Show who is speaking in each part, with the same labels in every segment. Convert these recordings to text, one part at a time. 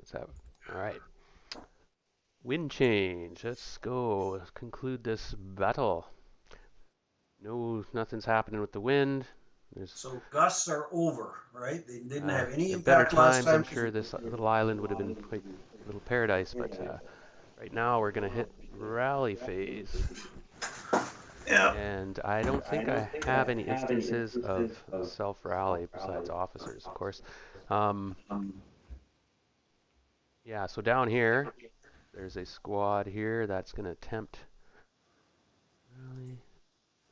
Speaker 1: Let's have it. All right. Wind change. Let's go. Let's conclude this battle. No, nothing's happening with the wind. There's
Speaker 2: So gusts are over, right? They didn't have any
Speaker 1: in better
Speaker 2: impact last
Speaker 1: times, I'm
Speaker 2: time because
Speaker 1: sure this little island would have been quite a little paradise, but right now we're going to hit rally phase.
Speaker 2: yeah.
Speaker 1: And I don't think I have any instances of self-rally besides officers, of course. Um, yeah, so down here, there's a squad here that's going to attempt rally.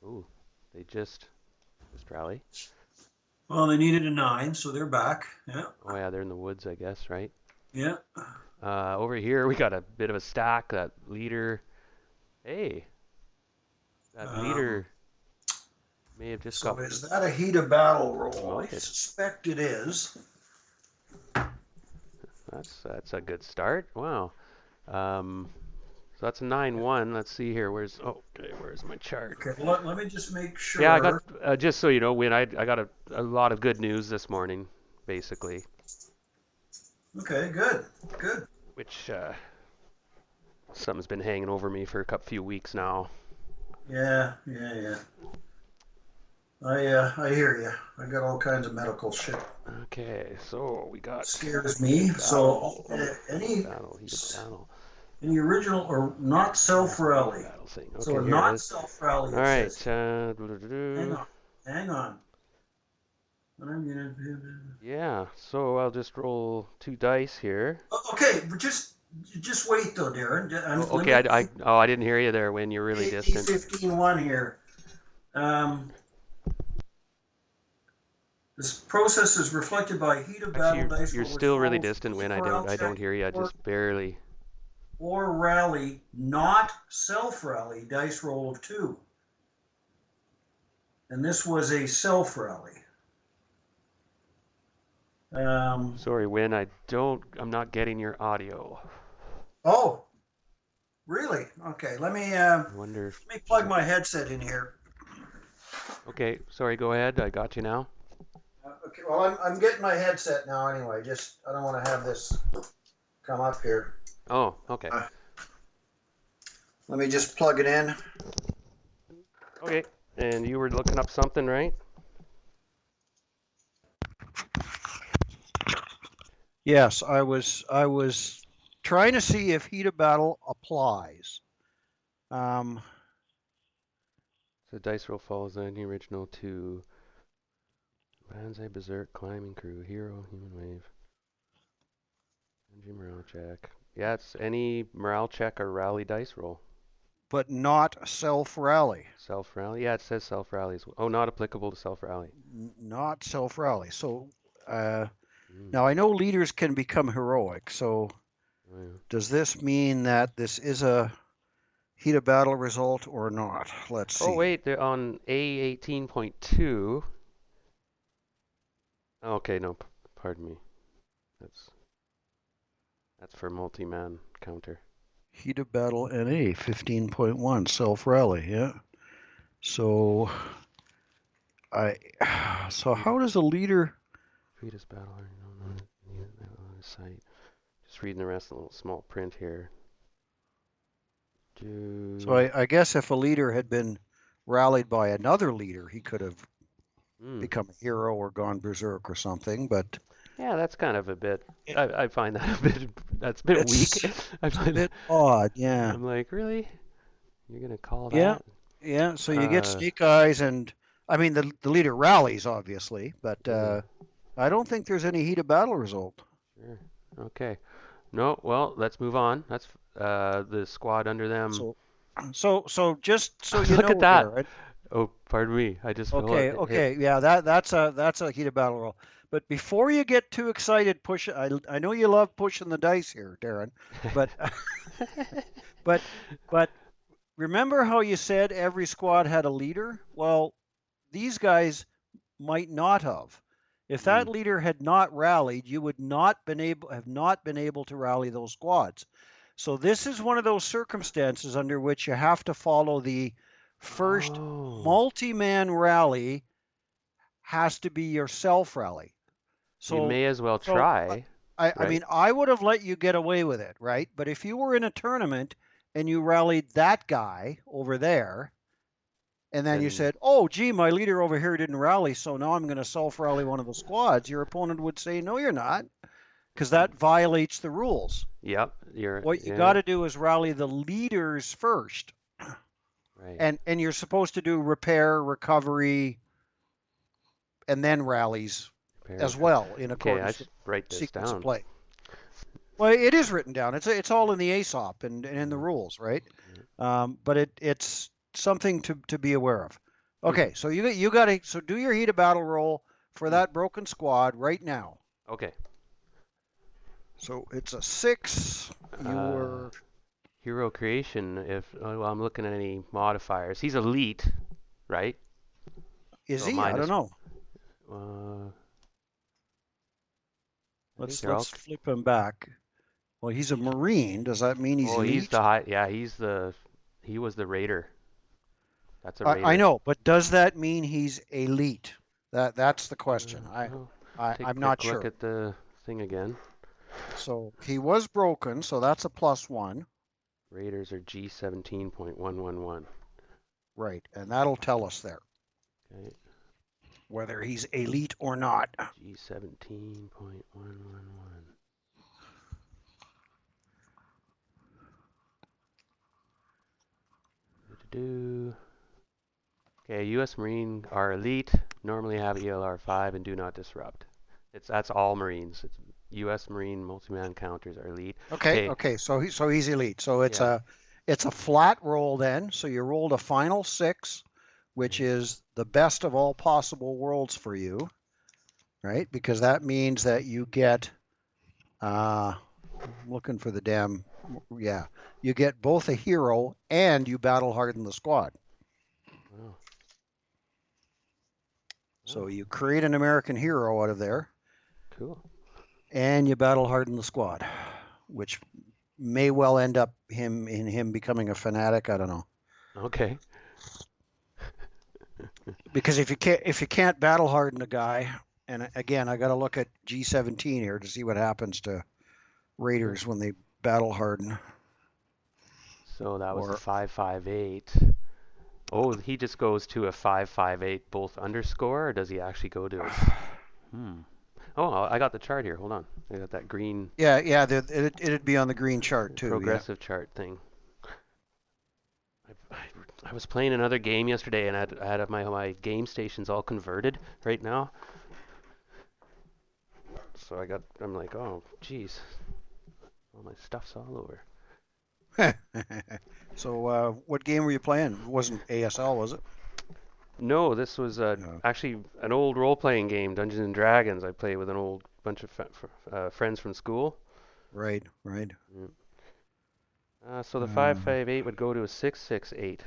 Speaker 1: Ooh, they just rally.
Speaker 2: Well, they needed a 9, so they're back. Yeah.
Speaker 1: Oh yeah, they're in the woods, I guess, right?
Speaker 2: Yeah.
Speaker 1: Over here we got a bit of a stack. That leader, hey, that
Speaker 2: Um,
Speaker 1: leader may have just
Speaker 2: so
Speaker 1: got
Speaker 2: is that a heat of battle roll? I
Speaker 1: promoted.
Speaker 2: suspect it is.
Speaker 1: That's a good start. Wow. Um, so that's a 9-1. Let's see here. Where's my chart?
Speaker 2: Okay, let me just make
Speaker 1: Yeah, I got
Speaker 2: sure.
Speaker 1: just so you know, Win, I got a lot of good news this morning, basically,
Speaker 2: Okay, good, good.
Speaker 1: which something's been hanging over me for a couple few weeks now.
Speaker 2: Yeah, yeah, yeah. I hear you. I got all kinds of medical shit.
Speaker 1: Okay, so we got
Speaker 2: Scares
Speaker 1: heat
Speaker 2: me.
Speaker 1: of
Speaker 2: So
Speaker 1: battle, heat of battle.
Speaker 2: any original or not
Speaker 1: Where's
Speaker 2: self
Speaker 1: the heat of
Speaker 2: rally?
Speaker 1: battle thing?
Speaker 2: So
Speaker 1: Okay,
Speaker 2: a
Speaker 1: here it
Speaker 2: not
Speaker 1: is.
Speaker 2: self rally.
Speaker 1: All
Speaker 2: It
Speaker 1: right.
Speaker 2: says. Hang on, hang on. I'm gonna.
Speaker 1: Yeah, so I'll just roll 2 dice here.
Speaker 2: Okay, but just wait though, Darren.
Speaker 1: Oh,
Speaker 2: Let
Speaker 1: okay.
Speaker 2: me
Speaker 1: I didn't hear you there when you're really distant.
Speaker 2: A15-1 here. This process is reflected by heat of
Speaker 1: Actually,
Speaker 2: battle dice
Speaker 1: you're
Speaker 2: roll, which
Speaker 1: still really
Speaker 2: follows
Speaker 1: distant
Speaker 2: any
Speaker 1: when
Speaker 2: morale
Speaker 1: I don't
Speaker 2: check
Speaker 1: hear you. I just barely.
Speaker 2: or rally, not self rally, dice roll of 2. And this was a self rally. Um,
Speaker 1: Sorry, Win. I'm not getting your audio.
Speaker 2: oh, really? Okay,
Speaker 1: I wonder if.
Speaker 2: let me plug my headset in here.
Speaker 1: Okay, sorry. Go ahead. I got you now.
Speaker 2: Okay, well, I'm getting my headset now anyway. Just I don't want to have this come up here.
Speaker 1: Oh, okay.
Speaker 2: Uh, Let me just plug it in.
Speaker 1: Okay. And you were looking up something, right?
Speaker 2: Yes, I was trying to see if heat of battle applies. Um,
Speaker 1: So dice roll falls on the original two. Banzai, Berserk, Climbing Crew, Hero, Human Wave, Energy Morale Check. Yeah, it's any morale check or rally dice roll.
Speaker 2: but not self rally.
Speaker 1: Self rally. Yeah, it says self rallies. Oh, not applicable to self rally.
Speaker 2: Not self rally. So uh,
Speaker 1: Mm.
Speaker 2: now I know leaders can become heroic. So
Speaker 1: Oh, yeah.
Speaker 2: does this mean that this is a heat of battle result or not? Let's
Speaker 1: Oh
Speaker 2: see.
Speaker 1: wait, they're on A18.2. Okay, no, pardon me. That's that's for multi-man counter.
Speaker 2: Heat of battle NA 15.1 self rally. Yeah. So I. So
Speaker 1: Fetus,
Speaker 2: how does a leader?
Speaker 1: fetus battle. No, no, site. Just reading the rest of the little small print here.
Speaker 2: So
Speaker 1: Do.
Speaker 2: I guess if a leader had been rallied by another leader, he could have
Speaker 1: Mm.
Speaker 2: become a hero or gone berserk or something. But
Speaker 1: Yeah, that's kind of a bit.
Speaker 2: it,
Speaker 1: I find that a bit. That's a bit weak.
Speaker 2: it's
Speaker 1: I
Speaker 2: it's a
Speaker 1: find.
Speaker 2: bit odd. Yeah.
Speaker 1: I'm like, really? You're gonna call
Speaker 2: Yeah.
Speaker 1: that?
Speaker 2: Yeah. So you get
Speaker 1: Uh.
Speaker 2: snake eyes, and I mean the leader rallies obviously, but
Speaker 1: Yeah.
Speaker 2: I don't think there's any heat of battle result.
Speaker 1: Sure. Okay. No. Well, let's move on. That's the squad under them.
Speaker 2: So so just so you
Speaker 1: Look at
Speaker 2: know,
Speaker 1: that.
Speaker 2: Darren.
Speaker 1: Oh, pardon me. I just felt
Speaker 2: Okay,
Speaker 1: it hit.
Speaker 2: okay, yeah, that's a heated battle roll. But before you get too excited, push. I know you love pushing the dice here, Darren, but but but remember how you said every squad had a leader? Well, these guys might not have. If that
Speaker 1: Mm.
Speaker 2: leader had not rallied, you would not been able have not been able to rally those squads. So this is one of those circumstances under which you have to follow the first
Speaker 1: Oh.
Speaker 2: multi-man rally has to be your self rally.
Speaker 1: So you
Speaker 2: So
Speaker 1: may as well
Speaker 2: so
Speaker 1: try.
Speaker 2: I
Speaker 1: right?
Speaker 2: mean, I would have let you get away with it, right? But if you were in a tournament and you rallied that guy over there, and then you
Speaker 1: Then
Speaker 2: said, "Oh, gee, my leader over here didn't rally, so now I'm going to self rally one of the squads," your opponent would say, "No, you're not," because that violates the rules.
Speaker 1: yep,
Speaker 2: What you got
Speaker 1: yeah,
Speaker 2: to do is rally the leaders first,
Speaker 1: right.
Speaker 2: and you're supposed to do repair, recovery, and then rallies as well in
Speaker 1: Okay, I
Speaker 2: accordance with
Speaker 1: should write this
Speaker 2: sequence of
Speaker 1: down.
Speaker 2: play. Well, it is written down. It's all in the ASOP and in the
Speaker 1: Yeah,
Speaker 2: rules, right?
Speaker 1: yeah.
Speaker 2: But it's something to be aware of.
Speaker 1: Mhm.
Speaker 2: Okay, so you got to so do your heat of battle roll for
Speaker 1: Mm.
Speaker 2: that broken squad right now.
Speaker 1: Okay.
Speaker 2: So it's a 6.
Speaker 1: Uh,
Speaker 2: You're
Speaker 1: hero creation. If well, I'm looking at any modifiers, he's elite, right?
Speaker 2: is
Speaker 1: So
Speaker 2: he? I don't
Speaker 1: minus.
Speaker 2: know.
Speaker 1: Uh, I think
Speaker 2: Let's
Speaker 1: they're all.
Speaker 2: let's flip him back. Well, he's a Marine. Does that mean he's
Speaker 1: Oh, he's the
Speaker 2: elite?
Speaker 1: high. Yeah, he's the. He was the raider. That's a
Speaker 2: I
Speaker 1: raider.
Speaker 2: know, but does that mean he's elite? That's the question.
Speaker 1: Well, take a
Speaker 2: I'm not
Speaker 1: quick look
Speaker 2: sure.
Speaker 1: at the thing again.
Speaker 2: So he was broken, so that's a +1.
Speaker 1: Raiders are G17.111.
Speaker 2: Right, and that'll tell us there
Speaker 1: Okay,
Speaker 2: whether he's elite or not.
Speaker 1: G17.111. Do. Okay, U.S. Marine are elite, normally have ELR 5 and do not disrupt. That's all Marines. It's U.S. Marine multi-man counters are elite.
Speaker 2: Okay,
Speaker 1: Okay,
Speaker 2: okay, so he's elite. So
Speaker 1: yeah.
Speaker 2: it's a flat roll then. So you rolled a final 6, which
Speaker 1: Okay.
Speaker 2: is the best of all possible worlds for you, right? Because that means that you get I'm looking for the damn yeah. You get both a hero and you battle harden the squad.
Speaker 1: Wow.
Speaker 2: So
Speaker 1: Wow.
Speaker 2: you create an American hero out of there
Speaker 1: Cool.
Speaker 2: and you battle harden the squad, which may well end up him becoming a fanatic. I don't know.
Speaker 1: Okay.
Speaker 2: Because if you can't battle harden a guy, and again I got to look at G17 here to see what happens to
Speaker 1: Huh.
Speaker 2: Raiders when they battle harden.
Speaker 1: So that was a
Speaker 2: Or
Speaker 1: 558. Oh, he just goes to a 558 both underscore, or does he actually go to his? Hmm. Oh, I got the chart here. Hold on. I got that green
Speaker 2: yeah, it'd be on the green chart too. Yeah.
Speaker 1: progressive chart thing. I was playing another game yesterday, and I had my game stations all converted right now. So I'm like, oh, geez, all my stuff's all over.
Speaker 2: So what game were you playing? It wasn't ASL, was it?
Speaker 1: No, this was
Speaker 2: No.
Speaker 1: actually an old role-playing game, Dungeons and Dragons. I played with an old bunch of friends from school.
Speaker 2: Right, right.
Speaker 1: Mm. So the
Speaker 2: Uh,
Speaker 1: 558 would go to a 668.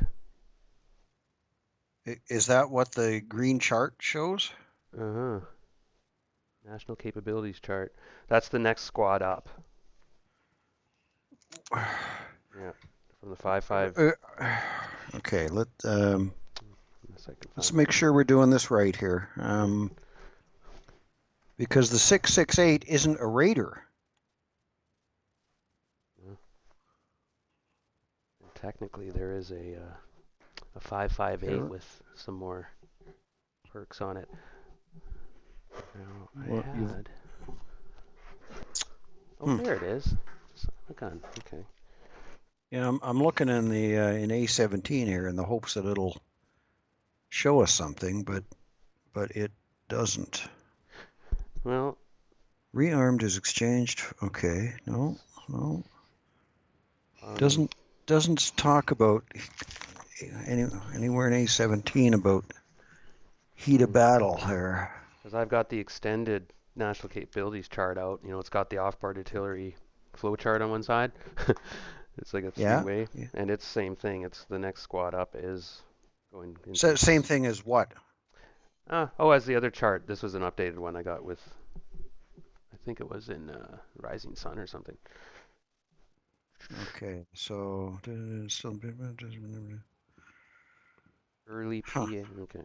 Speaker 2: is that what the green chart shows?
Speaker 1: Uh-huh. National capabilities chart. That's the next squad up. Yeah, from the 5-5.
Speaker 2: Uh, okay,
Speaker 1: Unless I can
Speaker 2: let's
Speaker 1: find
Speaker 2: make
Speaker 1: something.
Speaker 2: sure we're doing this right here.
Speaker 1: Yeah.
Speaker 2: Because the 668 isn't a raider.
Speaker 1: Yeah. And technically, there is a 558
Speaker 2: Here,
Speaker 1: with some more perks on it. Now I
Speaker 2: well,
Speaker 1: had. Oh,
Speaker 2: hmm.
Speaker 1: there it is. Look on. Okay.
Speaker 2: Yeah, I'm looking in A17 here in the hopes that it'll show us something,
Speaker 1: Hmm.
Speaker 2: but it doesn't.
Speaker 1: Well,
Speaker 2: Rearmed is exchanged. Okay, no, no,
Speaker 1: um,
Speaker 2: doesn't doesn't talk about anywhere in A17 about heat of battle here.
Speaker 1: because I've got the extended national capabilities chart out. It's got the off-board artillery flow chart on one side. It's like a
Speaker 2: Yeah,
Speaker 1: three-way,
Speaker 2: yeah.
Speaker 1: and it's same thing. It's the next squad up is going
Speaker 2: So,
Speaker 1: into.
Speaker 2: same thing as what?
Speaker 1: Oh, as the other chart, this was an updated one I got with. I think it was in Rising Sun or something.
Speaker 2: Okay, so
Speaker 1: Early
Speaker 2: huh.
Speaker 1: PA. Okay.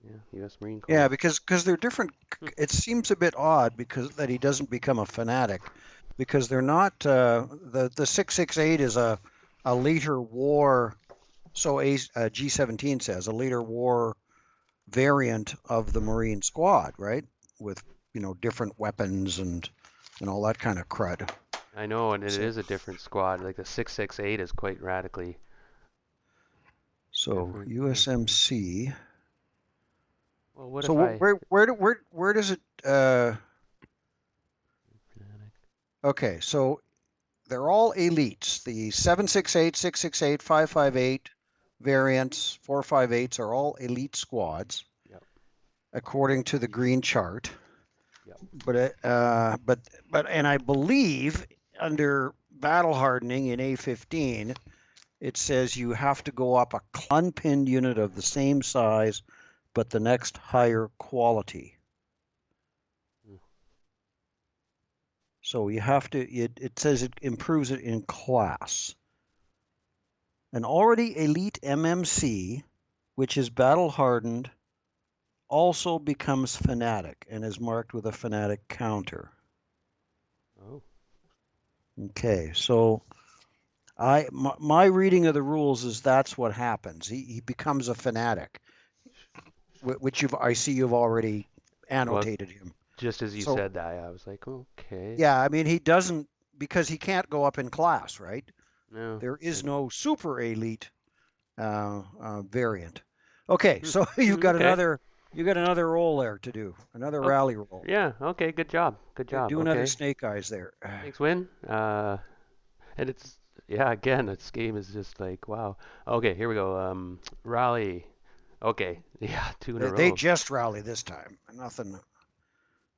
Speaker 1: Yeah, U.S. Marine
Speaker 2: Yeah,
Speaker 1: Corps.
Speaker 2: because they're different.
Speaker 1: Hmm.
Speaker 2: It seems a bit odd because that he doesn't become a fanatic, because they're not. The 668 is a later war. So G17 says a later war variant of the Marine Squad, right? With different weapons and all that kind of crud.
Speaker 1: I know, and it
Speaker 2: So
Speaker 1: is a different squad. Like the 668 is quite radically
Speaker 2: so
Speaker 1: different.
Speaker 2: USMC.
Speaker 1: Well, what
Speaker 2: So
Speaker 1: if I?
Speaker 2: where does it? Okay, so they're all elites. The 768, 668, 558 variants, 458s are all elite squads
Speaker 1: Yep.
Speaker 2: according to the green chart.
Speaker 1: Yep.
Speaker 2: But and I believe under battle hardening in A15, it says you have to go up a unpinned unit of the same size, but the next higher quality.
Speaker 1: Mm.
Speaker 2: So you have to, it says it improves it in class. An already elite MMC, which is battle hardened, also becomes fanatic and is marked with a fanatic counter.
Speaker 1: Oh.
Speaker 2: Okay, so my reading of the rules is that's what happens. He becomes a fanatic, which I see you've already
Speaker 1: Well,
Speaker 2: annotated him.
Speaker 1: just as you
Speaker 2: So
Speaker 1: said that, I was like, okay.
Speaker 2: yeah, I mean he doesn't, because he can't go up in class, right?
Speaker 1: No.
Speaker 2: There is
Speaker 1: Like,
Speaker 2: no super elite variant. Okay, so
Speaker 1: okay.
Speaker 2: you got another roll there to do, another
Speaker 1: Okay.
Speaker 2: rally roll.
Speaker 1: Yeah. Okay. Good job. Good job.
Speaker 2: Do another
Speaker 1: Okay.
Speaker 2: snake eyes there.
Speaker 1: Thanks, Win. And it's yeah. Again, this game is just like wow. Okay. Here we go. Raleigh. Okay. Yeah. Two in a
Speaker 2: They
Speaker 1: row.
Speaker 2: just rally this time.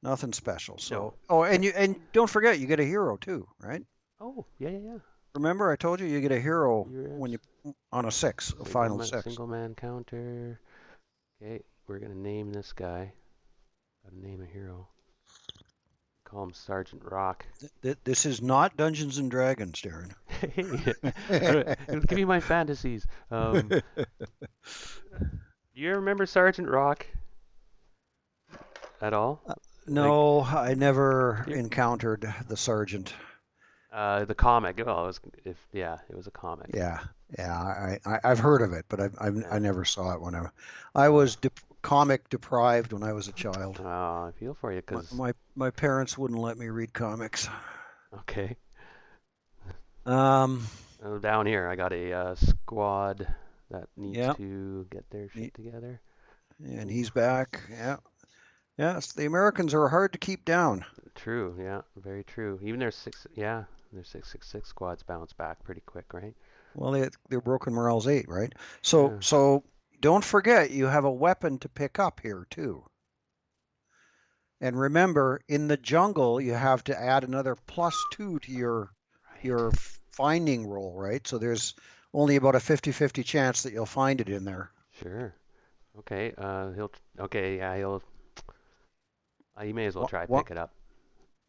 Speaker 2: Nothing special.
Speaker 1: No.
Speaker 2: So oh,
Speaker 1: Okay.
Speaker 2: and don't forget you get a hero too, right?
Speaker 1: Oh. Yeah. Yeah. Yeah.
Speaker 2: Remember I told you get a hero
Speaker 1: You're
Speaker 2: when you on a six, a final six.
Speaker 1: single man counter. Okay. We're gonna name this guy. Gotta name a hero. Call him Sergeant Rock.
Speaker 2: This is not Dungeons and Dragons, Darren.
Speaker 1: Hey, give me my fantasies. Do you remember Sergeant Rock at all? Like
Speaker 2: No, I never
Speaker 1: you,
Speaker 2: encountered the sergeant.
Speaker 1: the comic. Well, it was if yeah, it was a comic.
Speaker 2: Yeah, yeah, I've heard of it, but I
Speaker 1: Yeah.
Speaker 2: never saw it when I
Speaker 1: Uh,
Speaker 2: was comic deprived when I was a child.
Speaker 1: I feel for you, cause
Speaker 2: My parents wouldn't let me read comics.
Speaker 1: okay.
Speaker 2: Um,
Speaker 1: Down here, I got a squad that needs
Speaker 2: yeah,
Speaker 1: to get their shit together.
Speaker 2: and
Speaker 1: Ooh,
Speaker 2: he's back. Yeah, yes, the Americans are hard to keep down.
Speaker 1: true. Yeah, very true. Even their their 666 squads bounce back pretty quick, right?
Speaker 2: Well, they're broken morale's eight, right?
Speaker 1: Yeah.
Speaker 2: So don't forget you have a weapon to pick up here too. And remember, in the jungle, you have to add another +2 to
Speaker 1: Right.
Speaker 2: your finding roll, right? So there's only about a 50-50 chance that you'll find it in there.
Speaker 1: Sure. Okay. He'll. Okay. Yeah. He'll. You may as well try
Speaker 2: What?
Speaker 1: pick it up,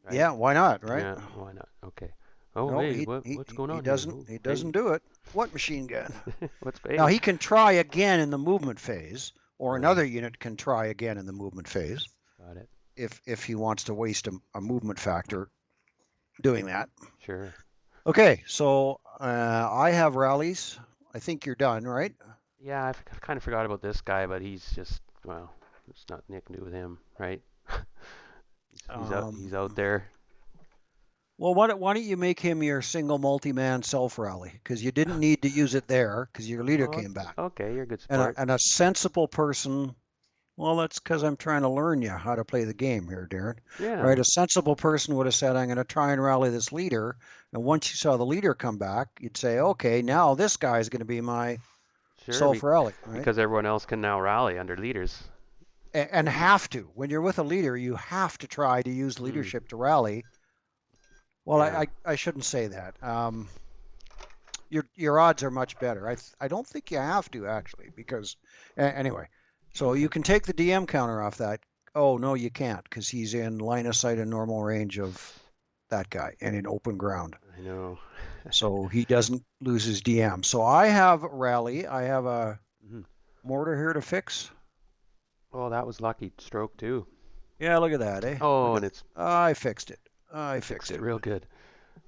Speaker 1: right?
Speaker 2: Yeah, why not, right?
Speaker 1: Yeah. Why not? Okay. Oh,
Speaker 2: No,
Speaker 1: hey, what's going
Speaker 2: he
Speaker 1: on here?
Speaker 2: doesn't
Speaker 1: Oh,
Speaker 2: he
Speaker 1: hey,
Speaker 2: doesn't do it. What machine gun?
Speaker 1: what's
Speaker 2: Now
Speaker 1: hey?
Speaker 2: he can try again in the movement phase, or
Speaker 1: Uh,
Speaker 2: another unit can try again in the movement phase
Speaker 1: got it.
Speaker 2: if he wants to waste a movement factor doing that.
Speaker 1: Sure.
Speaker 2: Okay, so I have rallies. I think you're done, right?
Speaker 1: Yeah, kind of forgot about this guy, but he's just well, it's not nothing to do with him, right? He's out
Speaker 2: Um,
Speaker 1: there.
Speaker 2: well, why don't you make him your single multi-man self rally? Because you didn't need to use it there because your leader
Speaker 1: Oh,
Speaker 2: came back.
Speaker 1: okay, you're a good sport.
Speaker 2: And a sensible person, well, that's because I'm trying to learn you how to play the game here, Darren. Right?
Speaker 1: Yeah,
Speaker 2: A sensible person would have said, I'm going to try and rally this leader. And once you saw the leader come back, you'd say, okay, now this guy is going to be my
Speaker 1: sure,
Speaker 2: self rally, right?
Speaker 1: because everyone else can now rally under leaders.
Speaker 2: And have to. When you're with a leader, you have to try to use
Speaker 1: Hmm.
Speaker 2: leadership to rally. Well,
Speaker 1: Yeah.
Speaker 2: I shouldn't say that. Your odds are much better. I don't think you have to actually because anyway. So you
Speaker 1: Okay.
Speaker 2: can take the DM counter off that. Oh no, you can't because he's in line of sight and normal range of that guy and in open ground.
Speaker 1: I know.
Speaker 2: So he doesn't lose his DM. So I have rally. I have a
Speaker 1: Mhm.
Speaker 2: mortar here to fix.
Speaker 1: Oh, that was lucky stroke too.
Speaker 2: Yeah, look at that, eh? Look
Speaker 1: Oh,
Speaker 2: at
Speaker 1: and
Speaker 2: that.
Speaker 1: it's
Speaker 2: I fixed it. I
Speaker 1: you fixed
Speaker 2: fixed
Speaker 1: it
Speaker 2: it.
Speaker 1: real good.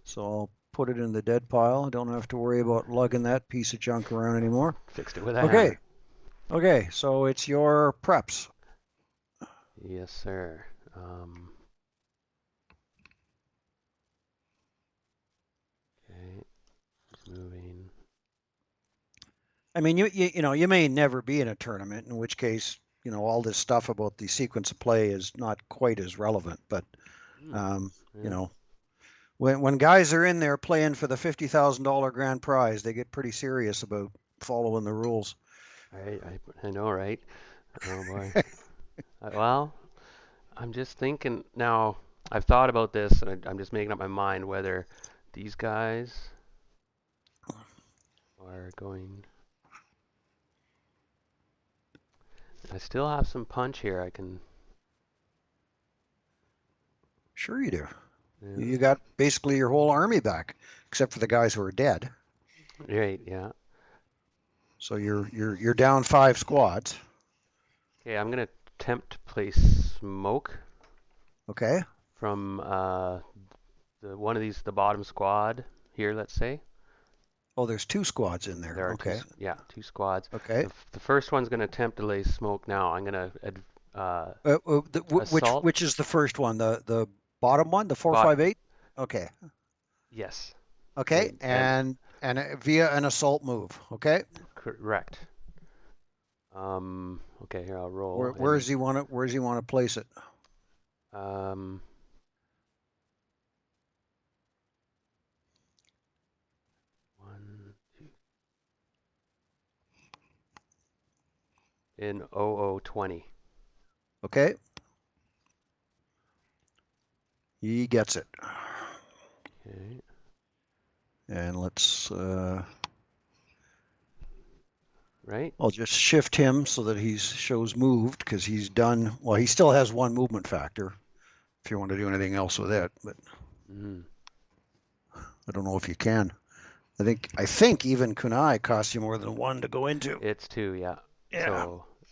Speaker 2: So I'll put it in the dead pile. I don't have to worry about lugging that piece of junk around anymore.
Speaker 1: Fixed it with a
Speaker 2: Okay.
Speaker 1: hammer.
Speaker 2: Okay. So it's your preps.
Speaker 1: Yes, sir. Um, okay, he's moving.
Speaker 2: I mean, you may never be in a tournament, in which case, all this stuff about the sequence of play is not quite as relevant. But
Speaker 1: Hmm.
Speaker 2: um, you
Speaker 1: Yeah.
Speaker 2: know, when guys are in there playing for the $50,000 grand prize, they get pretty serious about following the rules.
Speaker 1: I know, right? Oh boy. Well, I'm just thinking now. I've thought about this, and I'm just making up my mind whether these guys are going. I still have some punch here. I can.
Speaker 2: Sure, you do.
Speaker 1: Yeah.
Speaker 2: You got basically your whole army back, except for the guys who are dead.
Speaker 1: Right. Yeah.
Speaker 2: So you're down 5 squads.
Speaker 1: Okay. I'm gonna attempt to play smoke
Speaker 2: Okay.
Speaker 1: from the one of these, the bottom squad here. Let's say
Speaker 2: Oh, there's 2 squads in there.
Speaker 1: there are two.
Speaker 2: Okay.
Speaker 1: Yeah, two squads.
Speaker 2: Okay.
Speaker 1: The first one's gonna attempt to lay smoke now. I'm gonna uh, assault.
Speaker 2: Which is the first one? The bottom one, the four
Speaker 1: Bot.
Speaker 2: five eight. Okay.
Speaker 1: Yes.
Speaker 2: Okay. And via an assault move. Okay.
Speaker 1: Correct. Okay, here I'll roll
Speaker 2: Where
Speaker 1: and
Speaker 2: does he want to place it?
Speaker 1: um, one, two, in 0020.
Speaker 2: Okay. He gets it.
Speaker 1: Okay.
Speaker 2: And let's
Speaker 1: Right?
Speaker 2: I'll just shift him so that he shows moved because he's done. Well, he still has 1 movement factor if you want to do anything else with it, but
Speaker 1: Mm.
Speaker 2: I don't know if you can. I think even kunai costs you more than 1 to go into.
Speaker 1: It's two, yeah.
Speaker 2: Yeah.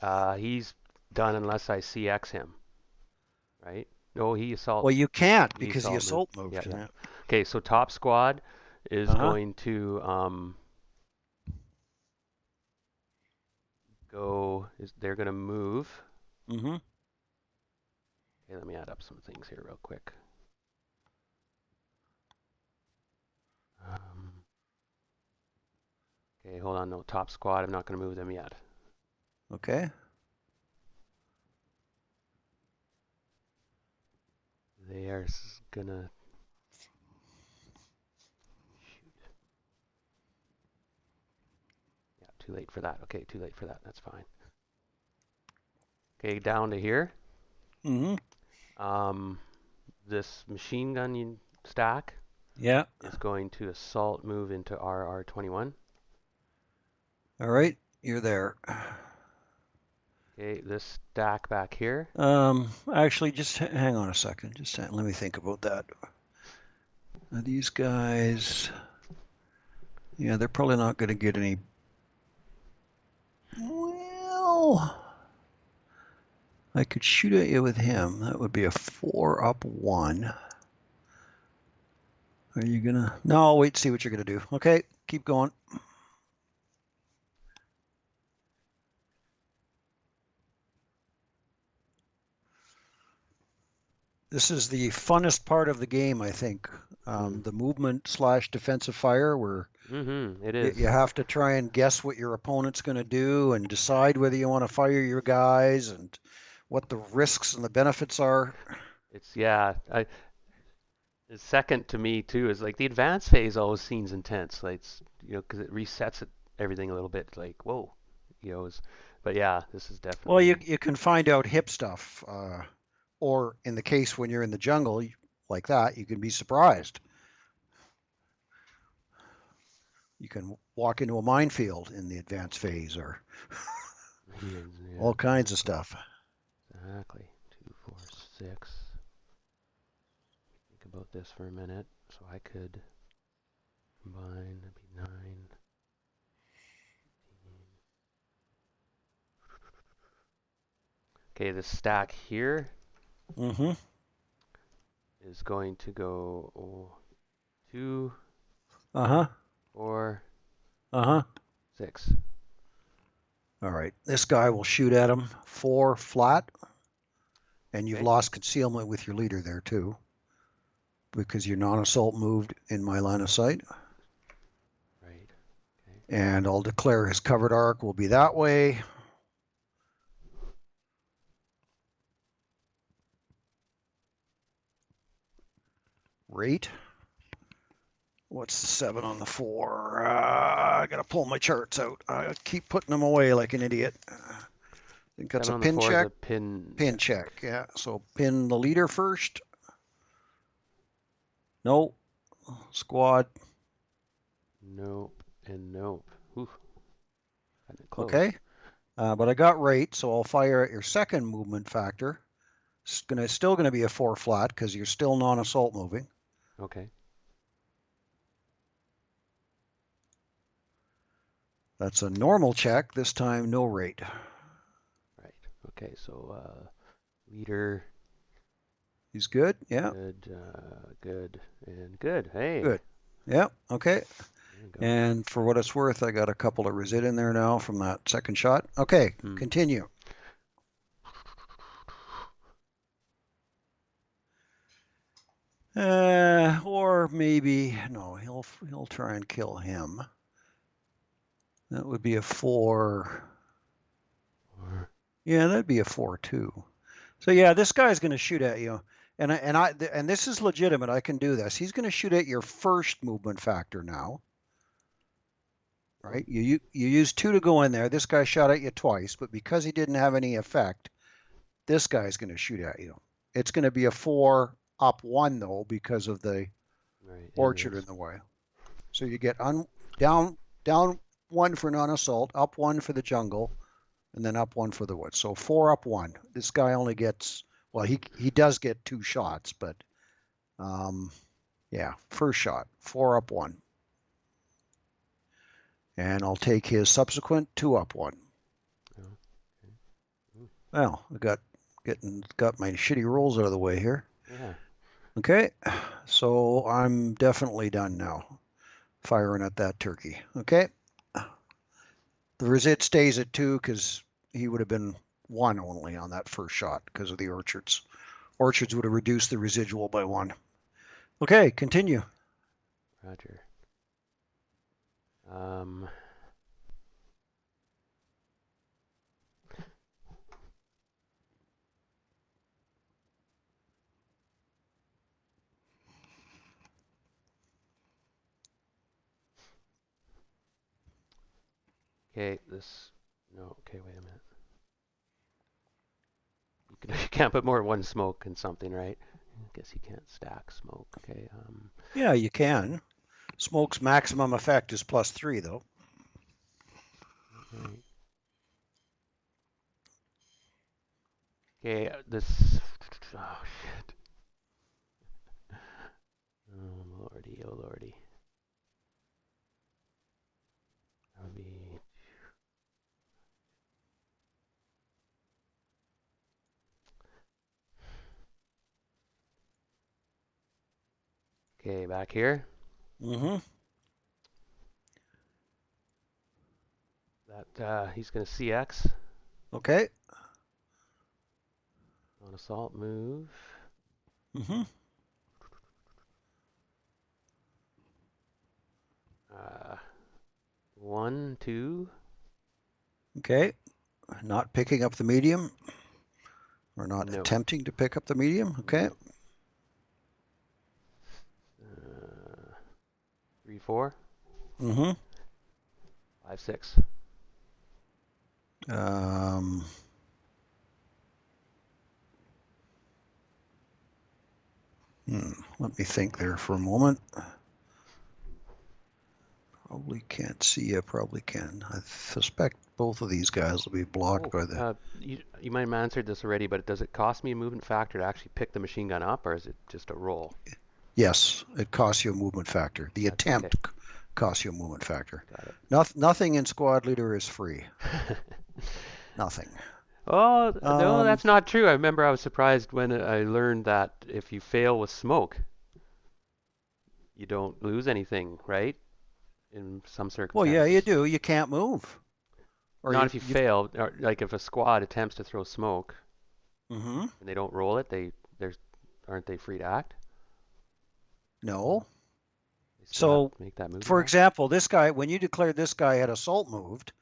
Speaker 1: So he's done unless I CX him, right? No,
Speaker 2: Well, you can't
Speaker 1: he
Speaker 2: because he
Speaker 1: assault moved.
Speaker 2: assault
Speaker 1: Yeah,
Speaker 2: moved.
Speaker 1: yeah.
Speaker 2: Yeah.
Speaker 1: Okay, so top squad is
Speaker 2: Uh-huh.
Speaker 1: going to they're going to move.
Speaker 2: Mm-hmm.
Speaker 1: Okay, let me add up some things here real quick. Um, okay, hold on. No, top squad. I'm not going to move them yet.
Speaker 2: Okay.
Speaker 1: They are gonna shoot. Yeah, too late for that. Okay, too late for that. That's fine. Okay, down to here.
Speaker 2: Mm-hmm.
Speaker 1: Um, this machine gun stack
Speaker 2: Yeah.
Speaker 1: is going to assault move into RR21.
Speaker 2: All right. You're there.
Speaker 1: Okay, this stack back here.
Speaker 2: Actually, just hang on a second. Just let me think about that. Now, these guys, yeah, they're probably not going to get any. Well, I could shoot at you with him. That would be a 4-up 1. Are you gonna? No, I'll wait to see what you're gonna do. Okay, keep going. This is the funnest part of the game, I think.
Speaker 1: Hmm.
Speaker 2: The movement/defensive fire, where
Speaker 1: Mm-hmm. It
Speaker 2: you
Speaker 1: is.
Speaker 2: have to try and guess what your opponent's going to do and decide whether you want to fire your guys and what the risks and the benefits are.
Speaker 1: It's yeah. The second to me too is like the advanced phase always seems intense. Like it's, because it resets everything a little bit. Like whoa, but yeah, this is
Speaker 2: Well, you
Speaker 1: definitely.
Speaker 2: you can find out hip stuff, or in the case when you're in the jungle like that, you can be surprised. You can walk into a minefield in the advanced phase, or
Speaker 1: Yeah,
Speaker 2: all kinds of
Speaker 1: exactly.
Speaker 2: stuff.
Speaker 1: Exactly. 2, 4, 6. Think about this for a minute. So I could combine, that'd be 9. Okay, the stack here
Speaker 2: Mm-hmm.
Speaker 1: is going to go 2,
Speaker 2: Uh-huh.
Speaker 1: 4,
Speaker 2: Uh-huh.
Speaker 1: 6.
Speaker 2: All right. This guy will shoot at him 4 flat, and you've
Speaker 1: Okay.
Speaker 2: lost concealment with your leader there too, because your non-assault moved in my line of sight.
Speaker 1: Right. Okay.
Speaker 2: And I'll declare his covered arc will be that way. Rate. What's the 7 on the 4? I gotta pull my charts out. I keep putting them away like an idiot. I think that's
Speaker 1: 7
Speaker 2: a
Speaker 1: on the
Speaker 2: pin
Speaker 1: 4 is
Speaker 2: check.
Speaker 1: a pin.
Speaker 2: Pin
Speaker 1: Yeah.
Speaker 2: check, yeah. So pin the leader first. No. Squad.
Speaker 1: Nope and nope. Oof. Got it close.
Speaker 2: Okay. But I got rate, so I'll fire at your second movement factor. It's still gonna be a 4 flat because you're still non-assault moving.
Speaker 1: Okay.
Speaker 2: That's a normal check. This time, no rate.
Speaker 1: Right. Okay. So leader.
Speaker 2: He's good. Yeah.
Speaker 1: Good. Good and good. Hey.
Speaker 2: Good. Yeah. Okay.
Speaker 1: There we go.
Speaker 2: And for what it's worth, I got a couple of resid in there now from that second shot. Okay. Continue. Or maybe no, he'll try and kill him. That would be a 4. Yeah, that'd be a 4 too. So yeah, this guy's going to shoot at you, and this is legitimate. I can do this. He's going to shoot at your first movement factor now. Right? You use 2 to go in there. This guy shot at you twice, but because he didn't have any effect, this guy's going to shoot at you. It's going to be a 4 up 1 though because of the orchard in the way. So you get down 1 for non-assault, up 1 for the jungle, and then up 1 for the woods. So 4 up 1. This guy only gets, well, he does get 2 shots, but yeah, first shot, 4 up 1. And I'll take his subsequent 2 up 1. Well, I got my shitty rolls out of the way here.
Speaker 1: Yeah.
Speaker 2: Okay, so I'm definitely done now firing at that turkey. Okay, the resit stays at 2 because he would have been 1 only on that first shot because of the orchards. Orchards would have reduced the residual by 1. Okay, continue.
Speaker 1: Roger. Okay, this. No, okay, wait a minute. You can't put more than 1 smoke in something, right? I guess you can't stack smoke. Okay.
Speaker 2: Yeah, you can. Smoke's maximum effect is +3 though.
Speaker 1: Right. Okay, this. Oh shit. Oh lordy, oh lordy. That would be. Okay, back here.
Speaker 2: Mm-hmm.
Speaker 1: That he's gonna CX
Speaker 2: Okay.
Speaker 1: on assault move.
Speaker 2: Mm-hmm.
Speaker 1: 1, 2.
Speaker 2: Okay. Not picking up the medium. Or not
Speaker 1: No.
Speaker 2: attempting to pick up the medium. Okay.
Speaker 1: No. 3, 4.
Speaker 2: Mm-hmm.
Speaker 1: 5, 6.
Speaker 2: Um, Let me think there for a moment. Probably can't see you, probably can. I suspect both of these guys will be blocked by the...
Speaker 1: You might have answered this already, but does it cost me a movement factor to actually pick the machine gun up, or is it just a roll?
Speaker 2: Yes, it costs you a movement factor. The
Speaker 1: That's
Speaker 2: attempt
Speaker 1: okay.
Speaker 2: costs you a movement factor.
Speaker 1: Got it.
Speaker 2: Nothing in squad leader is free. Nothing.
Speaker 1: Oh, no,
Speaker 2: Um,
Speaker 1: that's not true. I remember I was surprised when I learned that if you fail with smoke, you don't lose anything, right? In some
Speaker 2: well, yeah, you
Speaker 1: circumstances.
Speaker 2: do. You can't move, or
Speaker 1: Not if you
Speaker 2: you've.
Speaker 1: fail, or like if a squad attempts to throw smoke
Speaker 2: Mm-hmm.
Speaker 1: and they don't roll it, there's aren't they free to act?
Speaker 2: No.
Speaker 1: They still have
Speaker 2: So,
Speaker 1: to make that movement
Speaker 2: for
Speaker 1: action?
Speaker 2: example, this guy, when you declared this guy had assault moved,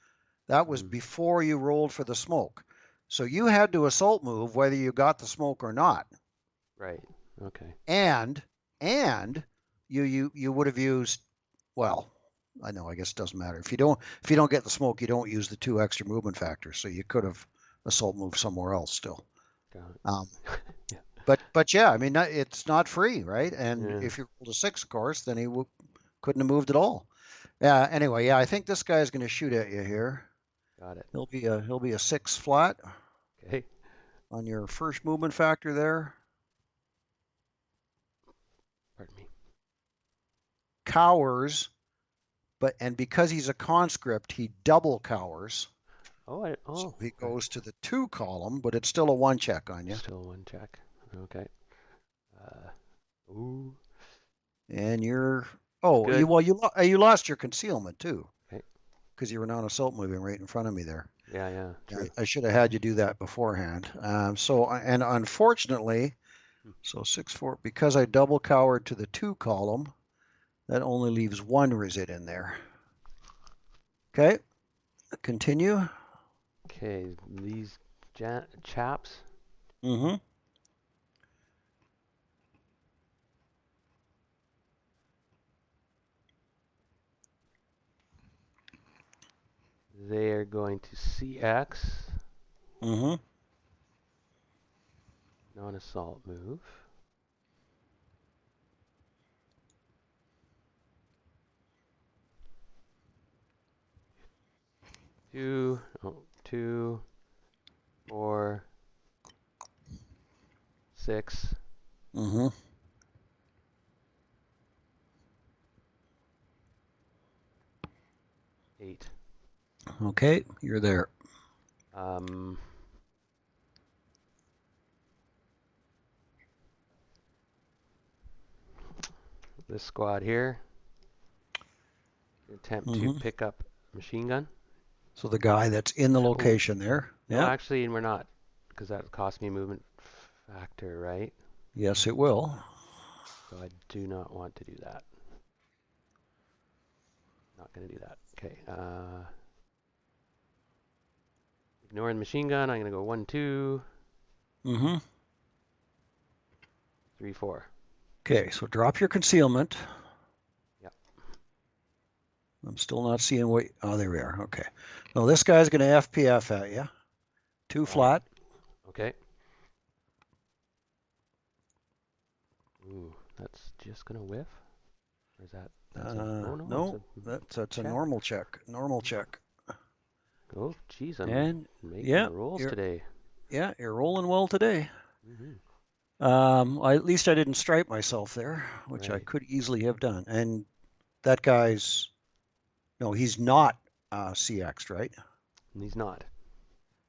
Speaker 2: that was
Speaker 1: Hmm.
Speaker 2: before you rolled for the smoke. So you had to assault move whether you got the smoke or not.
Speaker 1: Right. Okay.
Speaker 2: And and you would have used, well, I know, I guess it doesn't matter. If you don't get the smoke, you don't use the 2 extra movement factors. So you could have assault moved somewhere else still.
Speaker 1: Got it.
Speaker 2: Um,
Speaker 1: Yeah.
Speaker 2: but yeah, I mean it's not free, right? And
Speaker 1: Yeah.
Speaker 2: if you rolled a 6, of course, then he couldn't have moved at all. Yeah. Anyway, yeah, I think this guy's going to shoot at you here.
Speaker 1: Got it.
Speaker 2: He'll be a 6 flat
Speaker 1: Okay.
Speaker 2: on your first movement factor there.
Speaker 1: Pardon me.
Speaker 2: Cowers, and because he's a conscript, he double cowers. So
Speaker 1: Oh,
Speaker 2: he
Speaker 1: okay.
Speaker 2: goes to the 2 column, but it's still a 1 check on you.
Speaker 1: Still one check. Okay. Ooh.
Speaker 2: And you're, oh,
Speaker 1: Good.
Speaker 2: you lost your concealment too,
Speaker 1: Okay.
Speaker 2: because you were non-assault moving right in front of me there.
Speaker 1: Yeah, yeah, true.
Speaker 2: I should have had you do that beforehand. And unfortunately,
Speaker 1: Hmm.
Speaker 2: so 6-4, because I double cowered to the 2 column, that only leaves 1 resit in there. Okay, continue.
Speaker 1: Okay, these chaps,
Speaker 2: Mm-hmm.
Speaker 1: they're going to CX,
Speaker 2: Mm-hmm.
Speaker 1: non-assault move. Two, oh, 2, 4, 6,
Speaker 2: Mm-hmm.
Speaker 1: 8.
Speaker 2: Okay, you're there.
Speaker 1: Um, this squad here attempt to
Speaker 2: Mm-hmm.
Speaker 1: pick up machine gun.
Speaker 2: So the guy that's in the
Speaker 1: Oh,
Speaker 2: location there.
Speaker 1: no,
Speaker 2: Yeah.
Speaker 1: actually, we're not, because that cost me movement factor, right?
Speaker 2: Yes, it will.
Speaker 1: So I do not want to do that. Not going to do that. Okay. Ignoring the machine gun, I'm going to go 1, 2,
Speaker 2: Mm-hmm.
Speaker 1: 3, 4.
Speaker 2: Okay, so drop your concealment.
Speaker 1: Yep.
Speaker 2: I'm still not seeing what. Oh, there we are. Okay. Well, this guy's going to FPF at you. 2
Speaker 1: Got it.
Speaker 2: flat.
Speaker 1: Okay. Ooh, that's just going to whiff? Or is that, that's a, oh no, it's
Speaker 2: No,
Speaker 1: a
Speaker 2: that's a
Speaker 1: check.
Speaker 2: normal check. Normal check.
Speaker 1: Oh, geez, I'm
Speaker 2: And
Speaker 1: making
Speaker 2: yeah,
Speaker 1: the rolls
Speaker 2: you're
Speaker 1: today.
Speaker 2: you're rolling well today.
Speaker 1: Hmm.
Speaker 2: At least I didn't stripe myself there, which I
Speaker 1: Right.
Speaker 2: could easily have done. And that guy's, no, he's not CX'd, right?
Speaker 1: And he's not.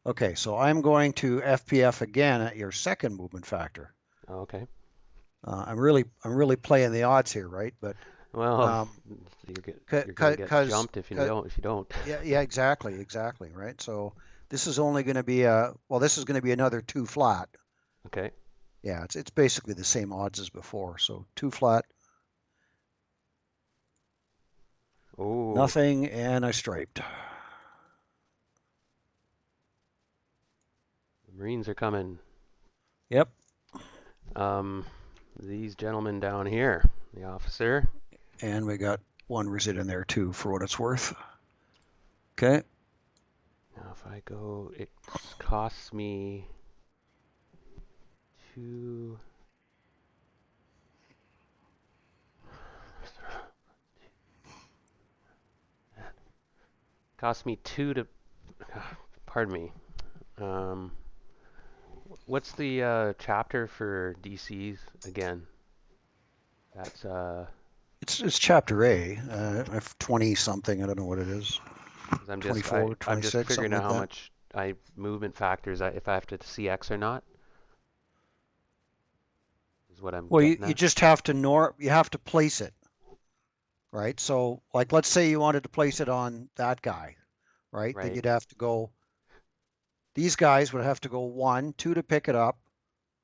Speaker 2: Okay, so I'm going to FPF again at your second movement factor.
Speaker 1: Oh, okay.
Speaker 2: I'm really playing the odds here, right? But
Speaker 1: Well,
Speaker 2: um,
Speaker 1: you're gonna get
Speaker 2: because
Speaker 1: jumped if you don't.
Speaker 2: yeah, yeah, exactly, right. So this is only going to be this is going to be another 2 flat.
Speaker 1: Okay.
Speaker 2: Yeah, it's basically the same odds as before. So 2 flat,
Speaker 1: Oh,
Speaker 2: nothing, and I striped.
Speaker 1: the Marines are coming.
Speaker 2: Yep,
Speaker 1: Um, these gentlemen down here, the officer.
Speaker 2: and we got 1 resit in there too, for what it's worth. Okay.
Speaker 1: Now, if I go, it costs me 2. Costs me 2 to. Pardon me. Um, what's the chapter for DCs again? That's
Speaker 2: It's chapter A. I've 20 something. I don't know what it is.
Speaker 1: because I'm just
Speaker 2: 24,
Speaker 1: I'm just
Speaker 2: 26,
Speaker 1: figuring
Speaker 2: something
Speaker 1: out
Speaker 2: like
Speaker 1: how
Speaker 2: that.
Speaker 1: much I movement factors, if I have to CX or not, is what I'm
Speaker 2: Well,
Speaker 1: getting
Speaker 2: you
Speaker 1: at.
Speaker 2: just have to you have to place it, right? So like let's say you wanted to place it on that guy, right? Then
Speaker 1: Right.
Speaker 2: you'd have to go, these guys would have to go 1, 2 to pick it up,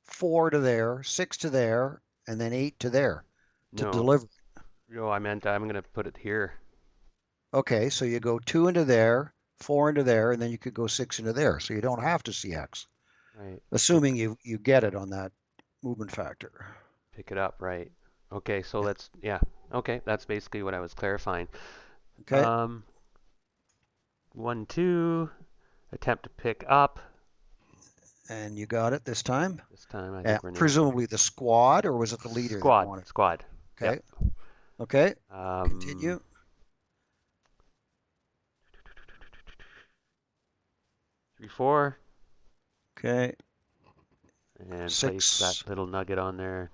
Speaker 2: 4 to there, 6 to there, and then 8 to there to
Speaker 1: No,
Speaker 2: deliver.
Speaker 1: no, I meant I'm gonna put it here.
Speaker 2: Okay, so you go 2 into there, 4 into there, and then you could go 6 into there. So you don't have to CX,
Speaker 1: Right.
Speaker 2: assuming you get it on that movement factor.
Speaker 1: Pick it up, right. Okay, so
Speaker 2: Yeah.
Speaker 1: let's, yeah. Okay, that's basically what I was clarifying.
Speaker 2: Okay,
Speaker 1: Um, 1, 2, attempt to pick up.
Speaker 2: and you got it this time.
Speaker 1: This time I think we're nailing it.
Speaker 2: Presumably the squad, or was it the leader that you
Speaker 1: Squad,
Speaker 2: wanted?
Speaker 1: squad. Yep.
Speaker 2: Okay, okay,
Speaker 1: Um,
Speaker 2: continue.
Speaker 1: 3, 4,
Speaker 2: Okay,
Speaker 1: and place that
Speaker 2: 6.
Speaker 1: little nugget on there.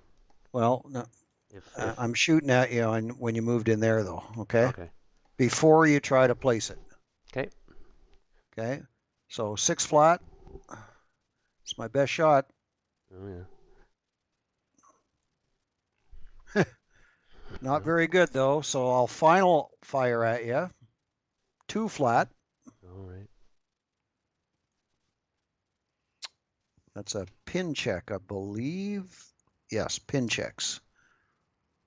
Speaker 2: Well, no,
Speaker 1: If,
Speaker 2: I'm shooting at you and when you moved in there though. Okay,
Speaker 1: okay.
Speaker 2: before you try to place it.
Speaker 1: Okay.
Speaker 2: Okay, so 6 flat. It's my best shot.
Speaker 1: Oh yeah.
Speaker 2: Not
Speaker 1: No.
Speaker 2: very good though. So I'll final fire at you. 2 flat.
Speaker 1: All right.
Speaker 2: That's a pin check, I believe. Yes, pin checks.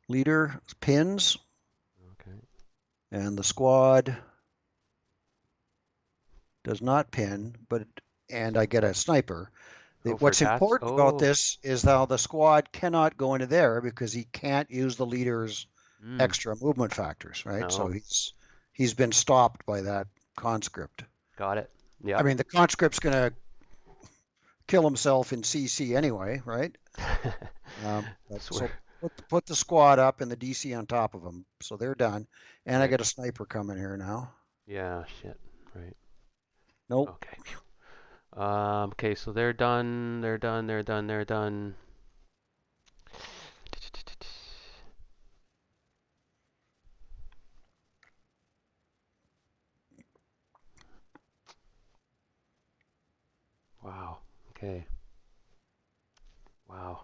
Speaker 2: Leader pins,
Speaker 1: Okay.
Speaker 2: and the squad does not pin, but and I get a sniper.
Speaker 1: Oh, for
Speaker 2: What's
Speaker 1: tats?
Speaker 2: important about
Speaker 1: Oh.
Speaker 2: this is how the squad cannot go into there because he can't use the leader's
Speaker 1: Mm.
Speaker 2: extra movement factors, right? So
Speaker 1: No.
Speaker 2: he's been stopped by that conscript.
Speaker 1: Got it.
Speaker 2: I
Speaker 1: Yep.
Speaker 2: mean, the conscript's going to kill himself in CC anyway, right? But
Speaker 1: Swear.
Speaker 2: so put the squad up and the DC on top of them, so they're done. And I
Speaker 1: Right.
Speaker 2: get a sniper coming here now.
Speaker 1: Yeah, shit. Right.
Speaker 2: Nope.
Speaker 1: Okay. Okay, so they're done. They're done. They're done. They're done. Wow. Okay. Wow.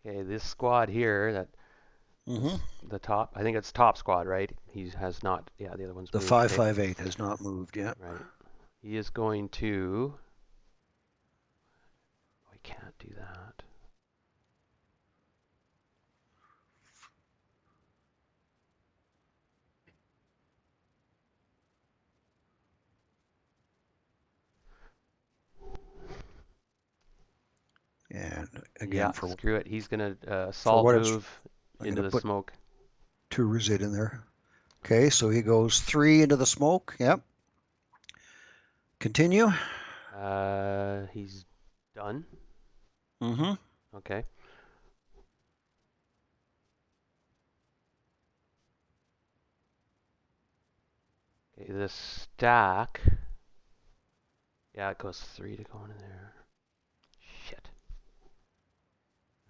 Speaker 1: Okay, this squad here, that
Speaker 2: Mm-hmm.
Speaker 1: this the top. I think it's top squad, right? He has not. Yeah, the other one's
Speaker 2: The
Speaker 1: moved. Okay.
Speaker 2: 558 has not moved yet.
Speaker 1: Right. He is going to. I can't do that.
Speaker 2: And
Speaker 1: Yeah,
Speaker 2: again,
Speaker 1: screw it. He's gonna
Speaker 2: for
Speaker 1: assault
Speaker 2: what it's,
Speaker 1: move
Speaker 2: I'm going
Speaker 1: into
Speaker 2: to
Speaker 1: the
Speaker 2: put
Speaker 1: smoke.
Speaker 2: 2 resit in there. Okay, so he goes 3 into the smoke. Yep. Continue.
Speaker 1: He's done.
Speaker 2: Mm-hmm.
Speaker 1: Okay. Okay, the stack. Yeah, it goes 3 to go in there. Shit.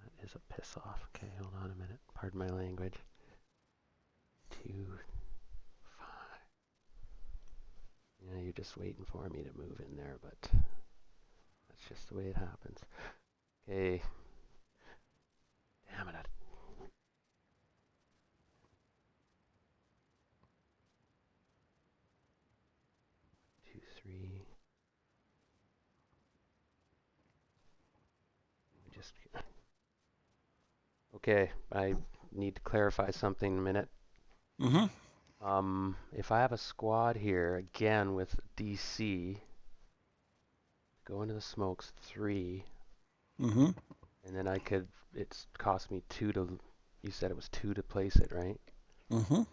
Speaker 1: That is a piss off. Okay, hold on a minute. Pardon my language. 2, 5. Yeah, you're just waiting for me to move in there, but that's just the way it happens. Okay. Damn it. 2, 3. Just. Okay, I need to clarify something in a minute.
Speaker 2: Mm-hmm.
Speaker 1: If I have a squad here, again with DC, go into the smokes 3,
Speaker 2: Mm-hmm.
Speaker 1: and then it's cost me 2 to, you said it was 2 to place it, right?
Speaker 2: Mm-hmm.
Speaker 1: So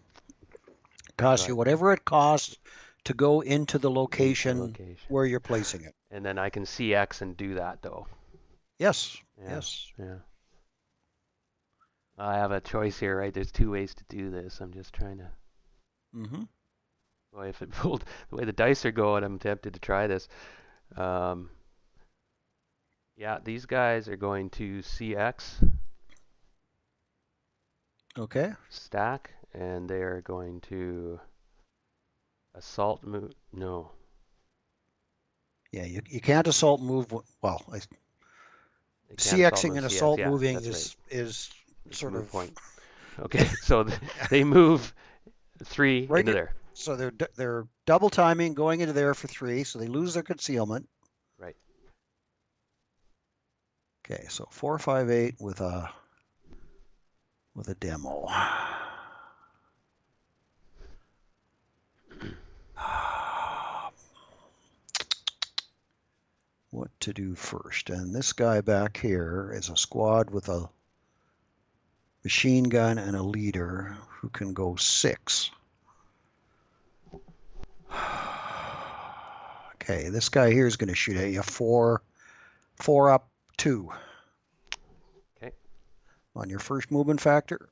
Speaker 2: Costs
Speaker 1: I,
Speaker 2: you whatever it costs to go into the
Speaker 1: into the
Speaker 2: location
Speaker 1: location.
Speaker 2: where you're placing it.
Speaker 1: And then I can CX and do that though.
Speaker 2: Yes.
Speaker 1: Yeah,
Speaker 2: Yes.
Speaker 1: yeah. I have a choice here, right? There's 2 ways to do this. I'm just trying to,
Speaker 2: Mm-hmm.
Speaker 1: well, if it pulled, the way the dice are going, I'm tempted to try this. Um, yeah, these guys are going to CX
Speaker 2: Okay.
Speaker 1: stack, and they are going to Assault move? No.
Speaker 2: Yeah, you can't assault move. Well,
Speaker 1: It can't assault
Speaker 2: CXing
Speaker 1: move
Speaker 2: and
Speaker 1: CX.
Speaker 2: assault
Speaker 1: Yeah,
Speaker 2: moving
Speaker 1: that's right.
Speaker 2: is
Speaker 1: It's a
Speaker 2: sort
Speaker 1: moot
Speaker 2: of
Speaker 1: point. Okay, so they move 3 into
Speaker 2: regular.
Speaker 1: there.
Speaker 2: So they're double timing going into there for 3, so they lose their concealment.
Speaker 1: Right.
Speaker 2: Okay, so 458 with a demo. What to do first? And this guy back here is a squad with a machine gun and a leader who can go 6. Okay, this guy here is going to shoot at you 4 up 2
Speaker 1: Okay.
Speaker 2: on your first movement factor.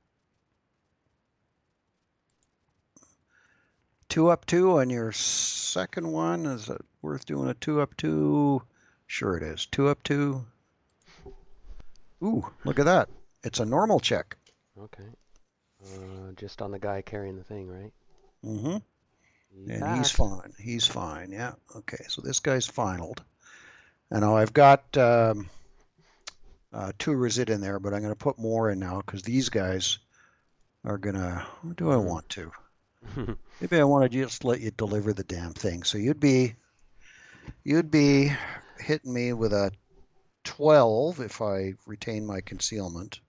Speaker 2: 2 up 2 on your second one. Is it worth doing a 2 up 2? Sure it is. 2 up 2. Ooh, look at that. It's a normal check.
Speaker 1: Okay. Just on the guy carrying the thing, right?
Speaker 2: Mm-hmm.
Speaker 1: He
Speaker 2: And he's
Speaker 1: passed.
Speaker 2: fine. He's fine. Yeah. Okay. So this guy's finaled. And now I've got 2 resid in there, but I'm going to put more in now because these guys are going to. What do I want to? Maybe I want to just let you deliver the damn thing. So you'd be hitting me with a 12 if I retain my concealment.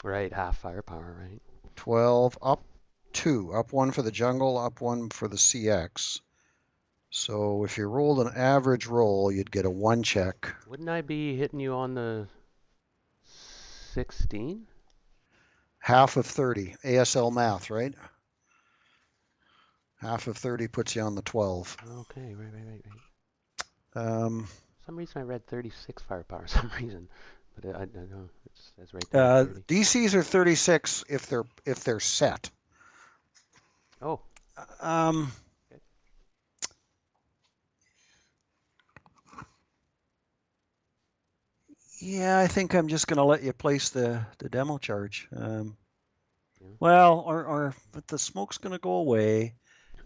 Speaker 1: Right, half firepower, right?
Speaker 2: 12 up 2, up 1 for the jungle, up 1 for the CX. So if you rolled an average roll, you'd get a 1 check.
Speaker 1: Wouldn't I be hitting you on the 16?
Speaker 2: Half of 30. ASL math, right? Half of 30 puts you on the 12.
Speaker 1: Okay, right.
Speaker 2: Um,
Speaker 1: For some reason I read 36 firepower, for some reason. But I don't know. It says right there 30.
Speaker 2: DCs are 36 if they're set.
Speaker 1: Oh,
Speaker 2: Um,
Speaker 1: okay.
Speaker 2: yeah, I think I'm just going to let you place the demo charge.
Speaker 1: Yeah.
Speaker 2: Well, but the smoke's going to go away.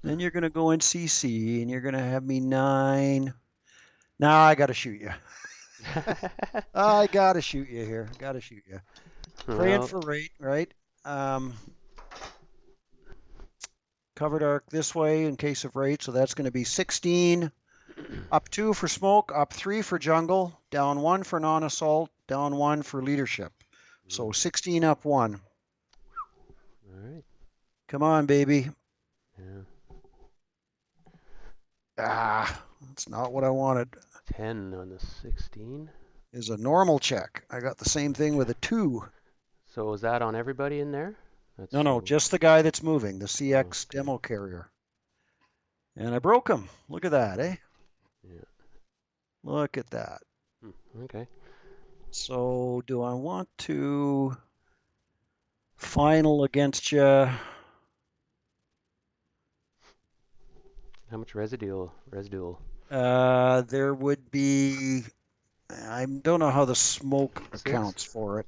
Speaker 2: Then you're going to go in CC and you're going to have me 9. Now I got to shoot you. I got to shoot you here. Got to shoot you. Praying
Speaker 1: Well,
Speaker 2: for rate, right? Um, covered arc this way in case of rate. So that's going to be 16. Up 2 for smoke, up 3 for jungle, down 1 for non-assault, down 1 for leadership. So 16 up 1.
Speaker 1: all right.
Speaker 2: Come on, baby.
Speaker 1: Yeah.
Speaker 2: That's not what I wanted.
Speaker 1: 10 on the 16.
Speaker 2: Is a normal check. I got the same thing with a 2.
Speaker 1: So is that on everybody in there? That's
Speaker 2: No,
Speaker 1: so.
Speaker 2: just the guy that's moving, the
Speaker 1: Oh,
Speaker 2: CX
Speaker 1: okay.
Speaker 2: demo carrier. And I broke him. Look at that, eh?
Speaker 1: Yeah.
Speaker 2: Look at that.
Speaker 1: Okay.
Speaker 2: So do I want to final against you?
Speaker 1: How much residual?
Speaker 2: There would be. I don't know how the smoke
Speaker 1: 6?
Speaker 2: accounts for it.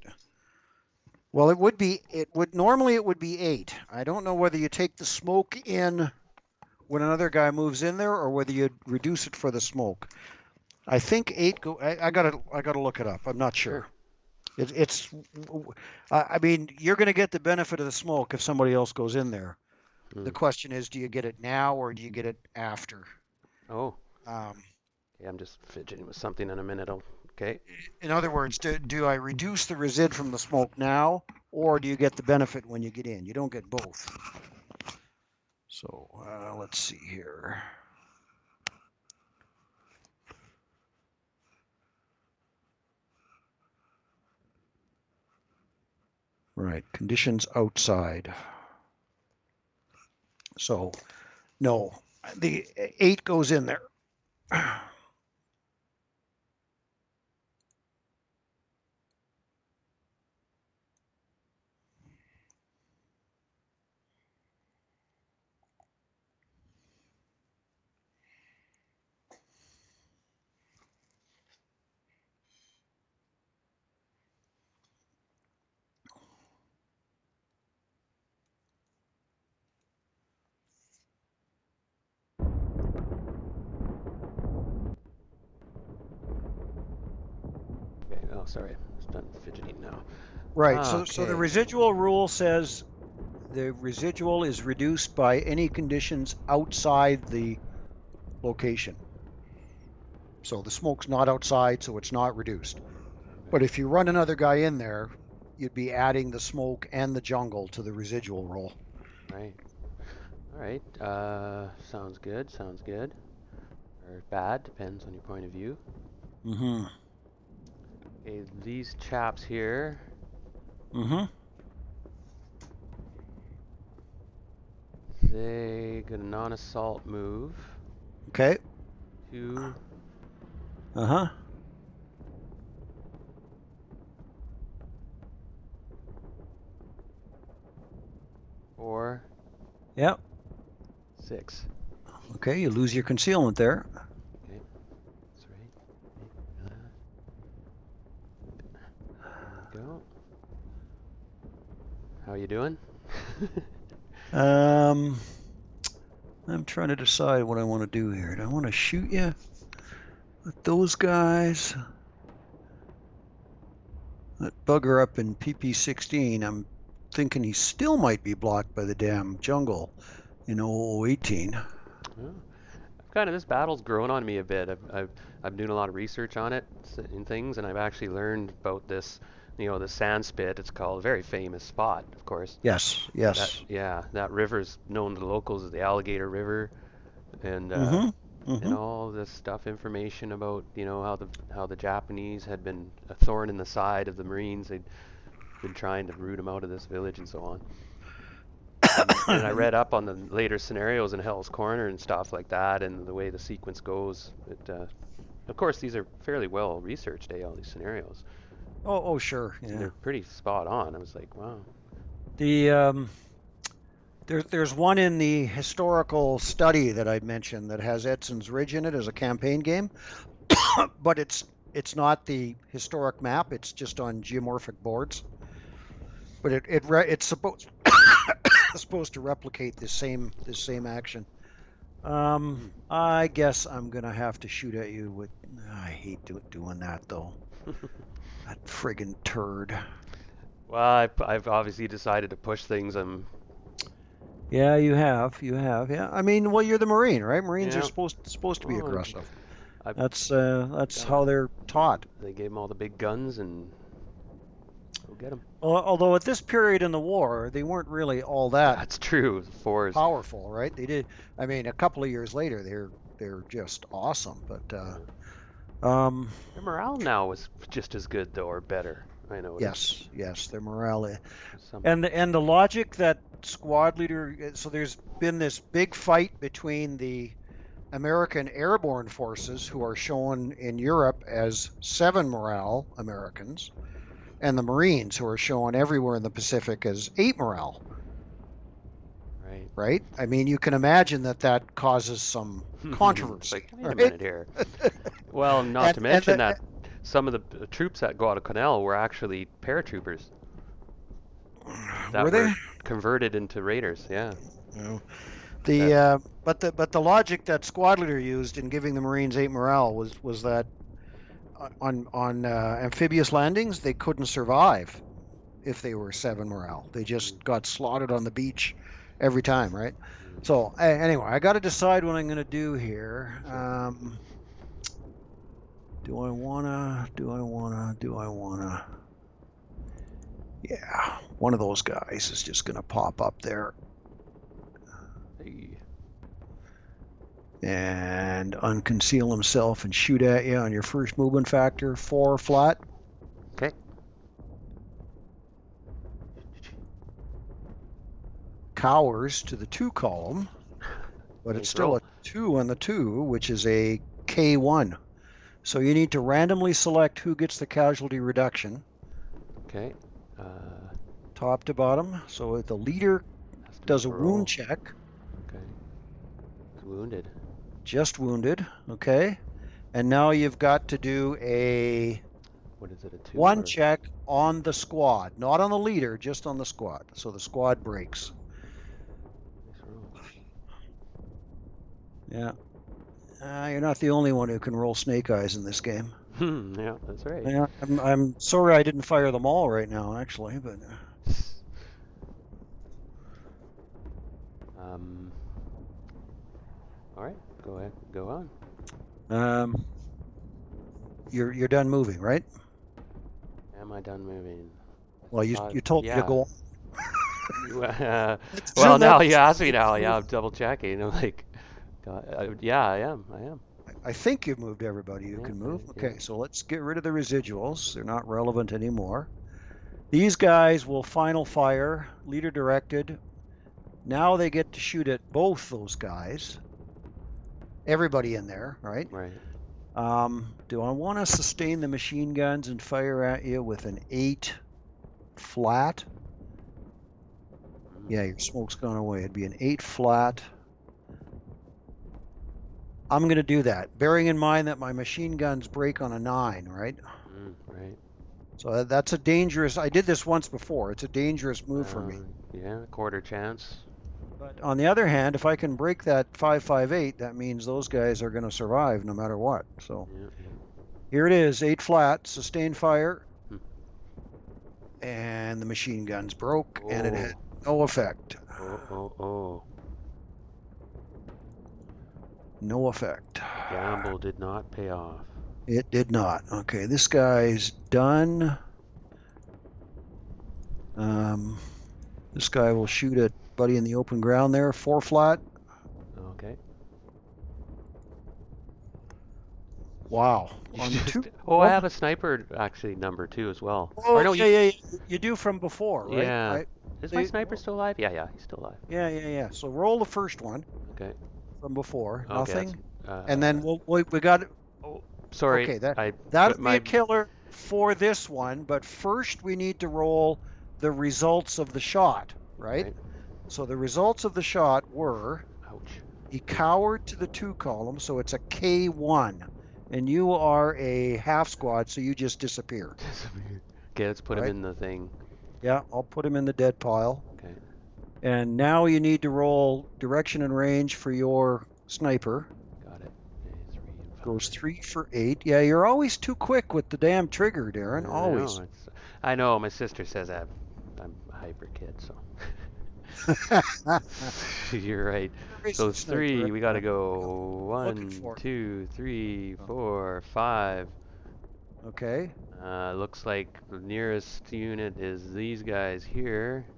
Speaker 2: Well, it would be. It would normally it would be 8. I don't know whether you take the smoke in when another guy moves in there, or whether you reduce it for the smoke. I think 8 go. I gotta look it up. I'm not
Speaker 1: Sure.
Speaker 2: sure. It's. I mean, you're going to get the benefit of the smoke if somebody else goes in there. The
Speaker 1: Mm.
Speaker 2: question is, do you get it now or do you get it after?
Speaker 1: Oh,
Speaker 2: Um,
Speaker 1: okay. I'm just fidgeting with something in a minute. Okay.
Speaker 2: in other words, do I reduce the resid from the smoke now, or do you get the benefit when you get in? You don't get both. So let's see here. Right, conditions outside. So no, the 8 goes in there.
Speaker 1: sorry. It's done fidgeting now.
Speaker 2: Right. So the
Speaker 1: Okay.
Speaker 2: residual rule says the residual is reduced by any conditions outside the location. So the smoke's not outside, so it's not reduced. But if you run another guy in there, you'd be adding the smoke and the jungle to the residual roll.
Speaker 1: Right. All right. Sounds good. Sounds good. Or bad, depends on your point of view.
Speaker 2: Mm-hmm.
Speaker 1: Okay, these chaps here.
Speaker 2: Mm-hmm.
Speaker 1: They get a non-assault move.
Speaker 2: Okay.
Speaker 1: 2,
Speaker 2: Uh-huh.
Speaker 1: 4,
Speaker 2: Yep.
Speaker 1: 6.
Speaker 2: Okay, you lose your concealment there.
Speaker 1: Okay, that's right. There we go. How you doing?
Speaker 2: Um, I'm trying to decide what I want to do here. Do I want to shoot you with those guys? That bugger up in PP16, I'm thinking he still might be blocked by the damn jungle in 0018.
Speaker 1: Oh, kind of this battle's grown on me a bit. I'm doing a lot of research on it and things, and I've actually learned about this, the sand spit. It's called a very famous spot, of course.
Speaker 2: Yes,
Speaker 1: That
Speaker 2: yes.
Speaker 1: yeah, that river's known to the locals as the Alligator River, and
Speaker 2: Mm-hmm.
Speaker 1: and
Speaker 2: Mm-hmm.
Speaker 1: all this stuff, information about how the Japanese had been a thorn in the side of the Marines. They'd been trying to root them out of this village and so on. And I read up on the later scenarios in Hell's Corner and stuff like that, and the way the sequence goes. Of course, these are fairly well researched, all these scenarios,
Speaker 2: Oh, sure.
Speaker 1: and
Speaker 2: Yeah.
Speaker 1: they're pretty spot on. I was like, wow.
Speaker 2: The there's one in the historical study that I mentioned that has Edson's Ridge in it as a campaign game, but it's not the historic map. It's just on geomorphic boards. But it's supposed to replicate this same action. I guess I'm gonna have to shoot at you with. I hate doing that though. That friggin' turd.
Speaker 1: Well, I've obviously decided to push things.
Speaker 2: Yeah, you have. Yeah, I mean, well, you're the Marine, right? Marines are
Speaker 1: Yeah.
Speaker 2: supposed to be
Speaker 1: Well,
Speaker 2: aggressive.
Speaker 1: I
Speaker 2: That's
Speaker 1: got 'em.
Speaker 2: how they're taught.
Speaker 1: They gave them all the big guns and go get them.
Speaker 2: Although at this period in the war, they weren't really all that
Speaker 1: That's true. Fours.
Speaker 2: powerful, right? They did. I mean, a couple of years later, they're just awesome. But
Speaker 1: Yeah.
Speaker 2: um,
Speaker 1: Their morale now is just as good though, or better. I noticed.
Speaker 2: yes, their morale
Speaker 1: Some.
Speaker 2: and the logic that squad leader. So there's been this big fight between the American airborne forces, who are shown in Europe as 7 morale Americans, and the Marines, who are shown everywhere in the Pacific as 8 morale.
Speaker 1: Right.
Speaker 2: Right? I mean, you can imagine that causes some
Speaker 1: It's
Speaker 2: controversy,
Speaker 1: like, wait a
Speaker 2: right?
Speaker 1: minute here. Well, not to
Speaker 2: And
Speaker 1: mention that some of the troops at Guadalcanal were actually paratroopers
Speaker 2: were
Speaker 1: that
Speaker 2: they?
Speaker 1: were converted into raiders. Yeah.
Speaker 2: No.
Speaker 1: That.
Speaker 2: But the logic that squad leader used in giving the Marines 8 morale was that on amphibious landings they couldn't survive if they were 7 morale. They
Speaker 1: Mm,
Speaker 2: just got slaughtered on the beach every time, right?
Speaker 1: mm,
Speaker 2: So anyway, I got to decide what I'm going to do here.
Speaker 1: sure.
Speaker 2: Do I wanna? Do I wanna? Do I wanna? Yeah, one of those guys is just gonna pop up there
Speaker 1: Hey.
Speaker 2: and unconceal himself and shoot at you on your first movement factor, 4 flat.
Speaker 1: Okay.
Speaker 2: Cowers to the 2 column, but it's
Speaker 1: Nice
Speaker 2: still
Speaker 1: roll.
Speaker 2: a 2 on the 2, which is a K1. So you need to randomly select who gets the casualty reduction,
Speaker 1: Okay. Uh,
Speaker 2: top to bottom. So if the leader
Speaker 1: has to
Speaker 2: does
Speaker 1: make
Speaker 2: a
Speaker 1: a
Speaker 2: wound
Speaker 1: roll.
Speaker 2: check,
Speaker 1: Okay. He's wounded.
Speaker 2: just wounded, okay? And now you've got to do a
Speaker 1: What is it? A two
Speaker 2: one
Speaker 1: or
Speaker 2: check on the squad, not on the leader, just on the squad. So the squad breaks.
Speaker 1: nice roll.
Speaker 2: Yeah. You're not the only one who can roll snake eyes in this game.
Speaker 1: Yeah, that's right.
Speaker 2: Yeah, I'm sorry I didn't fire them all right now, actually, but
Speaker 1: Um, all right, go ahead, go on.
Speaker 2: um, you're done moving, right?
Speaker 1: Am I done moving? I
Speaker 2: Well, you
Speaker 1: thought,
Speaker 2: you told me to
Speaker 1: yeah.
Speaker 2: go.
Speaker 1: Uh,
Speaker 2: I
Speaker 1: well,
Speaker 2: presume that
Speaker 1: now you
Speaker 2: was
Speaker 1: asked me
Speaker 2: you
Speaker 1: now. Yeah,
Speaker 2: moved.
Speaker 1: I'm double checking. I'm like, God, yeah, I am. I am.
Speaker 2: I think you've moved everybody who
Speaker 1: Yeah,
Speaker 2: can
Speaker 1: yeah,
Speaker 2: move.
Speaker 1: yeah.
Speaker 2: Okay, so let's get rid of the residuals. They're not relevant anymore. These guys will final fire, leader directed. Now they get to shoot at both those guys. Everybody in there, right?
Speaker 1: Right.
Speaker 2: Do I want to sustain the machine guns and fire at you with an 8 flat?
Speaker 1: Mm,
Speaker 2: Yeah, your smoke's gone away. It'd be an 8 flat. I'm going to do that, bearing in mind that my machine guns break on a 9, right?
Speaker 1: right.
Speaker 2: So that's a dangerous. I did this once before. It's a dangerous move for me.
Speaker 1: Yeah, quarter chance.
Speaker 2: But on the other hand, if I can break that 558, that means those guys are going to survive no matter what. So
Speaker 1: Yeah, yeah.
Speaker 2: here it is, 8 flat, sustained fire,
Speaker 1: Hmm.
Speaker 2: and the machine guns broke, and it had
Speaker 1: Oh,
Speaker 2: no effect.
Speaker 1: oh.
Speaker 2: No effect.
Speaker 1: The gamble did not pay off.
Speaker 2: It did not. Okay, this guy's done. Um, this guy will shoot at buddy in the open ground there, 4 flat.
Speaker 1: Okay.
Speaker 2: Wow.
Speaker 1: You
Speaker 2: On
Speaker 1: just.
Speaker 2: 2.
Speaker 1: Oh, I
Speaker 2: Oh,
Speaker 1: have a sniper actually number two as well. Or
Speaker 2: oh
Speaker 1: no,
Speaker 2: yeah, yeah, yeah. You do from before, right?
Speaker 1: Yeah.
Speaker 2: I.
Speaker 1: Is
Speaker 2: So
Speaker 1: my sniper still alive? Yeah, yeah, he's still alive.
Speaker 2: yeah, yeah, yeah. So roll the first one
Speaker 1: Okay.
Speaker 2: from before,
Speaker 1: Okay, that's.
Speaker 2: nothing, and then
Speaker 1: Uh.
Speaker 2: we got.
Speaker 1: Oh, sorry.
Speaker 2: Okay, that
Speaker 1: I.
Speaker 2: that'll
Speaker 1: But
Speaker 2: be a
Speaker 1: my.
Speaker 2: killer for this one. But first, we need to roll the results of the shot, right?
Speaker 1: Right.
Speaker 2: So the results of the shot were
Speaker 1: Ouch.
Speaker 2: he cowered to the 2 column, so it's a K1, and you are a half squad, so you just disappear.
Speaker 1: Okay, let's put
Speaker 2: All
Speaker 1: him
Speaker 2: right.
Speaker 1: in the thing.
Speaker 2: Yeah, I'll put him in the dead pile.
Speaker 1: Okay.
Speaker 2: And now you need to roll direction and range for your sniper.
Speaker 1: Got it. Okay, 3 and
Speaker 2: Goes
Speaker 1: 5.
Speaker 2: 3 for 8. Yeah, you're always too quick with the damn trigger, Darren.
Speaker 1: I know.
Speaker 2: Always.
Speaker 1: I know. My sister says I'm a hyper kid, so. You're right. So
Speaker 2: Racing sniper.
Speaker 1: 3, we gotta
Speaker 2: I'm
Speaker 1: go
Speaker 2: looking
Speaker 1: one,
Speaker 2: for.
Speaker 1: 2, 3,
Speaker 2: Oh,
Speaker 1: 4, 5.
Speaker 2: okay.
Speaker 1: Looks like the nearest unit is these guys here,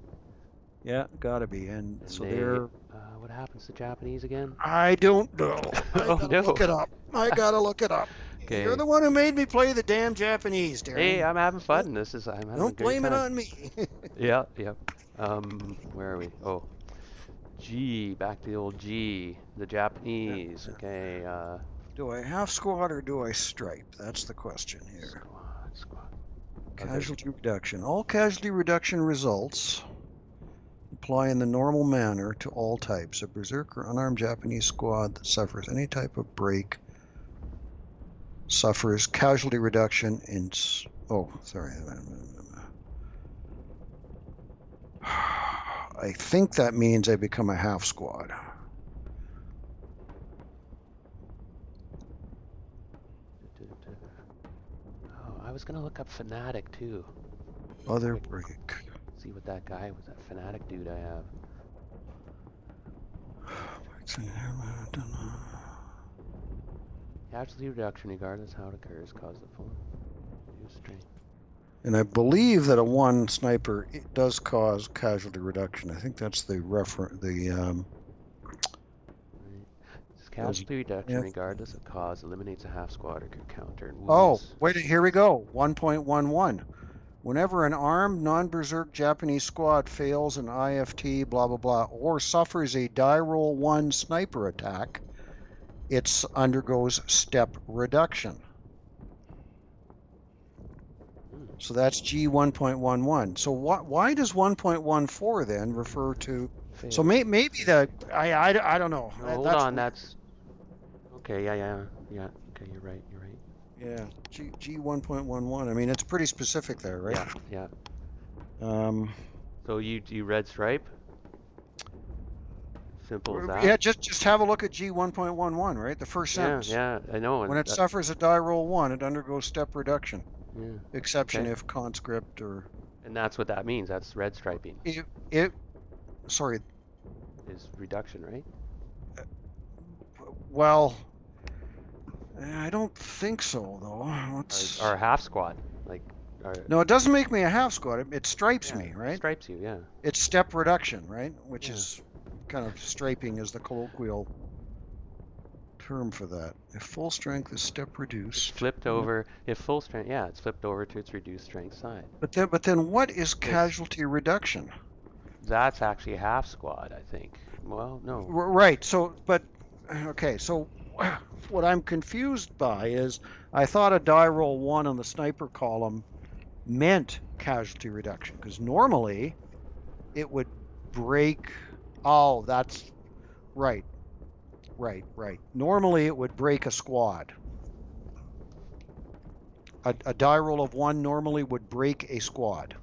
Speaker 2: Yeah, gotta be. And
Speaker 1: and
Speaker 2: so
Speaker 1: they.
Speaker 2: they're.
Speaker 1: What happens to Japanese again?
Speaker 2: I don't know. I
Speaker 1: Oh
Speaker 2: gotta
Speaker 1: no.
Speaker 2: look it up. I gotta look it up. You're
Speaker 1: Okay.
Speaker 2: the one who made me play the damn Japanese,
Speaker 1: Hey,
Speaker 2: Darren.
Speaker 1: I'm having
Speaker 2: Don't
Speaker 1: fun. I'm having a
Speaker 2: don't
Speaker 1: great
Speaker 2: blame it
Speaker 1: time.
Speaker 2: on me.
Speaker 1: Yeah, yep. Where are we? Oh, G. Back to the old G. The
Speaker 2: Yeah,
Speaker 1: Japanese.
Speaker 2: yeah.
Speaker 1: Okay.
Speaker 2: Do I half squad or do I stripe? That's the question here.
Speaker 1: Squad. Okay.
Speaker 2: Casualty reduction. All casualty reduction results apply in the normal manner to all types. A berserk or unarmed Japanese squad that suffers any type of break suffers casualty reduction in. Oh, sorry. I think that means I become a half squad.
Speaker 1: Oh, I was gonna look up fanatic too. Real
Speaker 2: Other
Speaker 1: quick.
Speaker 2: break.
Speaker 1: See what that guy was. That fanatic dude I have. Casualty reduction, regardless how it occurs, causes the full reduced strength.
Speaker 2: And I believe that a 1 sniper it does cause casualty reduction. I think that's the reference.
Speaker 1: Right. Casualty reduction,
Speaker 2: Yeah.
Speaker 1: regardless of cause, eliminates a half squad or counter and
Speaker 2: Oh,
Speaker 1: wounds.
Speaker 2: wait, here we go. 1.11. Whenever an armed non-berserk Japanese squad fails an IFT, blah, blah, blah, or suffers a die roll 1 sniper attack, it undergoes step reduction.
Speaker 1: Hmm.
Speaker 2: So that's G 1.11. So why does 1.14 then refer to? So
Speaker 1: Fails.
Speaker 2: maybe the I don't know.
Speaker 1: No, hold
Speaker 2: That's
Speaker 1: on.
Speaker 2: weird.
Speaker 1: That's okay. Yeah. Okay, you're right. You're right.
Speaker 2: Yeah, G 1.11. I mean, it's pretty specific there, right?
Speaker 1: Yeah.
Speaker 2: Um,
Speaker 1: So you red stripe? Simple as that.
Speaker 2: Yeah, just have a look at G1.11, right? The first
Speaker 1: Yeah,
Speaker 2: sentence.
Speaker 1: yeah, I know.
Speaker 2: When
Speaker 1: And
Speaker 2: it suffers a die roll 1, it undergoes step reduction.
Speaker 1: yeah,
Speaker 2: Exception
Speaker 1: okay.
Speaker 2: if conscript or
Speaker 1: And that's what that means. That's red striping
Speaker 2: it sorry,
Speaker 1: is reduction, right?
Speaker 2: well, I don't think so though.
Speaker 1: Or a half squad, like, or
Speaker 2: No, it doesn't make me a half squad. It stripes
Speaker 1: yeah,
Speaker 2: me, right?
Speaker 1: stripes you. Yeah,
Speaker 2: It's step reduction, right? Which
Speaker 1: yeah.
Speaker 2: is kind of striping is the colloquial term for that. If full strength is step
Speaker 1: It's
Speaker 2: reduced.
Speaker 1: flipped over. If full strength, yeah, it's flipped over to its reduced strength side.
Speaker 2: But then what is
Speaker 1: Because
Speaker 2: casualty reduction?
Speaker 1: that's actually a half squad, I think. Well, no.
Speaker 2: Right. So, but okay. So, what I'm confused by is I thought a die roll 1 on the sniper column meant casualty reduction because normally it would break. Oh, that's right. Right. Normally it would break a squad. A die roll of 1 normally would break a squad.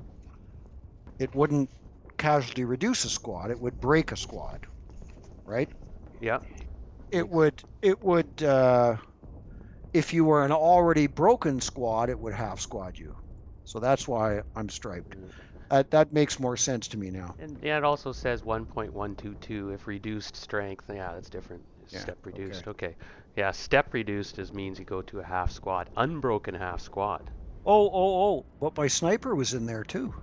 Speaker 2: It wouldn't casualty reduce a squad. It would break a squad. Right.
Speaker 1: Yeah,
Speaker 2: It
Speaker 1: makes.
Speaker 2: would. It would. If you were an already broken squad, it would half squad you. So that's why I'm striped. That makes more sense to me now.
Speaker 1: And yeah, it also says 1.122 if reduced strength. Yeah, that's different.
Speaker 2: Yeah.
Speaker 1: Step
Speaker 2: Okay.
Speaker 1: reduced. Okay. Yeah, step reduced means you go to a half squad. Unbroken half squad.
Speaker 2: Oh. But my sniper was in there too.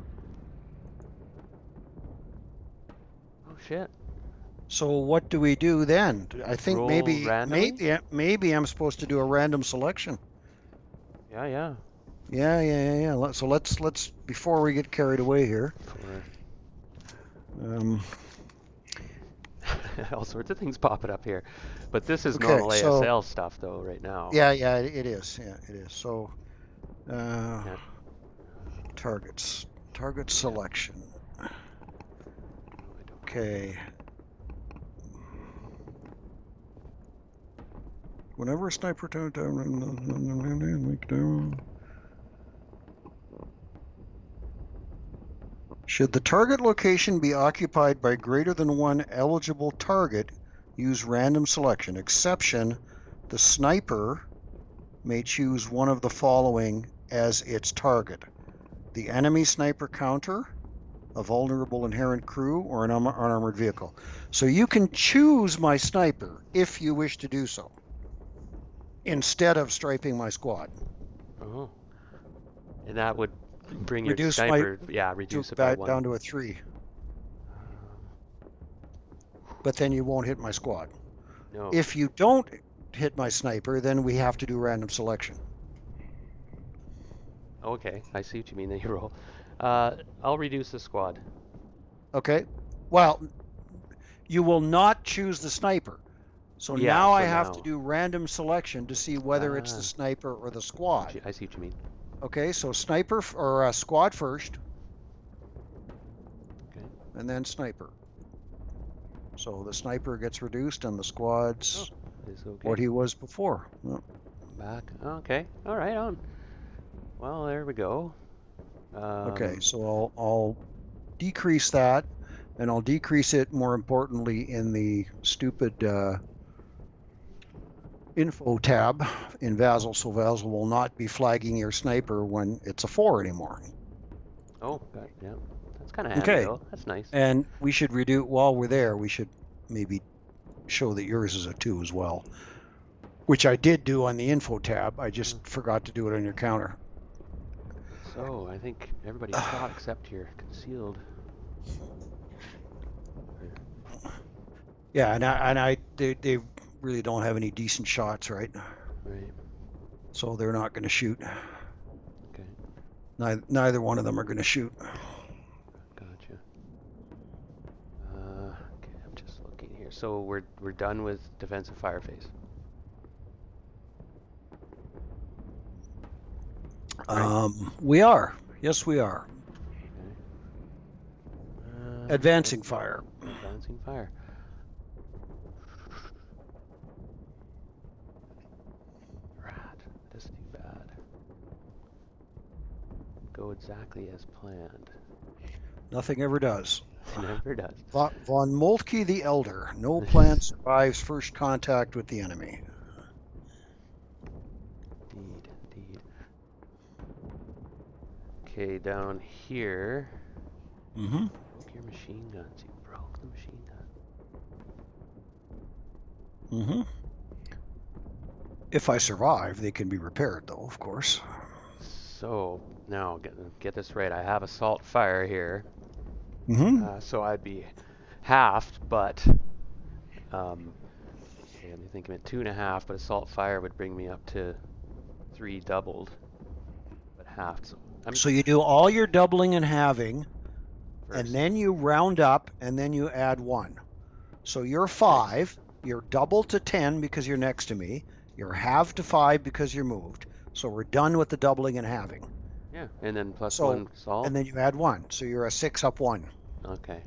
Speaker 1: Oh shit.
Speaker 2: So what do we do then? I think
Speaker 1: Roll
Speaker 2: maybe
Speaker 1: randomly?
Speaker 2: maybe I'm supposed to do a random selection.
Speaker 1: Yeah, yeah.
Speaker 2: Yeah. So let's before we get carried away here.
Speaker 1: For
Speaker 2: Um,
Speaker 1: all sorts of things popping up here. But this is
Speaker 2: okay.
Speaker 1: normal
Speaker 2: So
Speaker 1: ASL stuff though right now.
Speaker 2: yeah, it is. Yeah, it is. So uh,
Speaker 1: Yeah.
Speaker 2: target
Speaker 1: Yeah.
Speaker 2: selection.
Speaker 1: No, I don't know.
Speaker 2: Okay. Whenever a sniper should the target location be occupied by greater than one eligible target, use random selection. Exception, the sniper may choose one of the following as its target: the enemy sniper counter, a vulnerable inherent crew, or an unarmored vehicle. So you can choose my sniper if you wish to do so, instead of striping my squad.
Speaker 1: Oh. And that would bring your
Speaker 2: Reduce my
Speaker 1: sniper, yeah,
Speaker 2: to
Speaker 1: reduce it by
Speaker 2: back
Speaker 1: one.
Speaker 2: down to a 3,
Speaker 1: Um,
Speaker 2: but then you won't hit my squad.
Speaker 1: no.
Speaker 2: If you don't hit my sniper, then we have to do random selection.
Speaker 1: Okay, I see what you mean. Then you roll. I'll reduce the squad.
Speaker 2: Okay. Well, you will not choose the sniper. So
Speaker 1: Yeah,
Speaker 2: now I
Speaker 1: so
Speaker 2: have to
Speaker 1: now.
Speaker 2: do random selection to see whether it's the
Speaker 1: Ah,
Speaker 2: sniper or the
Speaker 1: I
Speaker 2: squad.
Speaker 1: see what you mean.
Speaker 2: Okay, so sniper or squad first,
Speaker 1: Okay.
Speaker 2: and then sniper. So the sniper gets reduced, and the
Speaker 1: Oh,
Speaker 2: squad's
Speaker 1: it's
Speaker 2: what
Speaker 1: okay.
Speaker 2: he was before.
Speaker 1: Back. Okay. All right. On. Well, there we go.
Speaker 2: Okay,
Speaker 1: Um,
Speaker 2: so I'll decrease that, and I'll decrease it more importantly in the stupid info tab in Vassal, so Vassal will not be flagging your sniper when it's a 4 anymore.
Speaker 1: oh, got, yeah. That's kind of handy
Speaker 2: Okay,
Speaker 1: though. That's nice.
Speaker 2: and we should redo, while we're there, we should maybe show that yours is a 2 as well, which I did do on the info tab. I
Speaker 1: Uh,
Speaker 2: just forgot to do it on your counter.
Speaker 1: So I think everybody's shot except your concealed.
Speaker 2: Yeah, they really don't have any decent shots, right?
Speaker 1: Right.
Speaker 2: So they're not going to shoot.
Speaker 1: Okay.
Speaker 2: Neither one of them are going to shoot.
Speaker 1: Gotcha. Okay. I'm just looking here. So we're done with defensive fire phase. Right.
Speaker 2: We are. Yes, we are.
Speaker 1: Okay.
Speaker 2: Advancing fire.
Speaker 1: Advancing fire. Rat. This is too bad. Go exactly as planned.
Speaker 2: Nothing ever does.
Speaker 1: It never does.
Speaker 2: Von Moltke the Elder. No plan survives first contact with the enemy.
Speaker 1: Indeed, indeed. Okay, down here.
Speaker 2: Mm-hmm.
Speaker 1: Broke your machine guns. You broke the machine gun.
Speaker 2: Mm-hmm. If I survive, they can be repaired, though, of course.
Speaker 1: So now get this right. I have assault fire here.
Speaker 2: Mm-hmm.
Speaker 1: So I'd be halved, but okay, let me think of it. 2.5, but assault fire would bring me up to 3 doubled, but halved. So
Speaker 2: So you do all your doubling and halving, and
Speaker 1: first.
Speaker 2: then you round up, and then you add 1. So you're
Speaker 1: Nice.
Speaker 2: 5. You're double to 10 because you're next to me. You're half to 5 because you're moved. So we're done with the doubling and halving.
Speaker 1: Yeah, and then plus
Speaker 2: So,
Speaker 1: 1 assault.
Speaker 2: and then you add 1. So you're a 6 up 1.
Speaker 1: Okay.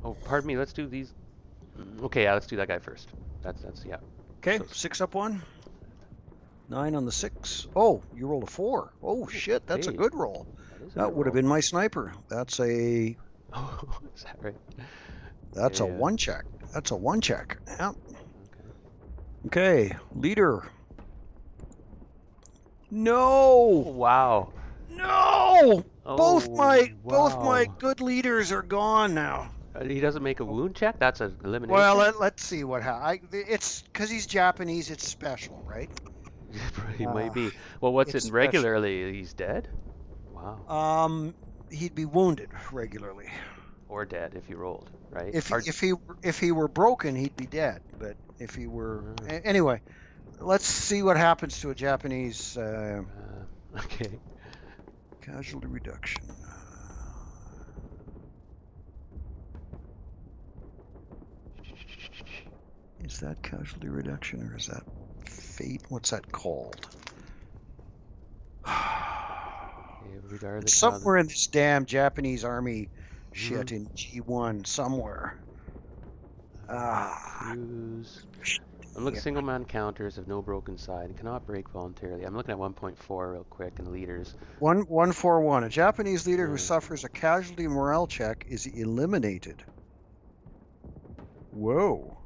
Speaker 1: Oh, pardon me. Let's do these. Okay, yeah, let's do that guy first. That's yeah.
Speaker 2: Okay,
Speaker 1: So
Speaker 2: 6 up 1. 9 on the 6. Oh, you rolled a 4. Oh, shit, that's a
Speaker 1: hey,
Speaker 2: good roll.
Speaker 1: that is a
Speaker 2: That
Speaker 1: good
Speaker 2: would have
Speaker 1: roll.
Speaker 2: been my sniper. That's a
Speaker 1: Oh, is that right?
Speaker 2: that's a
Speaker 1: Yeah.
Speaker 2: 1 check. That's a 1 check. Yeah.
Speaker 1: Okay.
Speaker 2: Okay, leader.
Speaker 1: Oh,
Speaker 2: No!
Speaker 1: wow.
Speaker 2: No! Both
Speaker 1: Oh,
Speaker 2: my
Speaker 1: wow.
Speaker 2: good leaders are gone now.
Speaker 1: He doesn't make a wound check? That's an
Speaker 2: Well,
Speaker 1: elimination?
Speaker 2: let's see what happens. It's because he's Japanese. It's special, right?
Speaker 1: He might
Speaker 2: Uh,
Speaker 1: be. Well, what's
Speaker 2: it's
Speaker 1: it
Speaker 2: special.
Speaker 1: regularly? He's dead? Wow.
Speaker 2: He'd be wounded regularly.
Speaker 1: Or dead if he rolled, right?
Speaker 2: If
Speaker 1: Or,
Speaker 2: if he were broken, he'd be dead. But if he were anyway, let's see what happens to a Japanese
Speaker 1: okay.
Speaker 2: casualty reduction. Is that casualty reduction or is that fate? What's that called?
Speaker 1: Regardless
Speaker 2: It's
Speaker 1: how the
Speaker 2: somewhere in this damn Japanese army shit in G1 somewhere.
Speaker 1: cruise. I'm looking single man counters have no broken side and cannot break voluntarily. I'm looking at 1.4 real quick and leaders.
Speaker 2: 141. A Japanese leader who suffers a casualty morale check is eliminated. Whoa.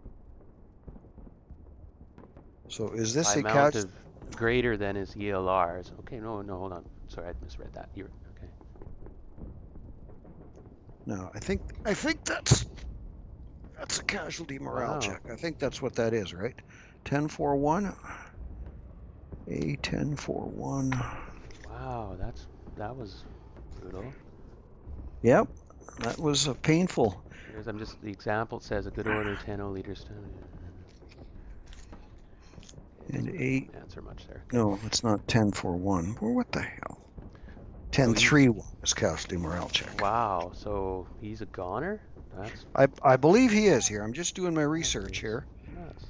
Speaker 2: So is this
Speaker 1: By
Speaker 2: a
Speaker 1: amount
Speaker 2: casualty?
Speaker 1: of greater than his ELRs. Okay, no, hold on. Sorry, I misread that. You're okay.
Speaker 2: No, I think that's a casualty morale
Speaker 1: Wow.
Speaker 2: check. I think that's what that is, right? 1041. A 1041.
Speaker 1: Wow, that was brutal.
Speaker 2: Yep, that was painful.
Speaker 1: Here's the example says a good order 10 liters.
Speaker 2: And
Speaker 1: Doesn't
Speaker 2: eight.
Speaker 1: answer much there. Okay.
Speaker 2: No, it's not 1041. Well, what the hell?
Speaker 1: So
Speaker 2: 1031 is casualty morale check.
Speaker 1: Wow, so he's a goner? That's
Speaker 2: I believe he is here. I'm just doing my research here.
Speaker 1: nuts.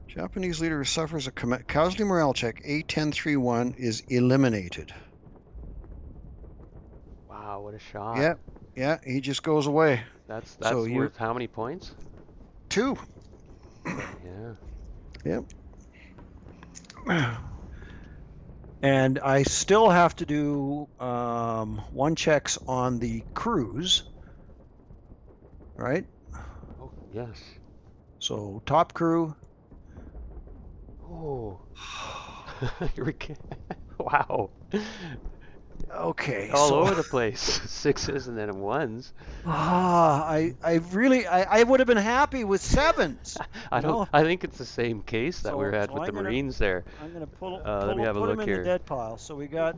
Speaker 2: Japanese leader who suffers a casualty morale check, A1031, is eliminated.
Speaker 1: Wow, what a shot.
Speaker 2: Yeah, yeah, he just goes away.
Speaker 1: That's
Speaker 2: So
Speaker 1: worth how many points?
Speaker 2: 2.
Speaker 1: Yeah.
Speaker 2: Yep. And I still have to do 1 checks on the crews, right?
Speaker 1: Oh, yes.
Speaker 2: So top crew.
Speaker 1: Oh. Wow.
Speaker 2: Okay.
Speaker 1: All
Speaker 2: so
Speaker 1: over the place. 6s and then 1s.
Speaker 2: I would have been happy with 7s.
Speaker 1: I think it's the same case that we had with the Marines there.
Speaker 2: I'm gonna
Speaker 1: Let me have a
Speaker 2: put
Speaker 1: look
Speaker 2: them in
Speaker 1: here.
Speaker 2: the dead pile. So we got.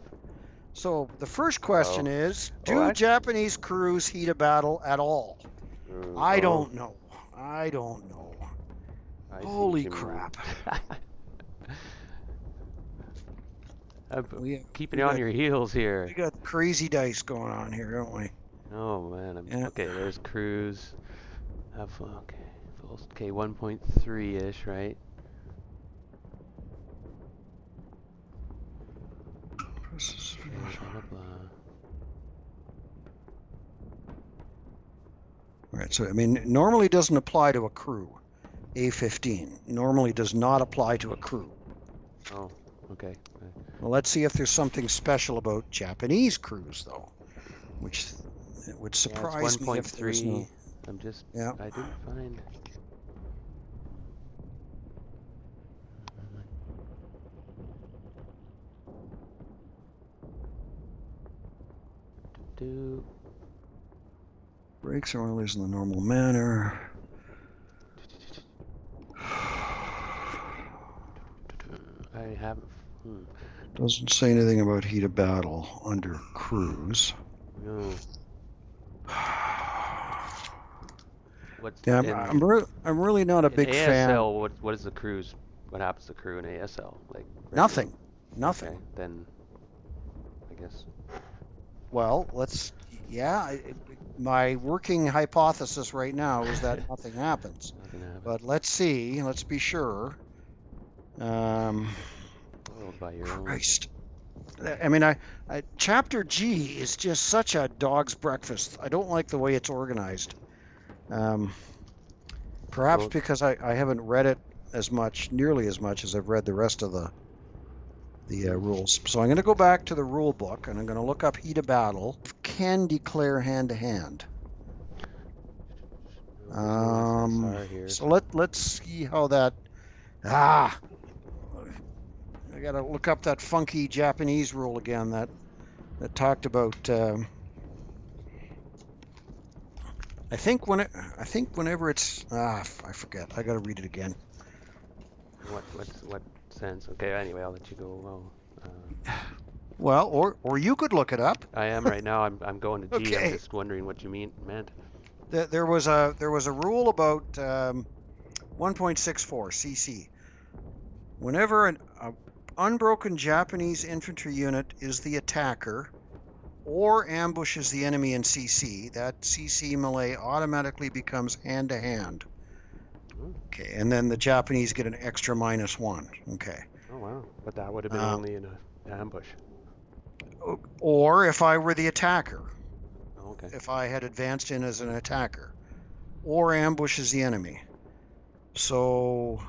Speaker 2: So the first question is: do
Speaker 1: actually,
Speaker 2: Japanese crews heat a battle at all? I don't know. Holy crap!
Speaker 1: Keeping you on your heels here.
Speaker 2: We got crazy dice going on here, don't we?
Speaker 1: Oh man, okay. There's cruise. Okay, 1.3 ish, right? Okay, blah blah blah.
Speaker 2: Right. So I mean, it normally doesn't apply to a crew. A15 normally does not apply to a crew.
Speaker 1: Oh, okay.
Speaker 2: Well, let's see if there's something special about Japanese crews, though, which It would
Speaker 1: Yeah, it's
Speaker 2: surprise me if there was
Speaker 1: 1.3.
Speaker 2: no.
Speaker 1: I'm just,
Speaker 2: Yeah.
Speaker 1: I didn't find. Do.
Speaker 2: Brakes are always in the normal manner.
Speaker 1: I haven't.
Speaker 2: Doesn't say anything about heat of battle under cruise.
Speaker 1: No. What's
Speaker 2: Yeah, I'm really not a
Speaker 1: in
Speaker 2: big fan.
Speaker 1: ASL? What is the cruise? What happens to crew in ASL? Like regular?
Speaker 2: Nothing. Nothing.
Speaker 1: Okay, then I guess.
Speaker 2: Well, yeah, my working hypothesis right now is that nothing happens.
Speaker 1: Nothing happened.
Speaker 2: But let's see. Let's be sure.
Speaker 1: World by your own.
Speaker 2: Christ. I mean, Chapter G is just such a dog's breakfast. I don't like the way it's organized. Perhaps
Speaker 1: Well,
Speaker 2: because I haven't read it nearly as much as I've read the rest of the rules. So I'm going to go back to the rule book and I'm going to look up heat of battle. Can declare hand to hand.
Speaker 1: there's no SSR here.
Speaker 2: So let's see how that. I got to look up that funky Japanese rule again that talked about. I think whenever it's I forget. I got to read it again.
Speaker 1: What sense? Okay. Anyway, I'll let you go.
Speaker 2: Well, or you could look it up.
Speaker 1: I am right now. I'm going to G.
Speaker 2: Okay.
Speaker 1: I'm just wondering what you meant.
Speaker 2: There was a rule about 1.64 CC. Whenever an unbroken Japanese infantry unit is the attacker or ambushes the enemy in CC, that CC melee automatically becomes hand to hand. Okay, and then the Japanese get an extra -1. Okay.
Speaker 1: Oh wow! But that would have been only in an ambush.
Speaker 2: Or if I were the attacker.
Speaker 1: Oh, okay.
Speaker 2: If I had advanced in as an attacker, or ambushes the enemy. So,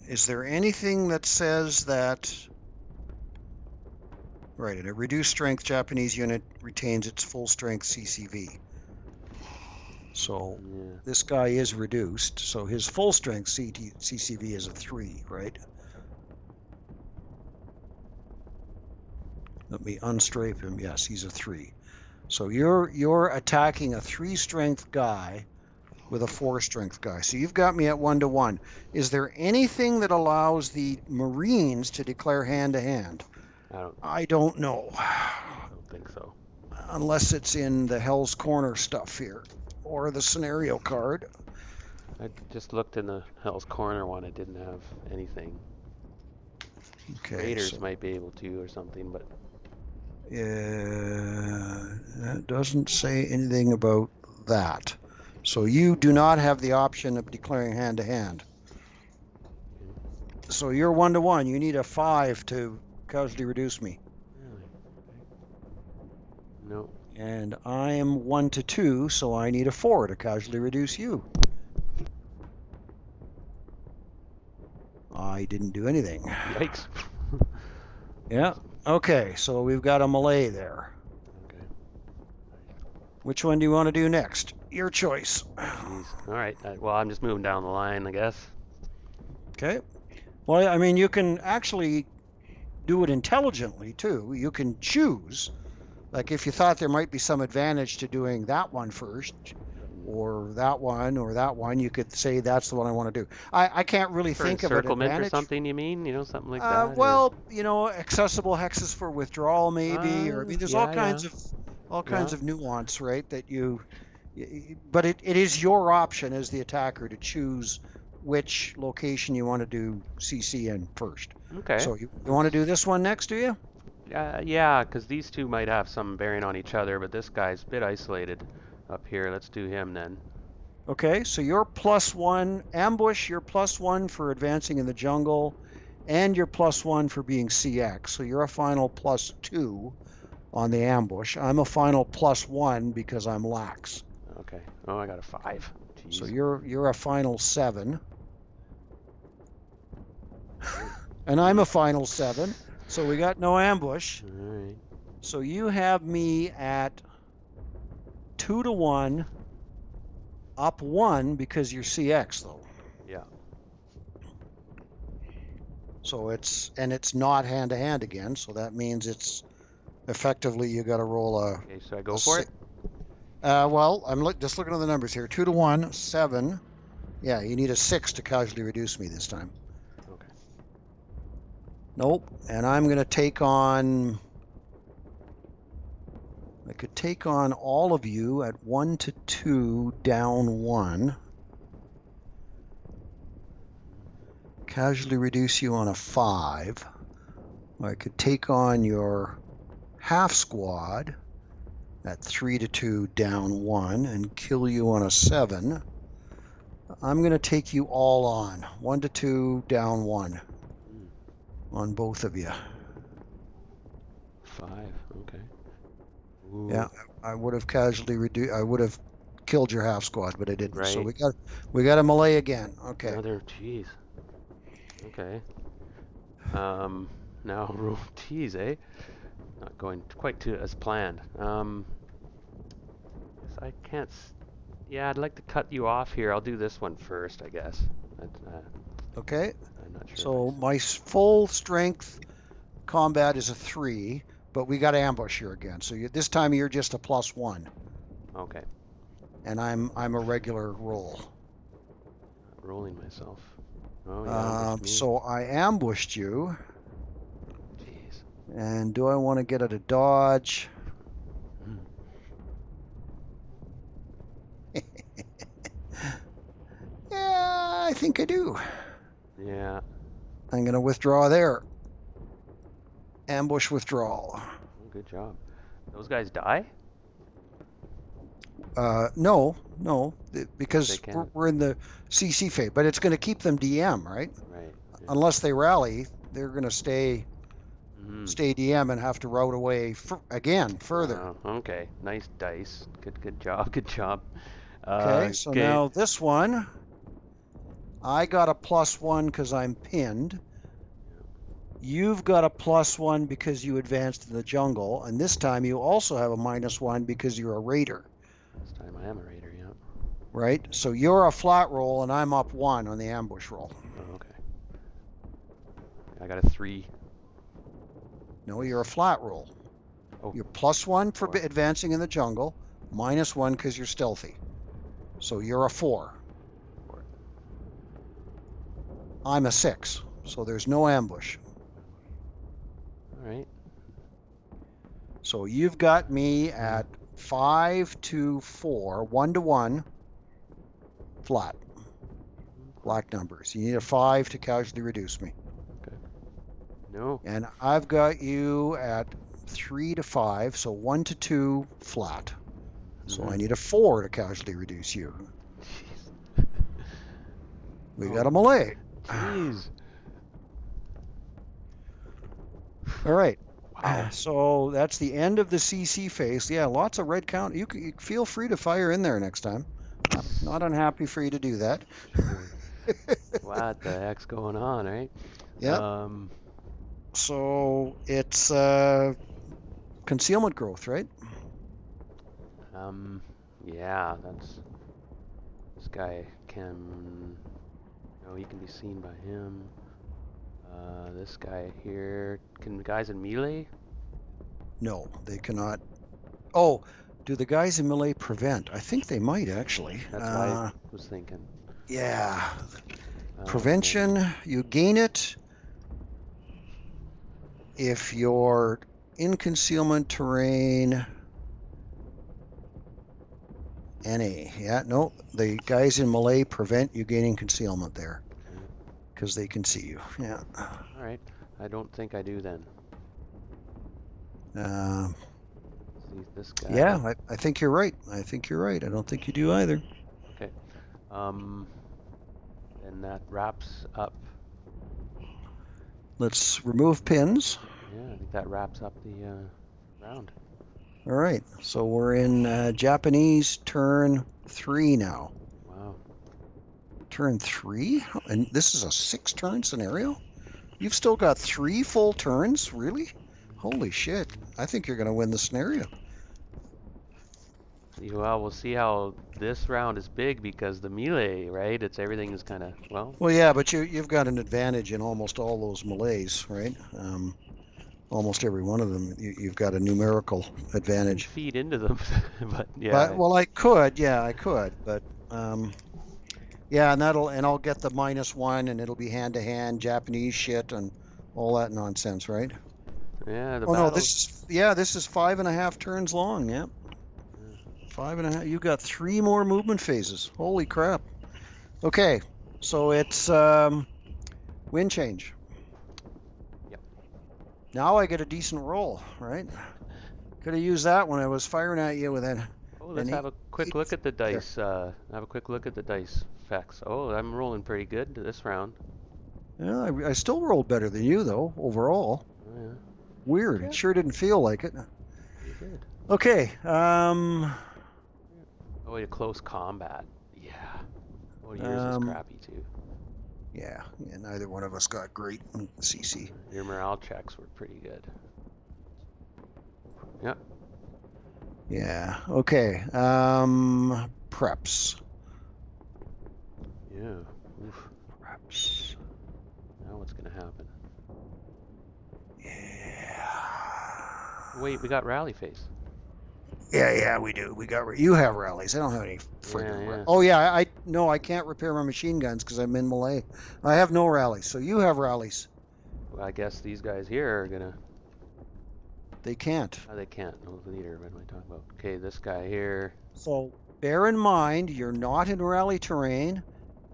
Speaker 2: is there anything that says that? Right, in a reduced strength Japanese unit retains its full strength CCV. So this guy is reduced, so his full strength CCV is a 3, right? Let me unstrafe him. Yes, he's a 3. So you're attacking a 3 strength guy with a 4 strength guy. So you've got me at 1-to-1. Is there anything that allows the Marines to declare hand to hand? I don't know.
Speaker 1: I don't think so.
Speaker 2: Unless it's in the Hell's Corner stuff here or the scenario card.
Speaker 1: I just looked in the Hell's Corner one. It didn't have anything. Okay. Raiders might be able to or something, but
Speaker 2: that doesn't say anything about that. So you do not have the option of declaring hand to hand. So you're 1-to-1. You need a 5 to casualty reduce me.
Speaker 1: Really? No.
Speaker 2: And I am 1-to-2, so I need a 4 to casualty reduce you. I didn't do anything.
Speaker 1: Yikes.
Speaker 2: Yeah. Okay, so we've got a melee there.
Speaker 1: Okay.
Speaker 2: Which one do you want to do next? Your choice.
Speaker 1: Jeez. All right. Well, I'm just moving down the line, I guess.
Speaker 2: Okay. Well, I mean, you can actually do it intelligently, too. You can choose. Like, if you thought there might be some advantage to doing that one first, or that one, you could say that's the one I want to do. I can't really think of an advantage.
Speaker 1: Or something, you mean? Something like that?
Speaker 2: Well, accessible hexes for withdrawal, maybe. Or I mean, there's all kinds of nuance, right? That but it is your option as the attacker to choose which location you want to do CC in first.
Speaker 1: Okay.
Speaker 2: So you want to do this one next, do you?
Speaker 1: Yeah, because these two might have some bearing on each other, but this guy's a bit isolated up here. Let's do him then.
Speaker 2: Okay, so you're +1 ambush, you're +1 for advancing in the jungle, and you're +1 for being CX. So you're a final +2 on the ambush. I'm a final +1 because I'm lax.
Speaker 1: Okay. Oh, I got a 5. Jeez.
Speaker 2: So you're a final 7. And I'm a final 7. So we got no ambush.
Speaker 1: All right.
Speaker 2: So you have me at 2-1, up 1 because you're CX though.
Speaker 1: Yeah.
Speaker 2: So it's not hand to hand again. So that means it's effectively you got to roll
Speaker 1: Okay, so I go
Speaker 2: a
Speaker 1: for it?
Speaker 2: six. Well, I'm just looking at the numbers here. 2-1, 7. Yeah, you need a 6 to casually reduce me this time.
Speaker 1: Okay.
Speaker 2: Nope. And I'm going to take on. I could take on all of you at 1-2, down 1. Casually reduce you on a 5. Or I could take on your half squad at 3-2, down 1, and kill you on a 7. I'm going to take you all on. 1-2, down 1
Speaker 1: Mm,
Speaker 2: on both of you.
Speaker 1: 5. Okay.
Speaker 2: Yeah,
Speaker 1: Ooh.
Speaker 2: I would have casually reduced. I would have killed your half squad, but I didn't. So
Speaker 1: Right.
Speaker 2: we got a melee again. Okay.
Speaker 1: Another. Jeez. Okay. Um. Now roll. Jeez, eh? Not going quite to as planned. Guess I can't. Yeah, I'd like to cut you off here. I'll do this one first, I guess.
Speaker 2: Okay.
Speaker 1: I'm not sure if
Speaker 2: So my full strength combat is a 3, but we got ambush here again. So this time you're just a +1,
Speaker 1: Okay.
Speaker 2: and I'm a regular roll.
Speaker 1: Not rolling myself. Oh, you ambushed me.
Speaker 2: So I ambushed you,
Speaker 1: Jeez.
Speaker 2: and do I want to get at a dodge?
Speaker 1: Mm.
Speaker 2: Yeah, I think I do.
Speaker 1: Yeah.
Speaker 2: I'm going to withdraw there. Ambush withdrawal.
Speaker 1: Oh, good job. Those guys die?
Speaker 2: No,
Speaker 1: They
Speaker 2: because
Speaker 1: can't.
Speaker 2: we're in the CC phase, but it's going to keep them DM, right?
Speaker 1: Right. Yeah.
Speaker 2: Unless they rally, they're going to stay
Speaker 1: Mm.
Speaker 2: DM and have to route away again further.
Speaker 1: Wow. Okay. Nice dice. Good job. Good job.
Speaker 2: Okay, so
Speaker 1: Okay.
Speaker 2: now this one, I got a +1 because I'm pinned. You've got a +1 because you advanced in the jungle, and this time you also have a -1 because you're a raider.
Speaker 1: This time I am a raider. Yeah.
Speaker 2: Right? So you're a flat roll, and I'm up 1 on the ambush roll.
Speaker 1: Oh, okay. I got a 3.
Speaker 2: No, you're a flat roll.
Speaker 1: Oh,
Speaker 2: You're +1 for
Speaker 1: 4.
Speaker 2: advancing in the jungle, -1 because you're stealthy. So you're a 4.
Speaker 1: 4.
Speaker 2: I'm a 6. So there's no ambush.
Speaker 1: All right.
Speaker 2: So you've got me at 5-4, 1-1, flat. Black numbers. You need a 5 to casually reduce me.
Speaker 1: Okay. No.
Speaker 2: And I've got you at 3-5, so 1-2, flat. So I need a 4 to casually reduce you.
Speaker 1: Jeez.
Speaker 2: We
Speaker 1: Oh,
Speaker 2: got a melee.
Speaker 1: Jeez.
Speaker 2: All right.
Speaker 1: Wow.
Speaker 2: So that's the end of the CC phase. Yeah, lots of red count. You feel free to fire in there next time. I'm not unhappy for you to do that.
Speaker 1: Sure. What the heck's going on, right?
Speaker 2: Yep. So it's concealment growth, right?
Speaker 1: Yeah, that's this guy can. No, he can be seen by him. This guy here. Can guys in melee?
Speaker 2: No, they cannot. Oh, do the guys in melee prevent? I think they might actually.
Speaker 1: That's what I was thinking.
Speaker 2: Yeah.
Speaker 1: And then,
Speaker 2: Prevention, you gain it if you're in concealment terrain. NA. Yeah, no, the guys in melee prevent you gaining concealment there
Speaker 1: okay.
Speaker 2: because they can see you. Yeah.
Speaker 1: All right. I don't think I do then. See this guy.
Speaker 2: Yeah, I think you're right. I think you're right. I don't think you do either.
Speaker 1: Okay. And that wraps up.
Speaker 2: Let's remove pins.
Speaker 1: Yeah, I think that wraps up the round.
Speaker 2: All right, so we're in Japanese turn 3 now.
Speaker 1: Wow.
Speaker 2: Turn 3? And this is a 6-turn scenario? You've still got 3 full turns? Really? Holy shit. I think you're going to win the scenario.
Speaker 1: Well, we'll see how this round is big because the melee, right? It's everything is kind of, well,
Speaker 2: Well, yeah, but you've got an advantage in almost all those melees, right? Almost every one of them, you've got a numerical
Speaker 1: you can
Speaker 2: advantage.
Speaker 1: feed into them, but
Speaker 2: But
Speaker 1: yeah,
Speaker 2: well, I could, but yeah, and I'll get the -1, and it'll be hand-to-hand Japanese shit and all that nonsense, right?
Speaker 1: yeah, the
Speaker 2: Oh no,
Speaker 1: battles.
Speaker 2: this is 5.5 turns long. Yeah,
Speaker 1: Yeah.
Speaker 2: 5.5. You got 3 more movement phases. Holy crap. Okay, so it's wind change.
Speaker 1: Yep.
Speaker 2: Now I get a decent roll, right? Could have used that when I was firing at you with
Speaker 1: Oh,
Speaker 2: an
Speaker 1: let's have a quick
Speaker 2: eight
Speaker 1: look at the
Speaker 2: there.
Speaker 1: dice. Have a quick look at the dice effects. Oh, I'm rolling pretty good this round.
Speaker 2: Yeah, I still rolled better than you though overall.
Speaker 1: Oh, yeah.
Speaker 2: Weird. It
Speaker 1: Yeah,
Speaker 2: sure didn't feel like it.
Speaker 1: pretty good.
Speaker 2: Okay.
Speaker 1: Oh, a close combat. Yeah. Oh, yours is
Speaker 2: Um,
Speaker 1: crappy too.
Speaker 2: yeah. Neither one of us got great CC.
Speaker 1: Your morale checks were pretty good. Yep.
Speaker 2: Yeah. Okay. Preps.
Speaker 1: Yeah. Oof.
Speaker 2: Preps.
Speaker 1: Now what's gonna happen?
Speaker 2: Yeah.
Speaker 1: Wait, we got rally face.
Speaker 2: Yeah, we do. You have rallies. I don't have any
Speaker 1: Yeah,
Speaker 2: friggin'
Speaker 1: yeah.
Speaker 2: Oh yeah, I no, I can't repair my machine guns because I'm in melee. I have no rallies. So you have rallies.
Speaker 1: Well, I guess these guys here are gonna.
Speaker 2: They can't.
Speaker 1: Oh, they can't. No leader. What am I talking about? Okay, this guy here.
Speaker 2: So bear in mind you're not in rally terrain,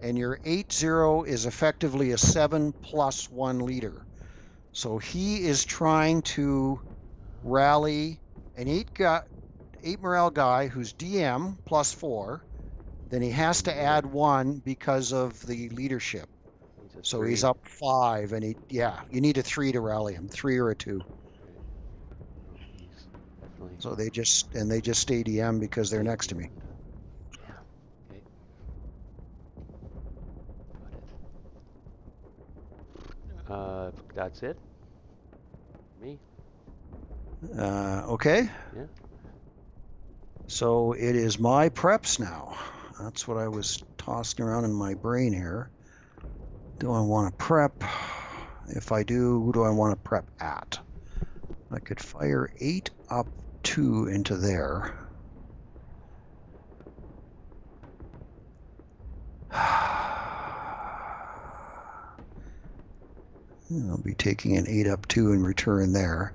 Speaker 2: and your 8-0 is effectively a 7+1 leader. So he is trying to rally an 8 morale guy who's DM +4. Then he has to add 1 because of the leadership.
Speaker 1: He's a
Speaker 2: So he's
Speaker 1: 3.
Speaker 2: up 5, and you need a 3 to rally him, 3 or a 2.
Speaker 1: Okay. Oh, he's definitely
Speaker 2: So they just stay DM because they're
Speaker 1: stay
Speaker 2: next to me.
Speaker 1: DM'd. Damn. Okay. Got it. That's it. Me.
Speaker 2: Okay.
Speaker 1: Yeah.
Speaker 2: So it is my preps now. That's what I was tossing around in my brain here. Do I want to prep? If I do, who do I want to prep at? I could fire 8 up 2 into there. I'll be taking an 8 up 2 in return there.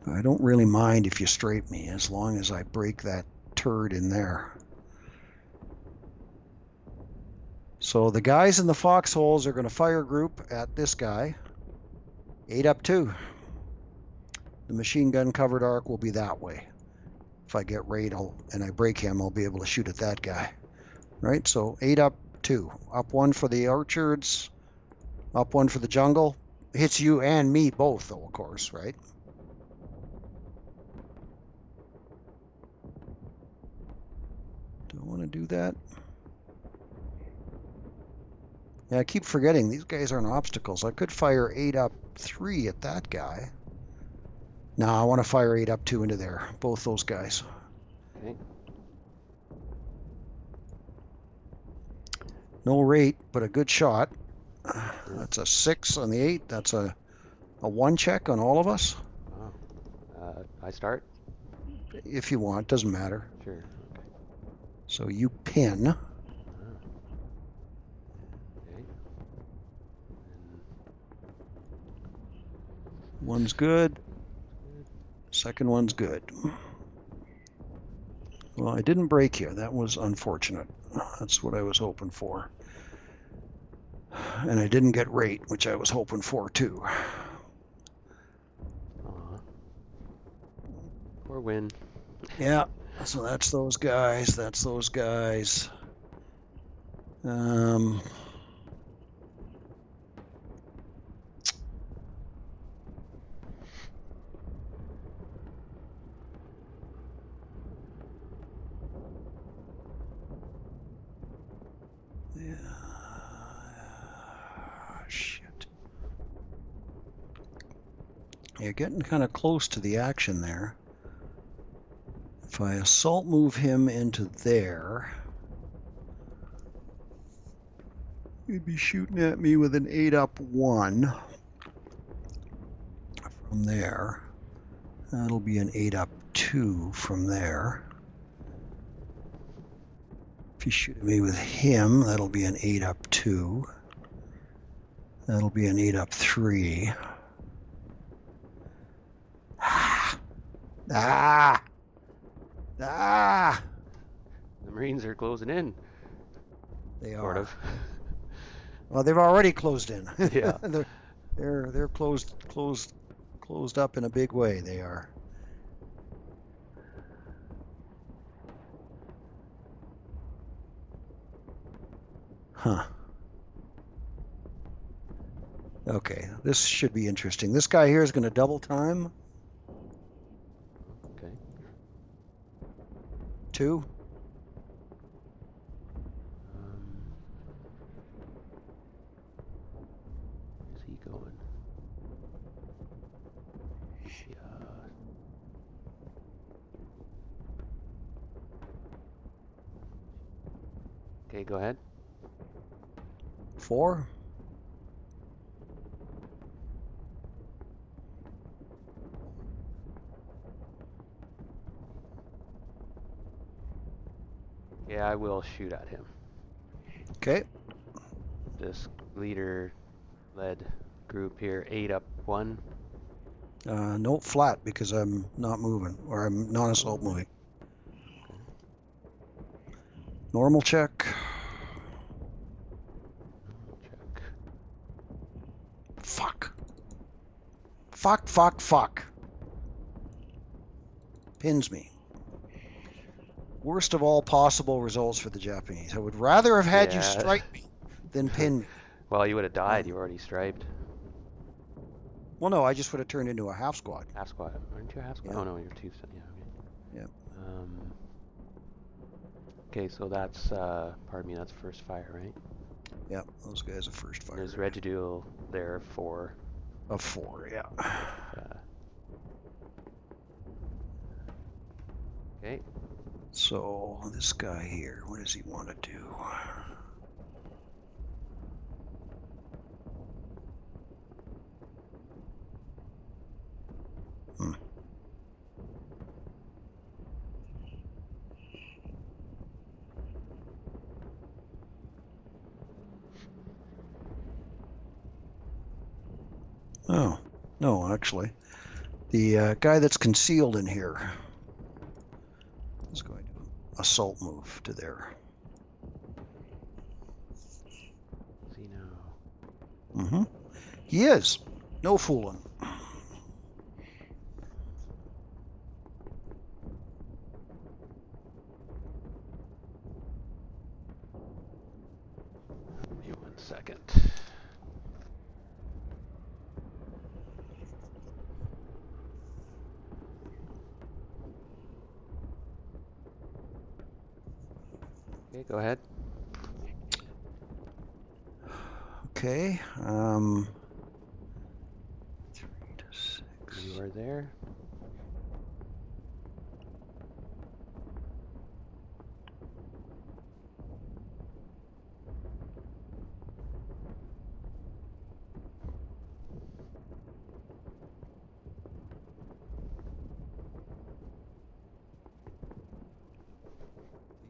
Speaker 2: I don't really mind if you straight me as long as I break that turd in there. So the guys in the foxholes are going to fire group at this guy. 8 up 2. The machine gun covered arc will be that way. If I get raid and I break him, I'll be able to shoot at that guy. Right? So 8 up 2. Up 1 for the orchards. Up 1 for the jungle. Hits you and me both, though, of course, right? Do I want to do that? Yeah, I keep forgetting these guys aren't obstacles. I could fire 8 up 3 at that guy. No, I want to fire 8 up 2 into there. Both those guys.
Speaker 1: Okay.
Speaker 2: No rate, but a good shot.
Speaker 1: Sure.
Speaker 2: That's a 6 on the 8. That's a 1 check on all of us.
Speaker 1: Wow. I start?
Speaker 2: If you want, doesn't matter.
Speaker 1: Sure. Okay.
Speaker 2: So you pin.
Speaker 1: Ah. Okay. And
Speaker 2: One's good.
Speaker 1: good.
Speaker 2: Second one's good. Well, I didn't break you. That was unfortunate. That's what I was hoping for. And I didn't get rate, which I was hoping for too.
Speaker 1: Aw. Or win.
Speaker 2: Yeah. So that's those guys. That's those guys. Um, yeah. Shit. You're getting kind of close to the action there. If I assault move him into there, he'd be shooting at me with an 8-up 1 from there. That'll be an 8-up 2 from there. If you shoot at me with him, that'll be an 8-up 2. That'll be an 8-up 3. Ah! Ah! Ah!
Speaker 1: The Marines are closing in.
Speaker 2: They
Speaker 1: Sort
Speaker 2: are.
Speaker 1: of.
Speaker 2: Well, they've already closed in.
Speaker 1: Yeah.
Speaker 2: they're closed up in a big way. They are. Huh. Okay, this should be interesting. This guy here is going to double time.
Speaker 1: Okay.
Speaker 2: 2.
Speaker 1: Where's he going? Yeah. Okay, go ahead.
Speaker 2: 4.
Speaker 1: Yeah, I will shoot at him.
Speaker 2: Okay.
Speaker 1: This leader-led group here, 8-up 1.
Speaker 2: No, flat because I'm not moving, or I'm not assault moving.
Speaker 1: Okay.
Speaker 2: Normal check.
Speaker 1: Check.
Speaker 2: Fuck. Fuck, fuck, fuck. Pins me. Worst of all possible results for the Japanese. I would rather have had you strike me than pin me.
Speaker 1: Well, you would have died. You already striped.
Speaker 2: Well, no, I just would have turned into a half squad.
Speaker 1: Half squad. Aren't you a half squad?
Speaker 2: Yeah.
Speaker 1: Oh no, you're 2. Yeah. Okay.
Speaker 2: Yeah.
Speaker 1: Okay, so that's pardon me. That's first fire, right?
Speaker 2: Yeah, those guys are first fire.
Speaker 1: There's residue there for.
Speaker 2: Of 4, yeah.
Speaker 1: Okay.
Speaker 2: So this guy here, what does he want to do? Oh, no, actually. The guy that's concealed in here is going to assault move to there.
Speaker 1: Is he now?
Speaker 2: Mm-hmm. He is. No fooling.
Speaker 1: Give me 1 second. Okay, go ahead.
Speaker 2: Okay. 3 to 6.
Speaker 1: You are there.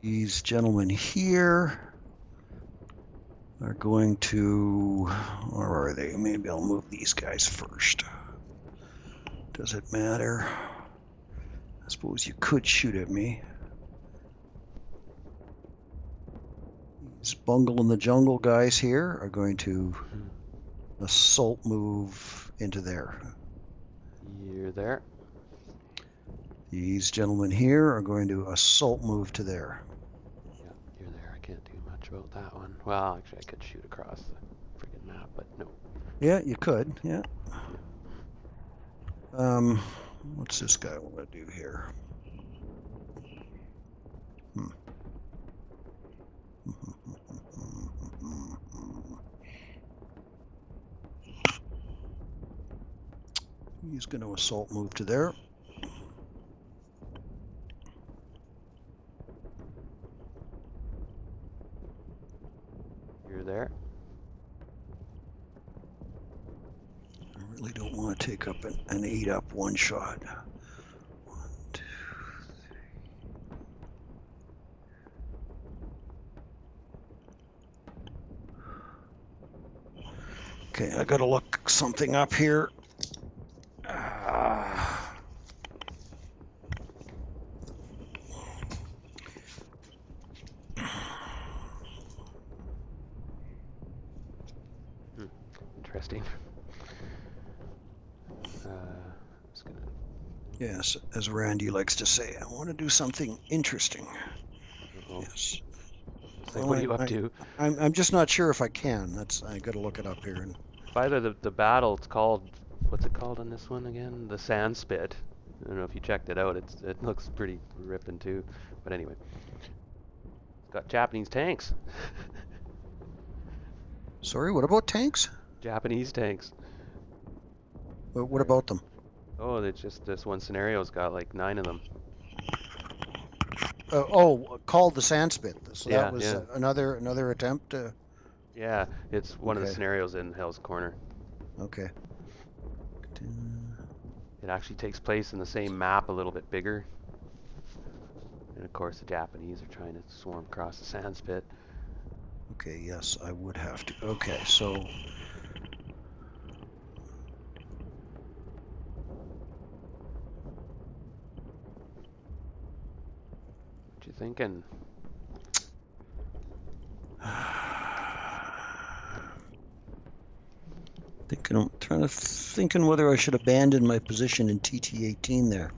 Speaker 2: These gentlemen here are going to, where are they? Maybe I'll move these guys first. Does it matter? I suppose you could shoot at me. These bungle in the jungle guys here are going to assault move into there.
Speaker 1: You're there.
Speaker 2: These gentlemen here are going to assault move to there.
Speaker 1: Yeah, you're there. I can't do much about that one. Well, actually, I could shoot across the friggin' map, but no.
Speaker 2: Yeah, you could. Yeah. What's this guy want to do here? He's going to assault move to there.
Speaker 1: You're there.
Speaker 2: I really don't want to take up an 8-up one shot. 1, 2, 3. Okay, I got to look something up here.
Speaker 1: Interesting. Just gonna...
Speaker 2: Yes, as Randy likes to say, I want to do something interesting.
Speaker 1: Uh-oh.
Speaker 2: Yes.
Speaker 1: It's like, what are you up to?
Speaker 2: I'm just not sure if I can. I got to look it up here. And
Speaker 1: By the battle, it's called, what's it called on this one again? The Sand Spit. I don't know if you checked it out. It looks pretty ripping too. But anyway, it's got Japanese tanks.
Speaker 2: sorry, what about tanks?
Speaker 1: Japanese tanks.
Speaker 2: What about them?
Speaker 1: Oh, it's just this one scenario's got like 9 of them.
Speaker 2: Called the Sandspit. So
Speaker 1: Yeah,
Speaker 2: that was
Speaker 1: yeah.
Speaker 2: another attempt.
Speaker 1: Yeah, it's one of the
Speaker 2: Okay.
Speaker 1: scenarios in Hell's Corner.
Speaker 2: Okay.
Speaker 1: It actually takes place in the same map, a little bit bigger. And of course, the Japanese are trying to swarm across the sand spit.
Speaker 2: Okay, yes, I would have to. Okay, so
Speaker 1: What you thinking?
Speaker 2: thinking whether I should abandon my position in TT18 there.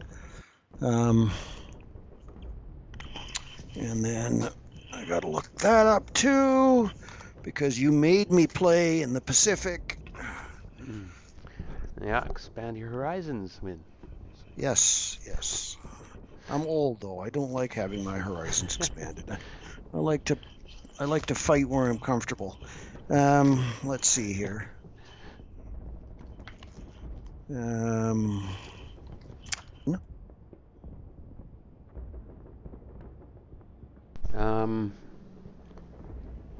Speaker 2: And then I got to look that up too, because you made me play in the Pacific.
Speaker 1: Yeah, expand your horizons, Min.
Speaker 2: Yes, yes. I'm old though. I don't like having my horizons expanded. I like to fight where I'm comfortable. Let's see here. No.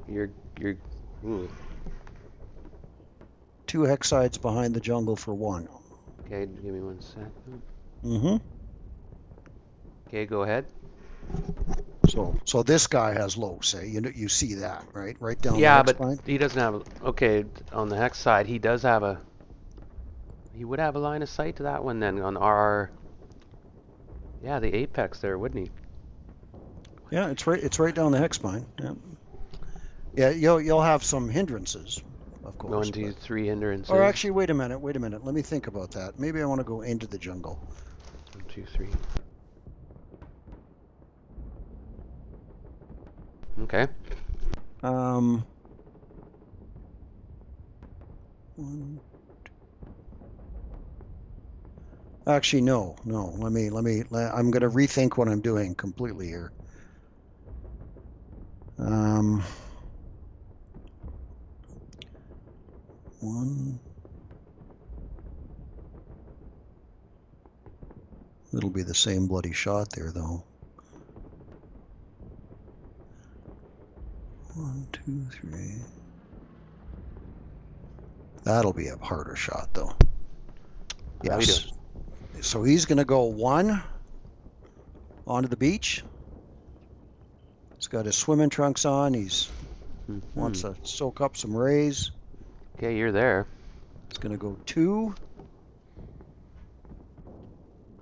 Speaker 1: You're, ooh.
Speaker 2: 2 hexsides behind the jungle for 1.
Speaker 1: Okay, give me 1 second.
Speaker 2: Mm-hmm.
Speaker 1: Okay, go ahead.
Speaker 2: So this guy has low, say. You see that, right? Right down the
Speaker 1: Yeah,
Speaker 2: hex
Speaker 1: but
Speaker 2: line.
Speaker 1: he doesn't have, okay, on the hex side, he does have a, he would have a line of sight to that one then on our, yeah, the apex there, wouldn't he?
Speaker 2: Yeah, it's right down the hex spine. Yeah. Yeah, you'll have some hindrances, of course.
Speaker 1: 1, 2, 3 hindrances.
Speaker 2: Or actually, wait a minute. Let me think about that. Maybe I want to go into the jungle.
Speaker 1: 1, 2, 3. Okay.
Speaker 2: One. Actually, no. I'm going to rethink what I'm doing completely here. One. It'll be the same bloody shot there, though. 1, 2, 3. That'll be a harder shot, though.
Speaker 1: How you doing?
Speaker 2: Yes. So he's going to go 1 onto the beach. He's got his swimming trunks on. He's wants to soak up some rays.
Speaker 1: Okay, you're there.
Speaker 2: He's going to go 2.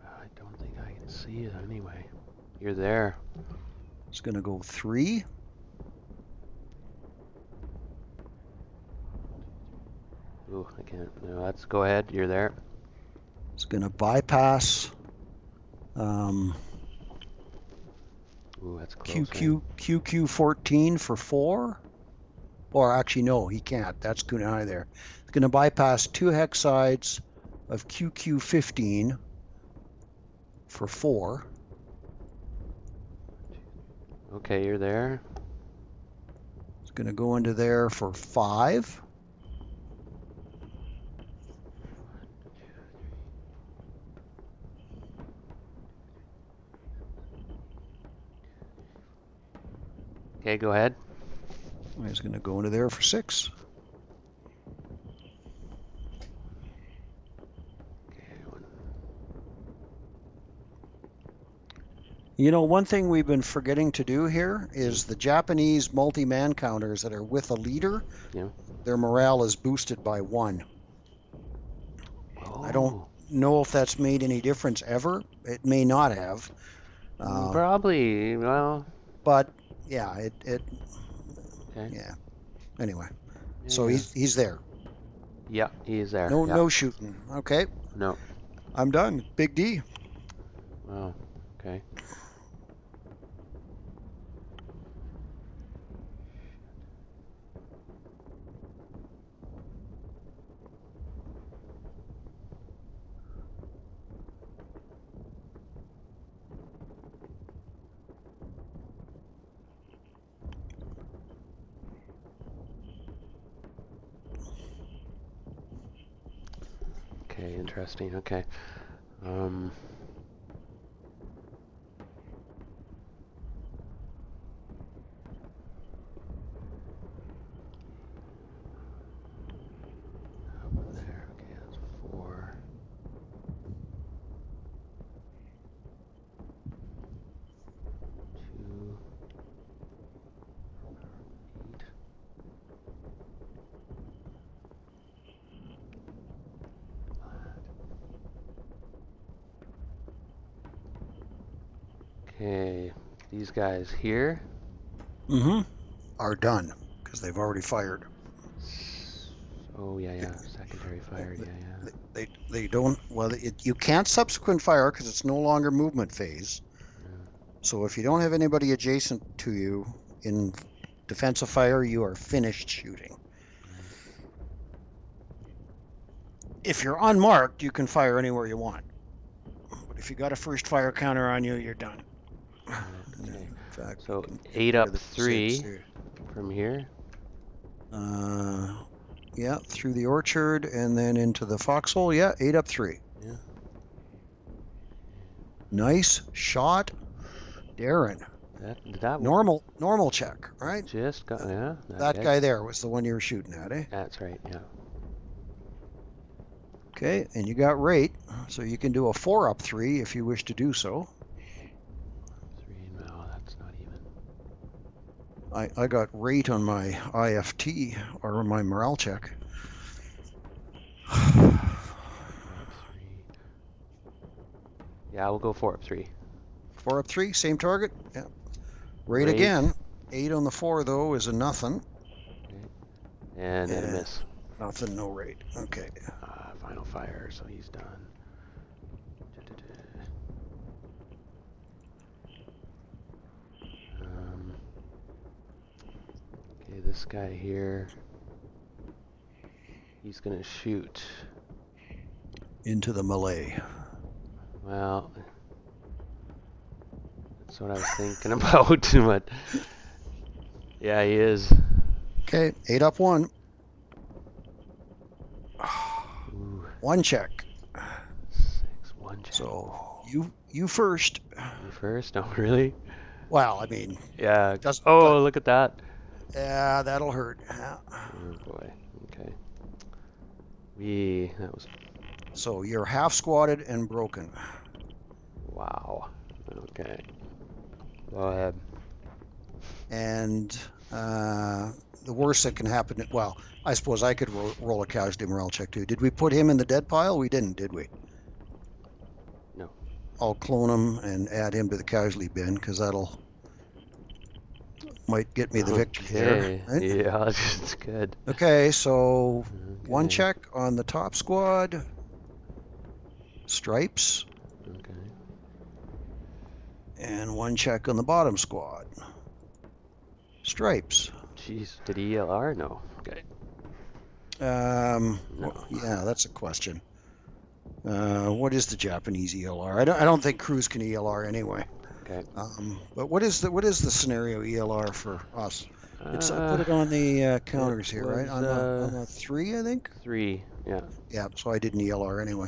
Speaker 1: I don't think I can see it anyway. You're there.
Speaker 2: He's going to go 3.
Speaker 1: Ooh, I can't. No, let's go ahead. You're there.
Speaker 2: He's going to bypass
Speaker 1: Ooh, that's close.
Speaker 2: QQ14 for 4. Or actually, no, he can't. That's Kunai there. He's going to bypass 2 hexsides of QQ15 for 4.
Speaker 1: Okay, you're there.
Speaker 2: He's going to go into there for 5.
Speaker 1: Okay, go ahead.
Speaker 2: He's going to go into there for 6. You know, one thing we've been forgetting to do here is the Japanese multi-man counters that are with a leader,
Speaker 1: Yeah.
Speaker 2: their morale is boosted by 1. I don't
Speaker 1: Oh,
Speaker 2: know if that's made any difference ever. It may not have.
Speaker 1: probably. Well,
Speaker 2: But yeah,
Speaker 1: okay.
Speaker 2: yeah. Anyway,
Speaker 1: Yeah,
Speaker 2: so
Speaker 1: yeah.
Speaker 2: he's there.
Speaker 1: Yeah, he's there.
Speaker 2: No
Speaker 1: Yeah.
Speaker 2: no shooting. Okay,
Speaker 1: No.
Speaker 2: I'm done. Big D.
Speaker 1: Wow. Okay. Okay, interesting. Okay. Um, up there. Okay, that's 4. 2. 8. Okay, these guys here.
Speaker 2: Mm-hmm. Are done because they've already fired.
Speaker 1: Oh yeah. Secondary fire. Yeah.
Speaker 2: They don't. Well, you can't subsequent fire because it's no longer movement phase.
Speaker 1: Yeah.
Speaker 2: So if you don't have anybody adjacent to you in defensive fire, you are finished shooting.
Speaker 1: Right.
Speaker 2: If you're unmarked, you can fire anywhere you want. But if you got a first fire counter on you, you're done.
Speaker 1: Got it. Okay.
Speaker 2: In fact, we
Speaker 1: So
Speaker 2: can get
Speaker 1: 8
Speaker 2: rid
Speaker 1: up
Speaker 2: of the saves
Speaker 1: 3
Speaker 2: here.
Speaker 1: from here.
Speaker 2: Yeah, through the orchard and then into the foxhole. Yeah, 8 up 3.
Speaker 1: Yeah.
Speaker 2: Nice shot, Darren.
Speaker 1: That
Speaker 2: Normal check, right?
Speaker 1: just got, yeah,
Speaker 2: That
Speaker 1: that,
Speaker 2: guy there was the one you were shooting at, eh?
Speaker 1: that's right, yeah.
Speaker 2: Okay, and you got rate, so you can do a 4 up 3 if you wish to do so.
Speaker 1: 3, no, that's not even.
Speaker 2: I got rate on my IFT or my morale check.
Speaker 1: 4 up 3. Yeah, we'll go 4 up 3.
Speaker 2: 4 up 3, same target. Yeah. Rate
Speaker 1: Rate.
Speaker 2: again. 8 on the 4 though is a nothing.
Speaker 1: Okay. And a miss.
Speaker 2: Nothing, no rate. Okay.
Speaker 1: Final fire, so he's done. Okay, this guy here, he's gonna shoot.
Speaker 2: Into the melee.
Speaker 1: Well, that's what I was thinking about, but yeah, he is.
Speaker 2: Okay, 8 up 1.
Speaker 1: Ooh,
Speaker 2: 1 check.
Speaker 1: 6, 1 check.
Speaker 2: So you first.
Speaker 1: You first? No, really?
Speaker 2: Well, I mean,
Speaker 1: Yeah.
Speaker 2: doesn't.
Speaker 1: Oh, look at that.
Speaker 2: Yeah, that'll hurt. Yeah.
Speaker 1: Oh boy. Okay. That was,
Speaker 2: So you're half squatted and broken.
Speaker 1: wow. Okay. Go ahead.
Speaker 2: And the worst that can happen, well, I suppose I could roll a casualty morale check too. Did we put him in the dead pile? We didn't, did we?
Speaker 1: No.
Speaker 2: I'll clone him and add him to the casualty bin because that'll might get me the victory there. Right?
Speaker 1: Yeah, that's good.
Speaker 2: Okay, so
Speaker 1: Okay.
Speaker 2: 1 check on the top squad. Stripes.
Speaker 1: Okay.
Speaker 2: And 1 check on the bottom squad. Stripes.
Speaker 1: Jeez, did he ELR? No. Okay.
Speaker 2: No. Yeah, that's a question. What is the Japanese ELR? I don't think crews can ELR anyway.
Speaker 1: Okay.
Speaker 2: But what is the scenario ELR for us? It's I put it on the counters here, right? On the 3, I think.
Speaker 1: 3. Yeah.
Speaker 2: Yeah, so I did an ELR anyway.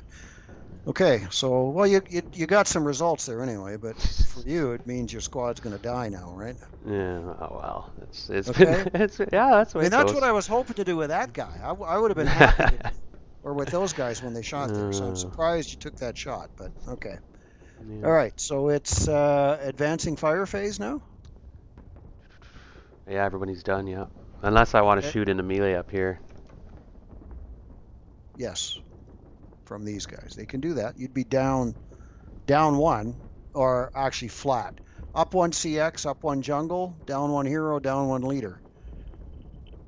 Speaker 2: Okay, so well, you got some results there anyway, but for you, it means your squad's going to die now, right?
Speaker 1: Yeah. Oh well. It's been
Speaker 2: Okay.
Speaker 1: yeah. That's the
Speaker 2: I
Speaker 1: way
Speaker 2: mean,
Speaker 1: it
Speaker 2: that's what
Speaker 1: goes.
Speaker 2: I was hoping to do with that guy. I would have been happy to, or with those guys when they shot there. So I'm
Speaker 1: uh,
Speaker 2: surprised you took that shot, but okay. All
Speaker 1: yeah.
Speaker 2: right, so it's advancing fire phase now.
Speaker 1: Yeah. Everybody's done. Yeah. Unless I want to
Speaker 2: Okay.
Speaker 1: shoot into melee up here.
Speaker 2: Yes, from these guys, they can do that. You'd be down one, or actually flat. Up one CX, up one jungle, down one hero, down one leader.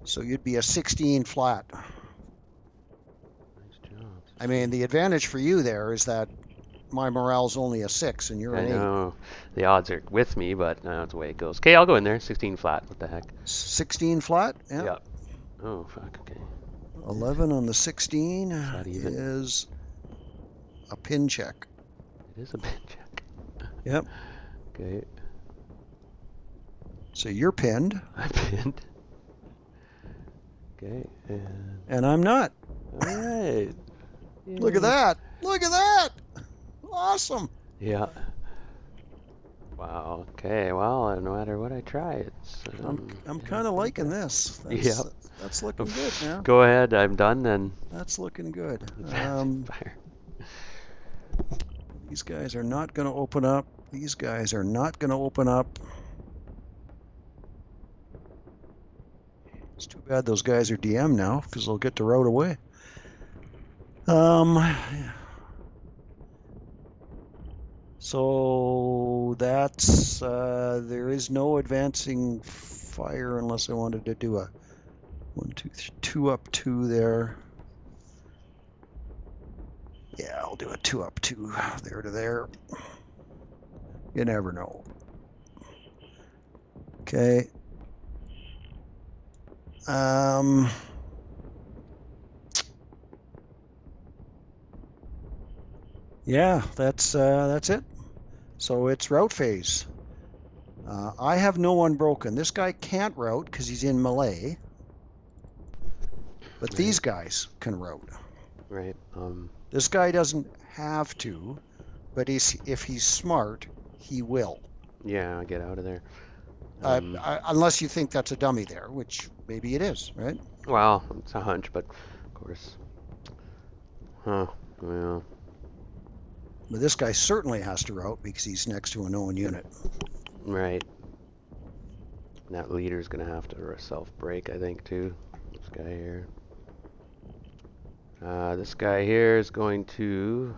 Speaker 2: So you'd be a 16 flat.
Speaker 1: Nice job.
Speaker 2: I mean,
Speaker 1: 16.
Speaker 2: the advantage for you there is that my morale's only a 6 and you're
Speaker 1: I
Speaker 2: an 8.
Speaker 1: know the odds are with me, but that's the way it goes. Okay, I'll go in there. 16 flat. What the heck?
Speaker 2: 16 flat, yeah.
Speaker 1: Yep. Oh fuck. Okay.
Speaker 2: 11 on the 16
Speaker 1: Flat even.
Speaker 2: is a pin check.
Speaker 1: It is a bit check.
Speaker 2: Yep.
Speaker 1: Okay.
Speaker 2: So you're pinned,
Speaker 1: I pinned. Okay.
Speaker 2: and I'm not.
Speaker 1: All right.
Speaker 2: Look at
Speaker 1: Yay.
Speaker 2: that. Look at that. Awesome.
Speaker 1: Yeah. Wow. Okay. Well, no matter what I try, it's
Speaker 2: I'm
Speaker 1: getting
Speaker 2: kind of
Speaker 1: pretty
Speaker 2: liking
Speaker 1: good.
Speaker 2: this.
Speaker 1: Yep.
Speaker 2: That's looking good now.
Speaker 1: Go ahead. I'm done then.
Speaker 2: That's looking good.
Speaker 1: Advancing fire.
Speaker 2: These guys are not going to open up. These guys are not going to open up. It's too bad those guys are DM now because they'll get to route away. So that's there is no advancing fire unless I wanted to do a 1, 2, 3, 2 up 2 there. Yeah, I'll do a 2 up 2 there to there. You never know. Okay. Yeah, that's it. So it's route phase. I have no unbroken. This guy can't route because he's in melee, but
Speaker 1: Right.
Speaker 2: these guys can route.
Speaker 1: Right.
Speaker 2: This guy doesn't have to, but if he's smart, he will.
Speaker 1: Yeah. I'll get out of there.
Speaker 2: Unless you think that's a dummy there, which maybe it is, right?
Speaker 1: Well, it's a hunch, but of course. Huh. Well.
Speaker 2: But this guy certainly has to route because he's next to a known unit.
Speaker 1: Right. And that leader's gonna have to self-break, I think, too. This guy here. This guy here is going to.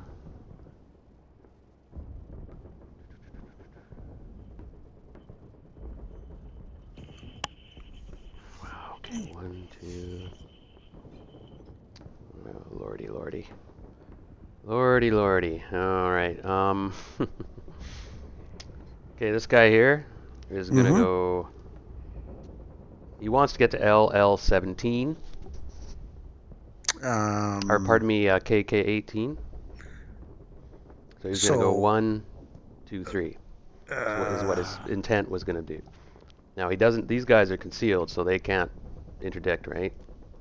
Speaker 1: Wow. Okay. 1, 2. Oh, lordy, lordy. Lordy, lordy. All right. Okay, this guy here is gonna
Speaker 2: Mm-hmm.
Speaker 1: go. He wants to get to LL17, or pardon me, KK18. So he's gonna go
Speaker 2: So
Speaker 1: 1, 2, 3. Is what his intent was gonna do. Now he doesn't. These guys are concealed, so they can't interdict, right?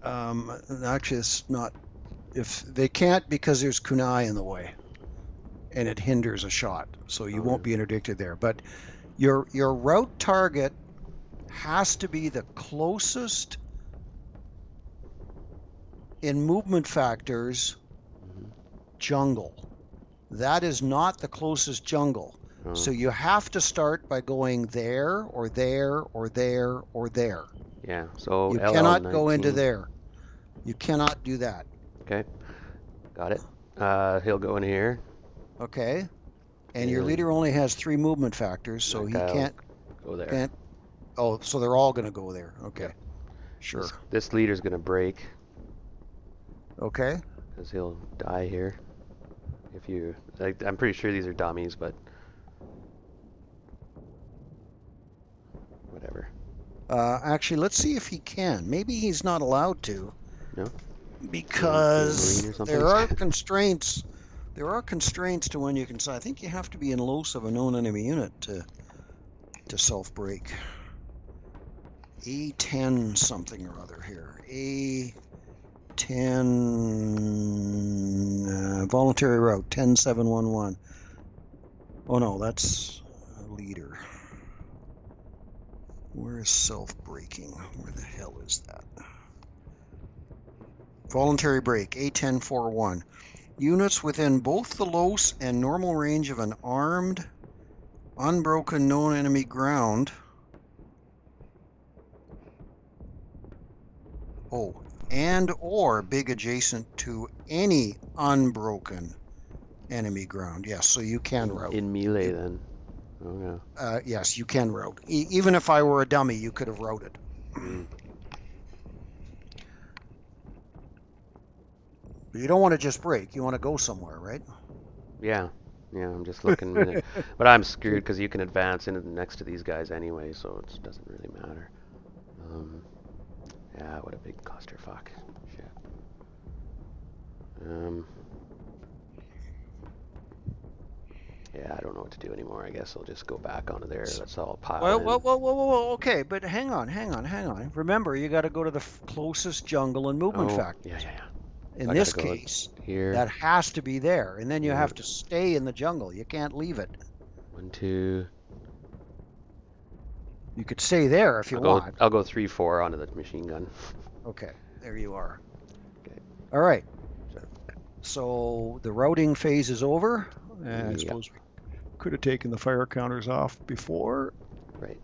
Speaker 2: actually, it's not. If they can't because there's kunai in the way, and it hinders a shot, so you won't be interdicted there. But your route target has to be the closest in movement factors jungle. That is not the closest jungle.
Speaker 1: Oh,
Speaker 2: So you have to start by going there or there or there or there.
Speaker 1: yeah. So
Speaker 2: You cannot go into
Speaker 1: LL19.
Speaker 2: there. You cannot do that.
Speaker 1: Okay, got it. He'll go in here.
Speaker 2: Okay? And your
Speaker 1: And
Speaker 2: leader only has 3 movement factors, so
Speaker 1: that
Speaker 2: he
Speaker 1: guy'll
Speaker 2: can't
Speaker 1: go there.
Speaker 2: can't oh, so they're all going to go there. Okay.
Speaker 1: Yep.
Speaker 2: Sure.
Speaker 1: This leader's gonna break
Speaker 2: Okay.
Speaker 1: because he'll die here. If you, like, I'm pretty sure these are dummies, but whatever.
Speaker 2: Actually, let's see if he can. Maybe he's not allowed to
Speaker 1: No,
Speaker 2: because
Speaker 1: Marine or something.
Speaker 2: there are constraints. There are constraints to when you can. I think you have to be in los of a known enemy unit to self-break. A10 something or other here. A10. Voluntary route 10711. Oh no, that's leader. Where is self-braking? Where the hell is that? Voluntary brake A1041. Units within both the LOS and normal range of an armed, unbroken known enemy ground. Oh, and or big adjacent to any unbroken enemy ground. Yes, so you can route.
Speaker 1: In melee then. Oh yeah.
Speaker 2: Yes, you can route. Even if I were a dummy, you could have routed.
Speaker 1: Mm.
Speaker 2: But you don't want to just brake. You want to go somewhere, right?
Speaker 1: Yeah. Yeah, I'm just looking. But I'm screwed because you can advance into next to these guys anyway, so it doesn't really matter. Yeah, what a big clusterfuck. Shit. Yeah, I don't know what to do anymore. I guess I'll just go back onto there. Let's all pile in.
Speaker 2: Well, okay, but hang on. Remember, you got to go to the closest jungle and movement
Speaker 1: Oh,
Speaker 2: factor.
Speaker 1: yeah.
Speaker 2: In
Speaker 1: I
Speaker 2: this
Speaker 1: gotta go
Speaker 2: case,
Speaker 1: here.
Speaker 2: that has to be there, and then you
Speaker 1: Yeah.
Speaker 2: have to stay in the jungle. You can't leave it.
Speaker 1: 1, 2.
Speaker 2: You could stay there if you want.
Speaker 1: I'll go 3, 4 onto the machine gun.
Speaker 2: Okay, there you are.
Speaker 1: Okay.
Speaker 2: All right. So the routing phase is over. I suppose we could have taken the fire counters off before.
Speaker 1: Right.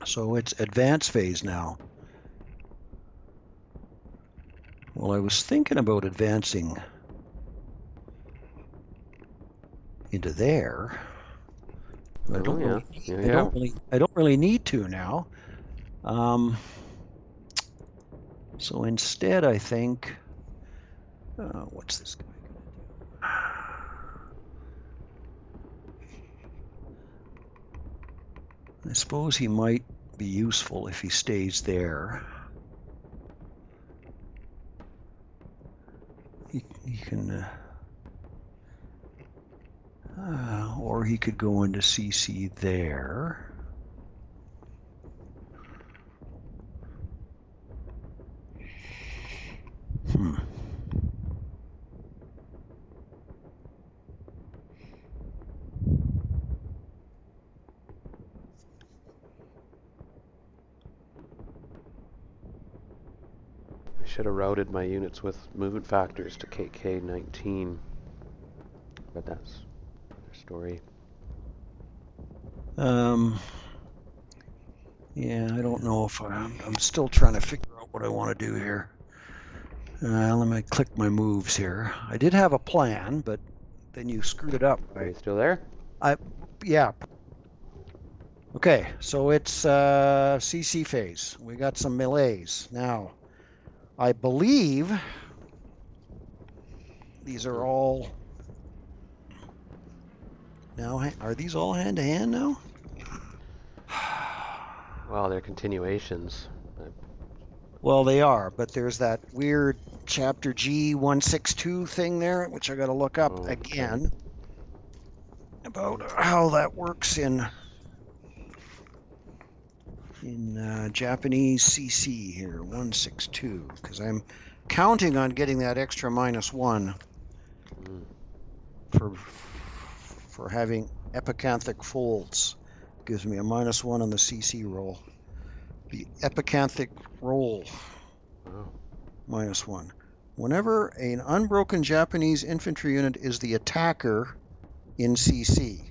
Speaker 2: So it's advance phase now. Well, I was thinking about advancing into there. But I don't really need to now. So instead, I think, what's this guy gonna do? I suppose he might be useful if he stays there. He can, or he could go into CC there.
Speaker 1: I should have routed my units with movement factors to KK-19, but that's another story.
Speaker 2: Yeah, I don't know if I'm still trying to figure out what I want to do here. Let me click my moves here. I did have a plan, but then you screwed it up.
Speaker 1: Are you still there?
Speaker 2: Yeah. Okay, so it's CC phase. We got some melees. Now, I believe these are all... Now, are these all hand-to-hand now?
Speaker 1: Well, they're continuations.
Speaker 2: Well, they are, but there's that weird chapter G162 thing there, which I got to look up again about how that works in Japanese CC here, 162, because I'm counting on getting that extra -1 for having epicanthic folds. Gives me a -1 on the CC roll. The epicanthic roll, -1. Whenever an unbroken Japanese infantry unit is the attacker in CC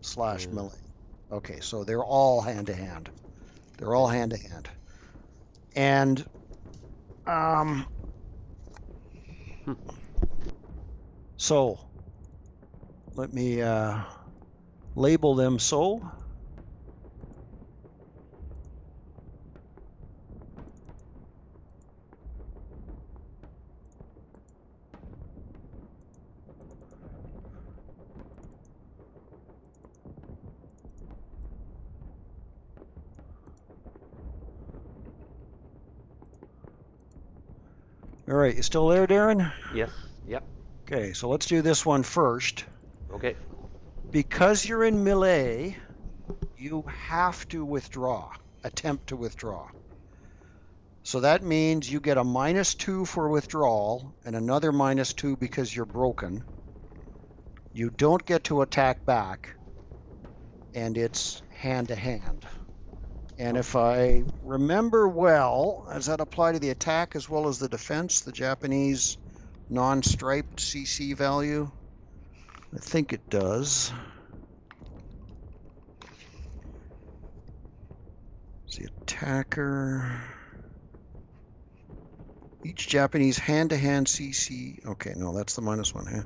Speaker 2: / melee. Okay, so they're all hand-to-hand. They're all hand-to-hand. And so let me label them so. All right, you still there, Darren?
Speaker 1: Yes. Yep.
Speaker 2: Okay, so let's do this one first.
Speaker 1: Okay.
Speaker 2: Because you're in melee, you have to withdraw, attempt to withdraw. So that means you get a -2 for withdrawal and another -2 because you're broken. You don't get to attack back, and it's hand to hand. And
Speaker 1: Oh,
Speaker 2: if I remember well, does that apply to the attack as well as the defense, the Japanese non-striped CC value? I think it does. It's the attacker. Each Japanese hand-to-hand CC. Okay, no, that's the -1. Huh?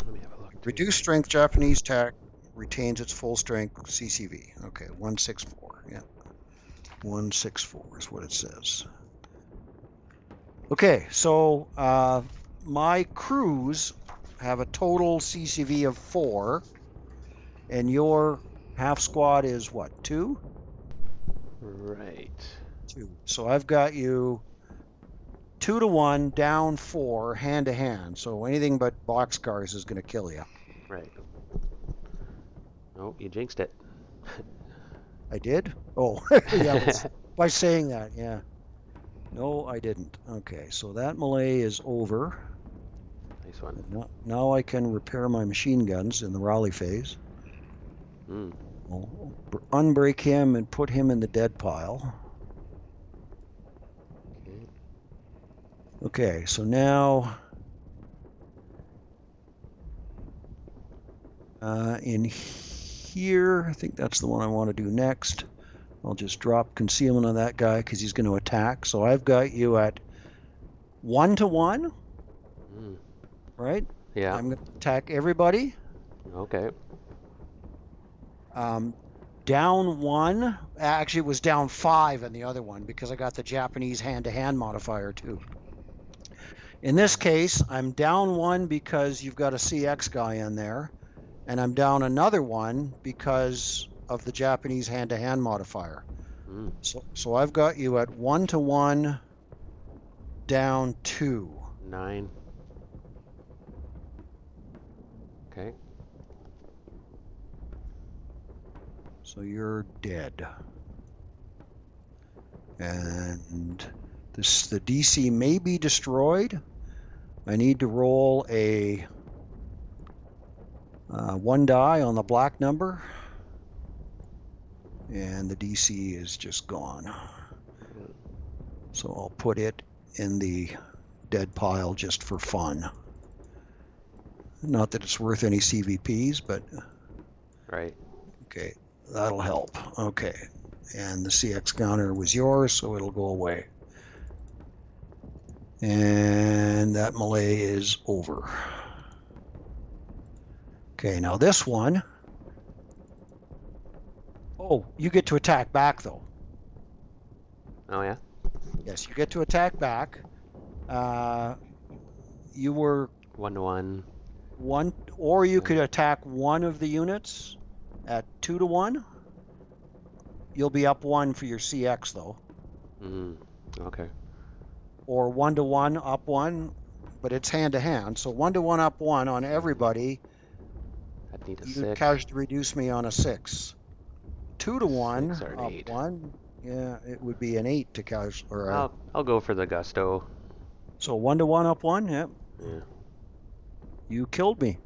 Speaker 1: let me have a look too.
Speaker 2: Reduced strength Japanese attack retains its full strength CCV. Okay, 164. Yeah, 164 is what it says. Okay, so my crews have a total CCV of 4, and your half squad is what, 2?
Speaker 1: Right.
Speaker 2: 2. So I've got you 2 to 1, down 4, hand to hand. So anything but boxcars is going to kill you.
Speaker 1: Right. Oh, you jinxed it.
Speaker 2: I did? Oh, yeah, by saying that, yeah. No, I didn't. Okay, so that melee is over.
Speaker 1: Nice one.
Speaker 2: Now I can repair my machine guns in the rally phase.
Speaker 1: Mm.
Speaker 2: I'll unbreak him and put him in the dead pile.
Speaker 1: Okay.
Speaker 2: Okay, so now in here, I think that's the one I want to do next. I'll just drop concealment on that guy because he's going to attack. So I've got you at 1 to 1,
Speaker 1: Mm.
Speaker 2: right?
Speaker 1: Yeah.
Speaker 2: I'm going to attack everybody.
Speaker 1: Okay.
Speaker 2: Down 1. Actually, it was down 5 in the other one because I got the Japanese hand-to-hand modifier too. In this case, I'm down 1 because you've got a CX guy in there, and I'm down another 1 because of the Japanese hand-to-hand modifier.
Speaker 1: Mm.
Speaker 2: So I've got you at 1 to 1, down 2.
Speaker 1: 9. Okay.
Speaker 2: So you're dead. And the DC may be destroyed. I need to roll a 1 die on the black number. And the DC is just gone. So I'll put it in the dead pile just for fun. Not that it's worth any CVPs, but
Speaker 1: Right.
Speaker 2: okay, that'll help. Okay, and the CX counter was yours, so it'll go away. And that melee is over. Okay, now this one. Oh, you get to attack back, though.
Speaker 1: Oh, yeah?
Speaker 2: Yes, you get to attack back. You were
Speaker 1: 1 to 1.
Speaker 2: 1, or you could attack one of the units at 2 to 1. You'll be up 1 for your CX, though.
Speaker 1: Mm. Okay.
Speaker 2: Or 1 to 1, up 1, but it's hand to hand. So 1 to 1, up 1 on everybody.
Speaker 1: I'd need a
Speaker 2: You
Speaker 1: 6.
Speaker 2: casualty reduce me on a 6. 2 to 1,
Speaker 1: 6 or an
Speaker 2: up
Speaker 1: 8.
Speaker 2: 1. Yeah, it would be an 8 to casualty.
Speaker 1: I'll go for the gusto.
Speaker 2: So 1 to 1, up 1. Yep.
Speaker 1: Yeah.
Speaker 2: You killed me.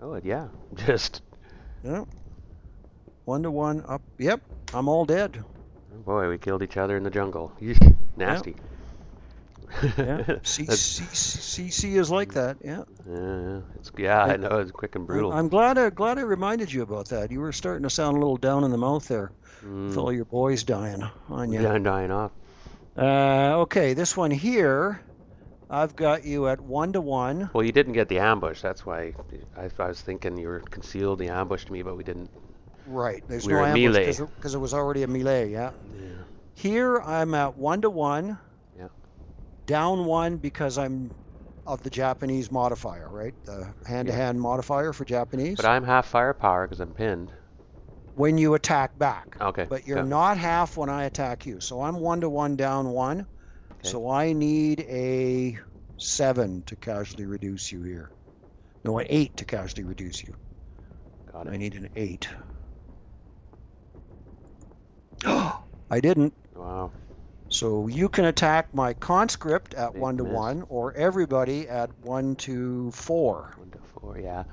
Speaker 1: Oh, yeah. Just.
Speaker 2: Yep. 1 to 1, up. Yep. I'm all dead.
Speaker 1: Oh boy, we killed each other in the jungle. Nasty.
Speaker 2: Yeah.
Speaker 1: That's,
Speaker 2: CC is like that. Yeah.
Speaker 1: I
Speaker 2: I,
Speaker 1: know it's quick and brutal.
Speaker 2: I'm glad I reminded you about that. You were starting to sound a little down in the mouth there with all your boys dying on you.
Speaker 1: Yeah, I'm dying off.
Speaker 2: Okay, this one here, I've got you at 1 to 1.
Speaker 1: Well, you didn't get the ambush. That's why I was thinking you were concealed. The ambushed me, but we didn't.
Speaker 2: Right. There's
Speaker 1: We
Speaker 2: no
Speaker 1: were in
Speaker 2: ambush
Speaker 1: melee.
Speaker 2: because it was already a melee. Yeah.
Speaker 1: Yeah.
Speaker 2: Here I'm at 1 to 1.
Speaker 1: Yeah.
Speaker 2: Down 1 because I'm of the Japanese modifier, right? The hand-to-hand modifier for Japanese.
Speaker 1: But I'm half firepower because I'm pinned.
Speaker 2: When you attack back.
Speaker 1: Okay.
Speaker 2: But you're not half when I attack you. So I'm 1 to 1, down 1.
Speaker 1: Okay.
Speaker 2: So I need a 7 to casualty reduce you here. No, an 8 to casualty reduce you.
Speaker 1: Got it.
Speaker 2: I need an 8. I didn't.
Speaker 1: Wow.
Speaker 2: So you can attack my conscript at
Speaker 1: Big
Speaker 2: 1 to
Speaker 1: miss.
Speaker 2: 1 or everybody at 1 to 4.
Speaker 1: 1 to 4, yeah.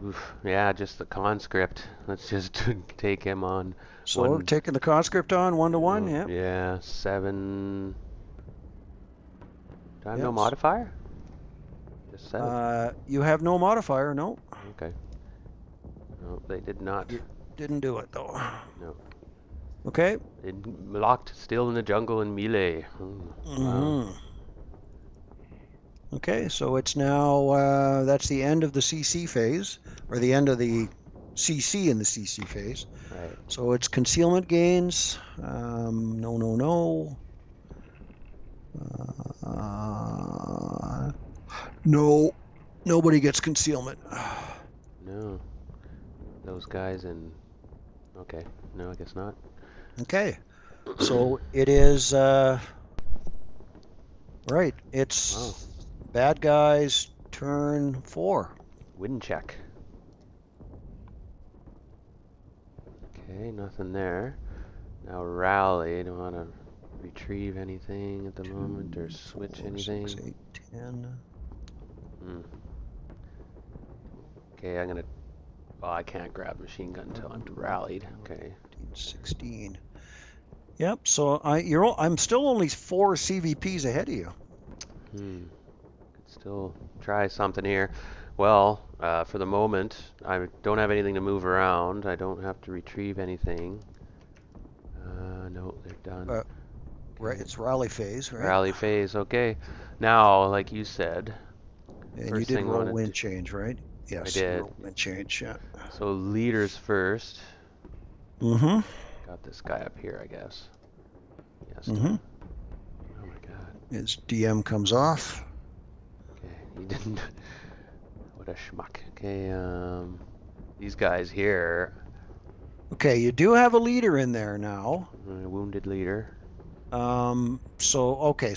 Speaker 1: Oof, yeah, just the conscript. Let's just take him on
Speaker 2: So
Speaker 1: one.
Speaker 2: taking the conscript on 1 to 1, yeah.
Speaker 1: Yeah, 7. Do I have no
Speaker 2: Yes.
Speaker 1: modifier? Just 7.
Speaker 2: You have no modifier, no.
Speaker 1: Okay. No, they did not.
Speaker 2: You didn't do it though.
Speaker 1: No.
Speaker 2: Okay.
Speaker 1: Locked still in the jungle in melee. Wow.
Speaker 2: Mm-hmm. Okay, so it's now that's the end of the CC phase, or the end of the CC in the CC phase.
Speaker 1: Right.
Speaker 2: So it's concealment gains. No, no, no. No, nobody gets concealment.
Speaker 1: No. Those guys in. Okay. No, I guess not.
Speaker 2: Okay, so it is right. It's
Speaker 1: Wow.
Speaker 2: bad guys turn 4.
Speaker 1: Wind check. Okay, nothing there. Now rally. Don't want to retrieve anything at the moment or
Speaker 2: 2,
Speaker 1: switch
Speaker 2: 4,
Speaker 1: anything.
Speaker 2: 6, 8, 10.
Speaker 1: Hmm. Okay, I'm gonna. Oh, I can't grab machine gun until I'm rallied. Okay.
Speaker 2: 16. Yep. So I'm still only 4 CVPs ahead of you.
Speaker 1: Could still try something here. Well, for the moment, I don't have anything to move around. I don't have to retrieve anything. No, they're done.
Speaker 2: Right.
Speaker 1: Okay.
Speaker 2: It's rally phase, right?
Speaker 1: Rally phase. Okay. Now, like you said,
Speaker 2: And you
Speaker 1: first
Speaker 2: did
Speaker 1: thing I
Speaker 2: roll
Speaker 1: want to
Speaker 2: wind
Speaker 1: do.
Speaker 2: change, right?
Speaker 1: I
Speaker 2: Yes, you
Speaker 1: did.
Speaker 2: rolled wind change. Yeah.
Speaker 1: So leaders first.
Speaker 2: Mm-hmm.
Speaker 1: Got this guy up here, I guess. Yes.
Speaker 2: Mm-hmm.
Speaker 1: Oh my God.
Speaker 2: His DM comes off.
Speaker 1: Okay, he didn't. What a schmuck. Okay, these guys here.
Speaker 2: Okay, you do have a leader in there now.
Speaker 1: Wounded leader.
Speaker 2: So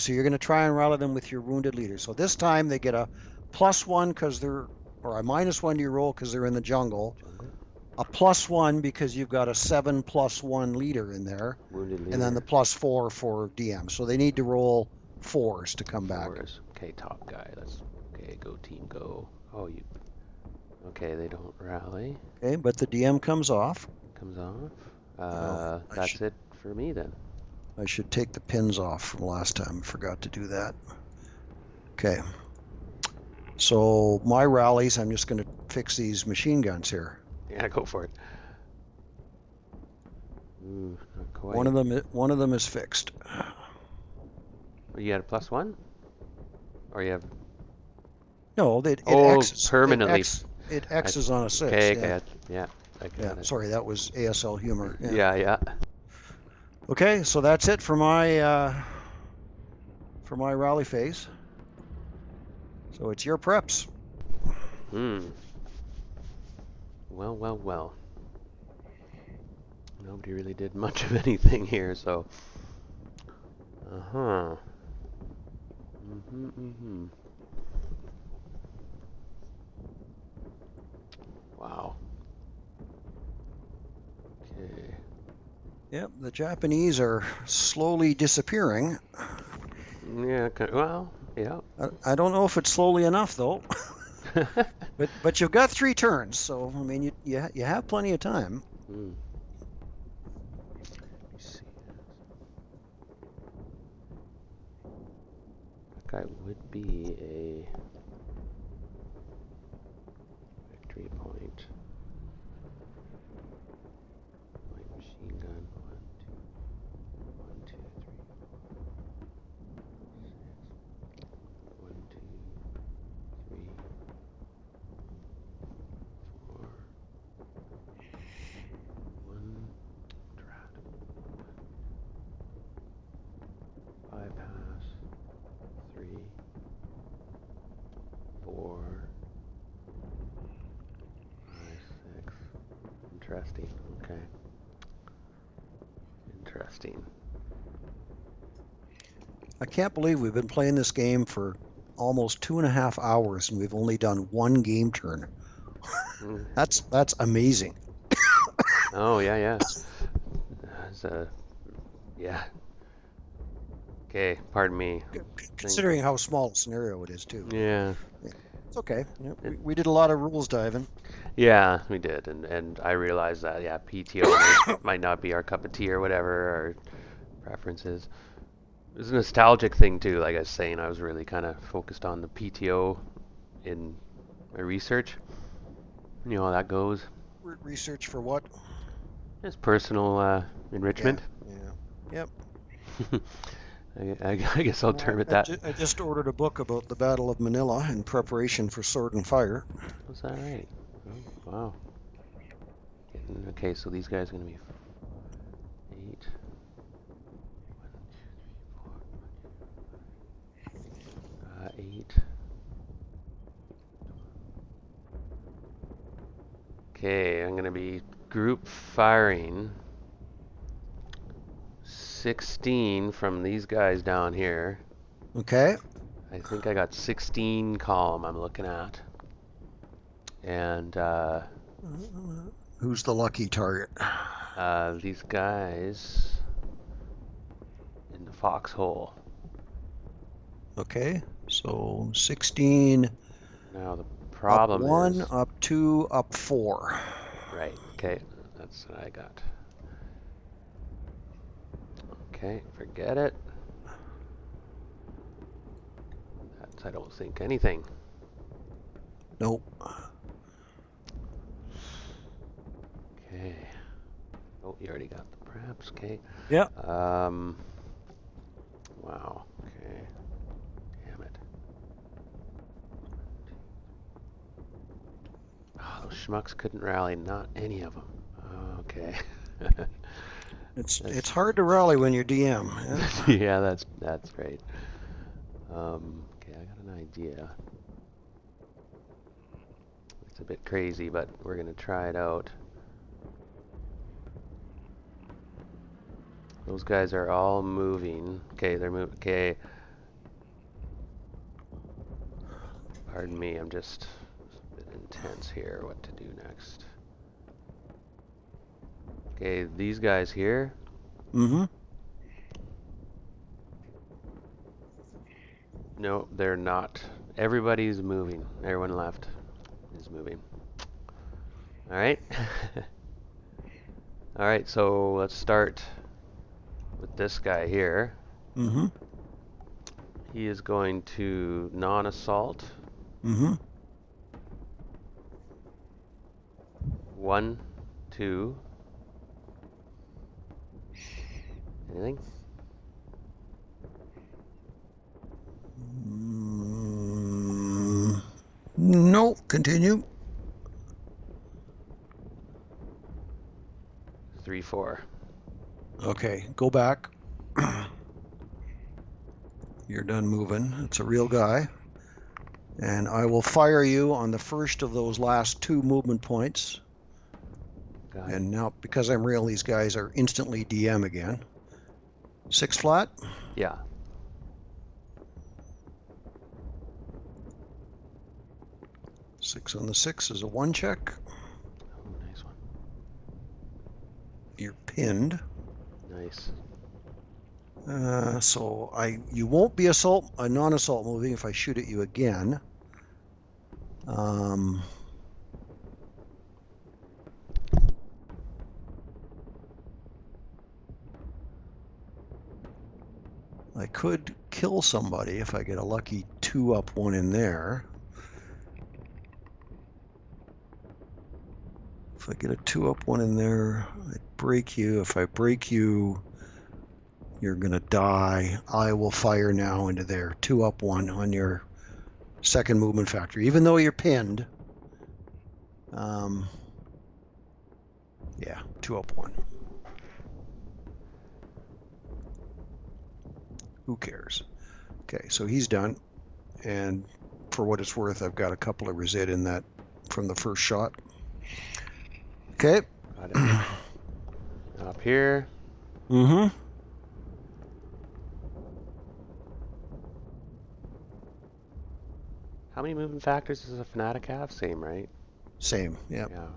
Speaker 2: you're going to try and rally them with your wounded leader. So this time they get a +1 because they're, or a -1 to your roll because they're in the jungle.
Speaker 1: Jungle.
Speaker 2: A +1 because you've got a 7+1 leader in there,
Speaker 1: Wounded
Speaker 2: and then the
Speaker 1: leader.
Speaker 2: +4 for DM. So they need to roll 4s to come back.
Speaker 1: Fours. Okay, top guy. Let's. Okay, go team, go. Oh, you. Okay, they don't rally.
Speaker 2: Okay, but the DM comes off.
Speaker 1: Comes off.
Speaker 2: Oh,
Speaker 1: That's it for me then.
Speaker 2: I should take the pins off from last time. I forgot to do that. Okay. So my rallies, I'm just going to fix these machine guns here.
Speaker 1: Yeah, go for it. Ooh, not quite.
Speaker 2: One of them is fixed.
Speaker 1: You had a +1, or you have.
Speaker 2: No, it
Speaker 1: Oh,
Speaker 2: X's.
Speaker 1: permanently.
Speaker 2: It X's on a 6.
Speaker 1: Okay,
Speaker 2: Yeah.
Speaker 1: okay, yeah, I got it.
Speaker 2: Sorry, that was ASL humor. Yeah.
Speaker 1: Yeah, yeah.
Speaker 2: Okay, so that's it for my rally phase. So it's your preps.
Speaker 1: Hmm. Well, well, well. Nobody really did much of anything here, so. Uh-huh. Mm-hmm. Wow. Okay.
Speaker 2: Yep, the Japanese are slowly disappearing.
Speaker 1: Yeah, well, yeah.
Speaker 2: I don't know if it's slowly enough though. But you've got 3 turns, so I mean you have plenty of time.
Speaker 1: Hmm. Let me see. That guy would be a victory point. Light machine gun. 1, 2, 3, 4. 1. Drat. Bypass. 3, 4, 5, 6. Interesting. Okay. Interesting.
Speaker 2: I can't believe we've been playing this game for almost 2.5 hours and we've only done 1 game turn.
Speaker 1: Mm.
Speaker 2: That's amazing.
Speaker 1: Oh yeah, yeah. That's yeah. Okay, pardon me.
Speaker 2: Considering how small a scenario it is too.
Speaker 1: Yeah,
Speaker 2: Yeah, it's okay. Yeah,
Speaker 1: it,
Speaker 2: we did a lot of rules diving.
Speaker 1: yeah, we did, and I realized that yeah, PTO might not be our cup of tea or whatever our preferences. It was a nostalgic thing too. Like I was saying, I was really kind of focused on the PTO in my research. You know how that goes.
Speaker 2: Research for what?
Speaker 1: Just personal
Speaker 2: Yeah,
Speaker 1: enrichment.
Speaker 2: yeah, yep.
Speaker 1: I guess I'll term it that.
Speaker 2: I just ordered a book about the Battle of Manila in preparation for Sword and Fire.
Speaker 1: Was that right? Oh, wow. Okay, so these guys are gonna be 8. 8. Okay, I'm gonna be group firing 16 from these guys down here.
Speaker 2: Okay.
Speaker 1: I think I got 16 column I'm looking at. And
Speaker 2: Who's the lucky target?
Speaker 1: these guys in the foxhole.
Speaker 2: Okay. So 16,
Speaker 1: Now the
Speaker 2: up
Speaker 1: problem
Speaker 2: 1,
Speaker 1: is,
Speaker 2: up 2, up 4.
Speaker 1: right, okay, that's what I got. Okay, forget it. That's, I don't think anything.
Speaker 2: Nope.
Speaker 1: Okay. Oh, you already got the preps. Okay.
Speaker 2: Yeah.
Speaker 1: Wow. Okay. Damn it. Oh, those schmucks couldn't rally. Not any of them. Okay.
Speaker 2: It's
Speaker 1: That's,
Speaker 2: hard to rally when you're DM. Yeah.
Speaker 1: yeah, that's right. Okay, I got an idea. It's a bit crazy, but we're gonna try it out. Those guys are all moving. Okay, they're moving. Okay. Pardon me, I'm just a bit intense here. What to do next? Okay, these guys here.
Speaker 2: Mm-hmm.
Speaker 1: No, they're not. Everybody's moving. Everyone left is moving. All right. All right, so let's start with this guy here.
Speaker 2: Mm-hmm.
Speaker 1: He is going to non-assault.
Speaker 2: Mm-hmm.
Speaker 1: 1, 2. Anything?
Speaker 2: No, continue.
Speaker 1: 3, 4.
Speaker 2: Okay, go back. You're done moving. It's a real guy. And I will fire you on the first of those last 2 movement points.
Speaker 1: Got it.
Speaker 2: And now, because I'm real, these guys are instantly DM again. 6 flat.
Speaker 1: Yeah.
Speaker 2: 6 on the 6 is a 1 check.
Speaker 1: Oh, nice one.
Speaker 2: You're pinned.
Speaker 1: Nice.
Speaker 2: So you won't be a non-assault moving if I shoot at you again. I could kill somebody if I get a lucky 2 up 1 in there. If I get a 2 up 1 in there, I break you. If I break you, you're gonna die. I will fire now into there. 2 up 1 on your second movement factor, even though you're pinned. Yeah, 2 up 1. Who cares? Okay, so he's done. And for what it's worth, I've got a couple of resid in that from the first shot. Okay.
Speaker 1: Got it. Up here.
Speaker 2: Mm-hmm.
Speaker 1: How many movement factors does a fanatic have? Same, right?
Speaker 2: Same. Yeah.
Speaker 1: Yeah.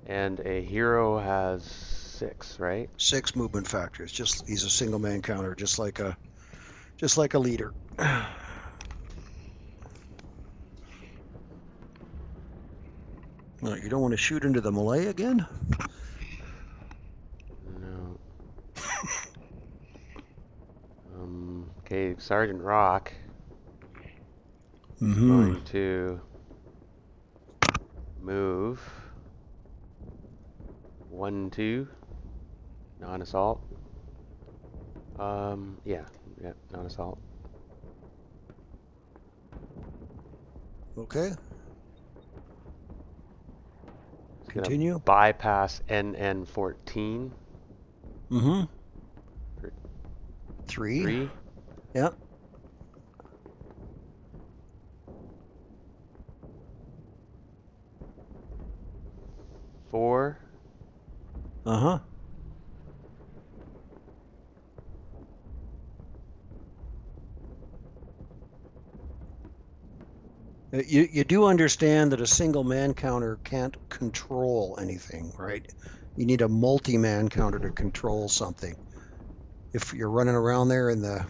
Speaker 1: And a hero has 6, right?
Speaker 2: 6 movement factors. Just he's a single man counter, just like a leader. Well, you don't want to shoot into the melee again?
Speaker 1: No. Okay, Sergeant Rock is going to move 1, 2, non-assault. Yeah, non-assault.
Speaker 2: Okay.
Speaker 1: He's gonna
Speaker 2: Continue.
Speaker 1: bypass NN14
Speaker 2: Mm-hmm.
Speaker 1: for
Speaker 2: 3.
Speaker 1: 3.
Speaker 2: Yep.
Speaker 1: 4.
Speaker 2: Uh-huh. You do understand that a single man counter can't control anything, right? You need a multi-man counter to control something. If you're running around there in the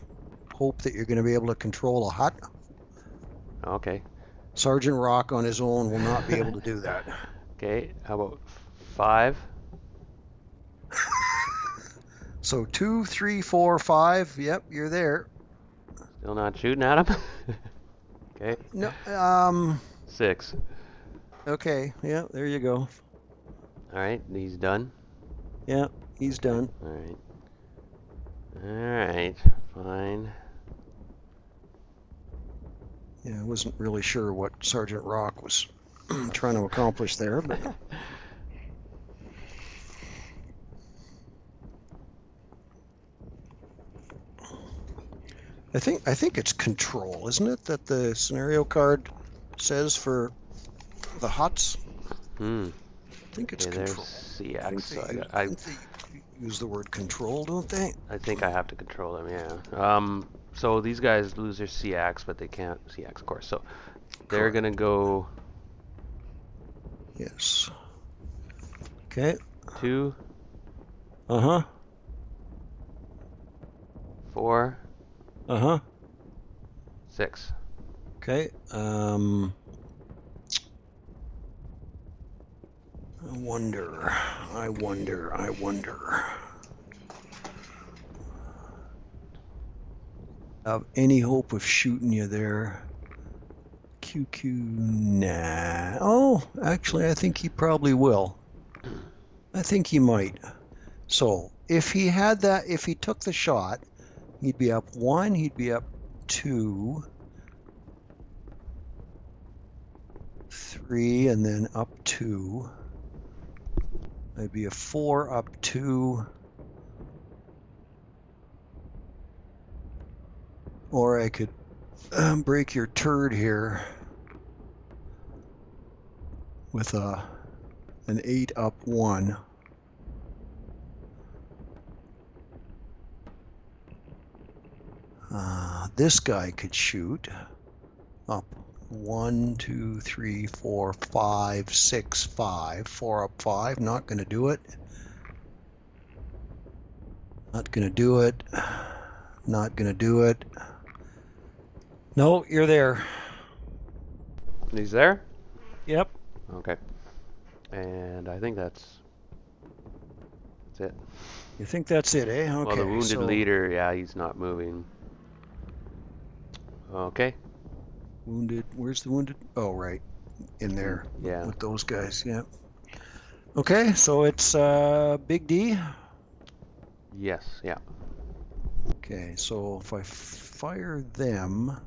Speaker 2: hope that you're going to be able to control a hut,
Speaker 1: Okay.
Speaker 2: Sergeant Rock on his own will not be able to do that.
Speaker 1: Okay, how about 5?
Speaker 2: So 2, 3, 4, 5. Yep, you're there.
Speaker 1: Still not shooting at him? Okay.
Speaker 2: No.
Speaker 1: 6.
Speaker 2: Okay. Yeah. There you go.
Speaker 1: Alright, he's done.
Speaker 2: Yeah. He's done.
Speaker 1: Alright. Alright, fine.
Speaker 2: Yeah. I wasn't really sure what Sergeant Rock was trying to accomplish there, but. I think it's control, isn't it? That the scenario card says for the huts.
Speaker 1: Hmm.
Speaker 2: I think it's
Speaker 1: Okay, there's
Speaker 2: control. I think
Speaker 1: CX. So
Speaker 2: I think they use the word control, don't they?
Speaker 1: I think I have to control them, yeah. So these guys lose their CX, but they can't CX, of course. So they're
Speaker 2: Correct.
Speaker 1: gonna go
Speaker 2: Yes. Okay.
Speaker 1: 2,
Speaker 2: Uh-huh.
Speaker 1: 4,
Speaker 2: Uh-huh.
Speaker 1: 6.
Speaker 2: Okay. I wonder. I wonder. I wonder. Have any hope of shooting you there? QQ, nah. Oh, actually, I think he probably will. I think he might. So if he had that, if he took the shot, he'd be up 1, he'd be up 2, 3, and then up 2. It'd be a 4, up 2. Or I could break your turd here with an 8, up 1. This guy could shoot up 1, 2, 3, 4, 5, 6, 5. 4 up 5. Not going to do it. Not going to do it. Not going to do it. No, you're there.
Speaker 1: He's there?
Speaker 2: Yep.
Speaker 1: Okay. And I think that's it.
Speaker 2: You think that's it, eh?
Speaker 1: Well, the
Speaker 2: Okay,
Speaker 1: wounded
Speaker 2: so
Speaker 1: leader, yeah, he's not moving. Okay.
Speaker 2: wounded. Where's the wounded? Oh, right. In there
Speaker 1: Yeah.
Speaker 2: with those guys. Yeah. Okay, so it's Big D.
Speaker 1: Yes, yeah.
Speaker 2: Okay, so if I fire them,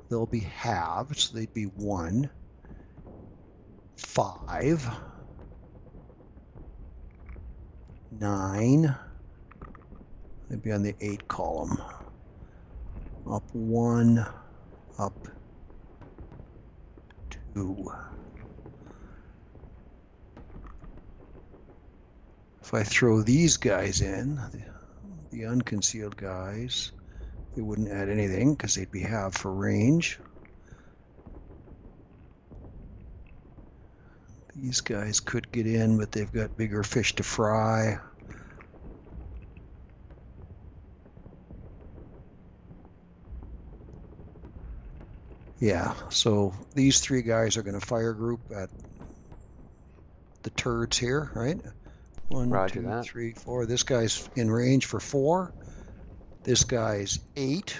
Speaker 2: they'll be halved, so they'd be 1, 5, 9. They'd be on the 8 column. Up 1, up 2. If I throw these guys in, the unconcealed guys, they wouldn't add anything because they'd be halved for range. These guys could get in, but they've got bigger fish to fry. Yeah, so these three guys are going to fire group at the turds here, right? 1,
Speaker 1: Roger
Speaker 2: 2,
Speaker 1: that.
Speaker 2: 3, 4. This guy's in range for 4. This guy's 8.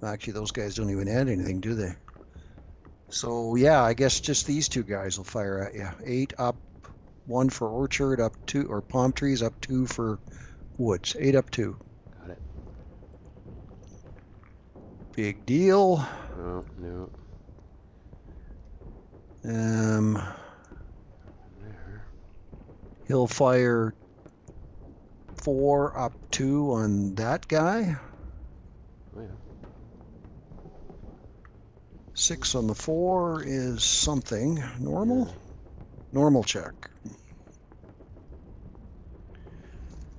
Speaker 2: Actually, those guys don't even add anything, do they? So yeah, I guess just these two guys will fire at you. 8 up, 1 for orchard, up 2, or palm trees, up 2 for woods. 8 up 2.
Speaker 1: Got it.
Speaker 2: Big deal.
Speaker 1: Oh, no. There.
Speaker 2: He'll fire 4 up 2 on that guy.
Speaker 1: Oh, yeah.
Speaker 2: 6 on the 4 is something. Normal?
Speaker 1: Yeah.
Speaker 2: Normal check.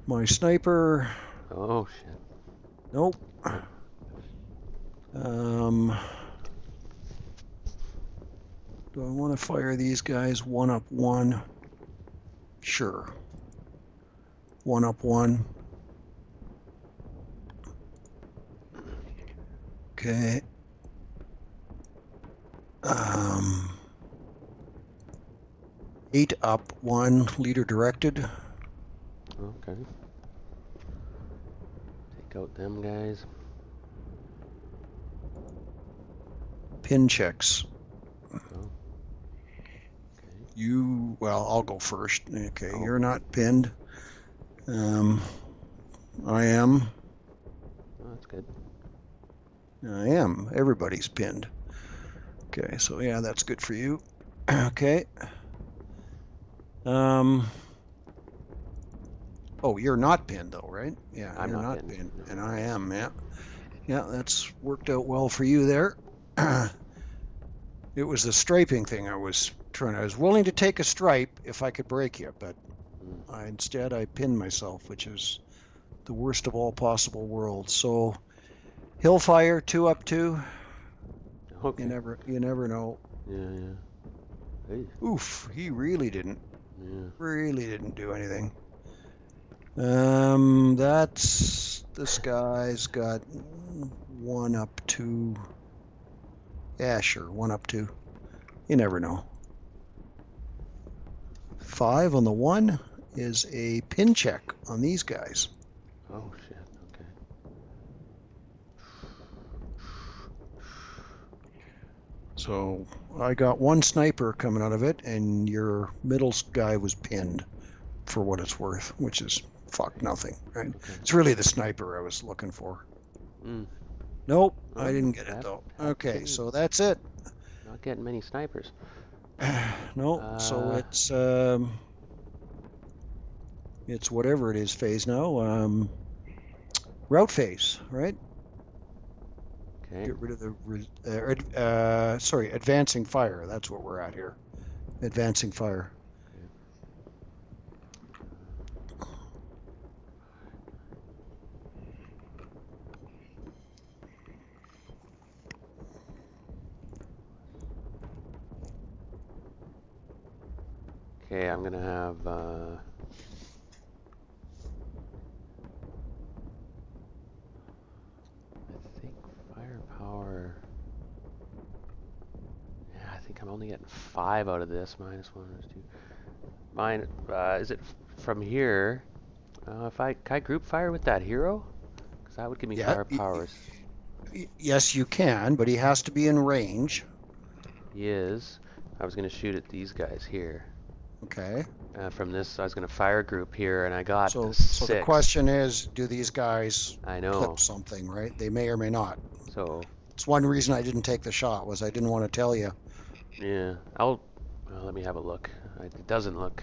Speaker 2: My sniper.
Speaker 1: Oh, shit.
Speaker 2: Nope. Do I want to fire these guys 1 up 1? Sure. 1 up 1. Okay. 8 up 1, leader directed.
Speaker 1: Okay. Take out them guys.
Speaker 2: Pin checks.
Speaker 1: Oh. Okay.
Speaker 2: Well, I'll go first. Okay,
Speaker 1: Oh.
Speaker 2: you're not pinned. I am.
Speaker 1: Oh, that's good.
Speaker 2: I am. Everybody's pinned. Okay, so yeah, that's good for you. Okay. Oh, you're not pinned though, right? Yeah,
Speaker 1: I'm
Speaker 2: you're
Speaker 1: not
Speaker 2: not
Speaker 1: pinned.
Speaker 2: pinned,
Speaker 1: No.
Speaker 2: and I am. Yeah, yeah, that's worked out well for you there. It was the striping thing I was trying. I was willing to take a stripe if I could break you, but instead I pinned myself, which is the worst of all possible worlds. So he'll fire 2 up 2.
Speaker 1: Okay.
Speaker 2: You never know.
Speaker 1: Yeah, yeah. Hey.
Speaker 2: Oof, he really didn't do anything. This guy's got 1 up 2. Yeah, sure, 1 up 2. You never know. 5 on the 1 is a pin check on these guys.
Speaker 1: Oh, shit. Okay.
Speaker 2: So I got 1 sniper coming out of it, and your middle guy was pinned for what it's worth, which is fuck nothing, right?
Speaker 1: Okay.
Speaker 2: It's really the sniper I was looking for.
Speaker 1: Mm.
Speaker 2: Nope,
Speaker 1: Oh,
Speaker 2: I didn't get it though. Okay, so that's it.
Speaker 1: Not getting many snipers.
Speaker 2: No, so it's whatever it is phase now. Route phase, right?
Speaker 1: Okay.
Speaker 2: Get rid of the sorry, advancing fire. That's what we're at here. Advancing fire.
Speaker 1: Okay, I'm gonna have I think firepower. Yeah, I think I'm only getting 5 out of this. -1, -2. Mine, is it from here? If can I group fire with that hero? Because that would give me
Speaker 2: Yeah,
Speaker 1: firepowers.
Speaker 2: yes, you can, but he has to be in range.
Speaker 1: He is. I was gonna shoot at these guys here.
Speaker 2: Okay.
Speaker 1: From this, I was gonna fire group here, and I got
Speaker 2: So the
Speaker 1: 6.
Speaker 2: question is, do these guys
Speaker 1: I
Speaker 2: clip
Speaker 1: know.
Speaker 2: something, right? They may or may not.
Speaker 1: So,
Speaker 2: It's one reason I didn't take the shot was I didn't want to tell you.
Speaker 1: yeah. Let me have a look. It doesn't look.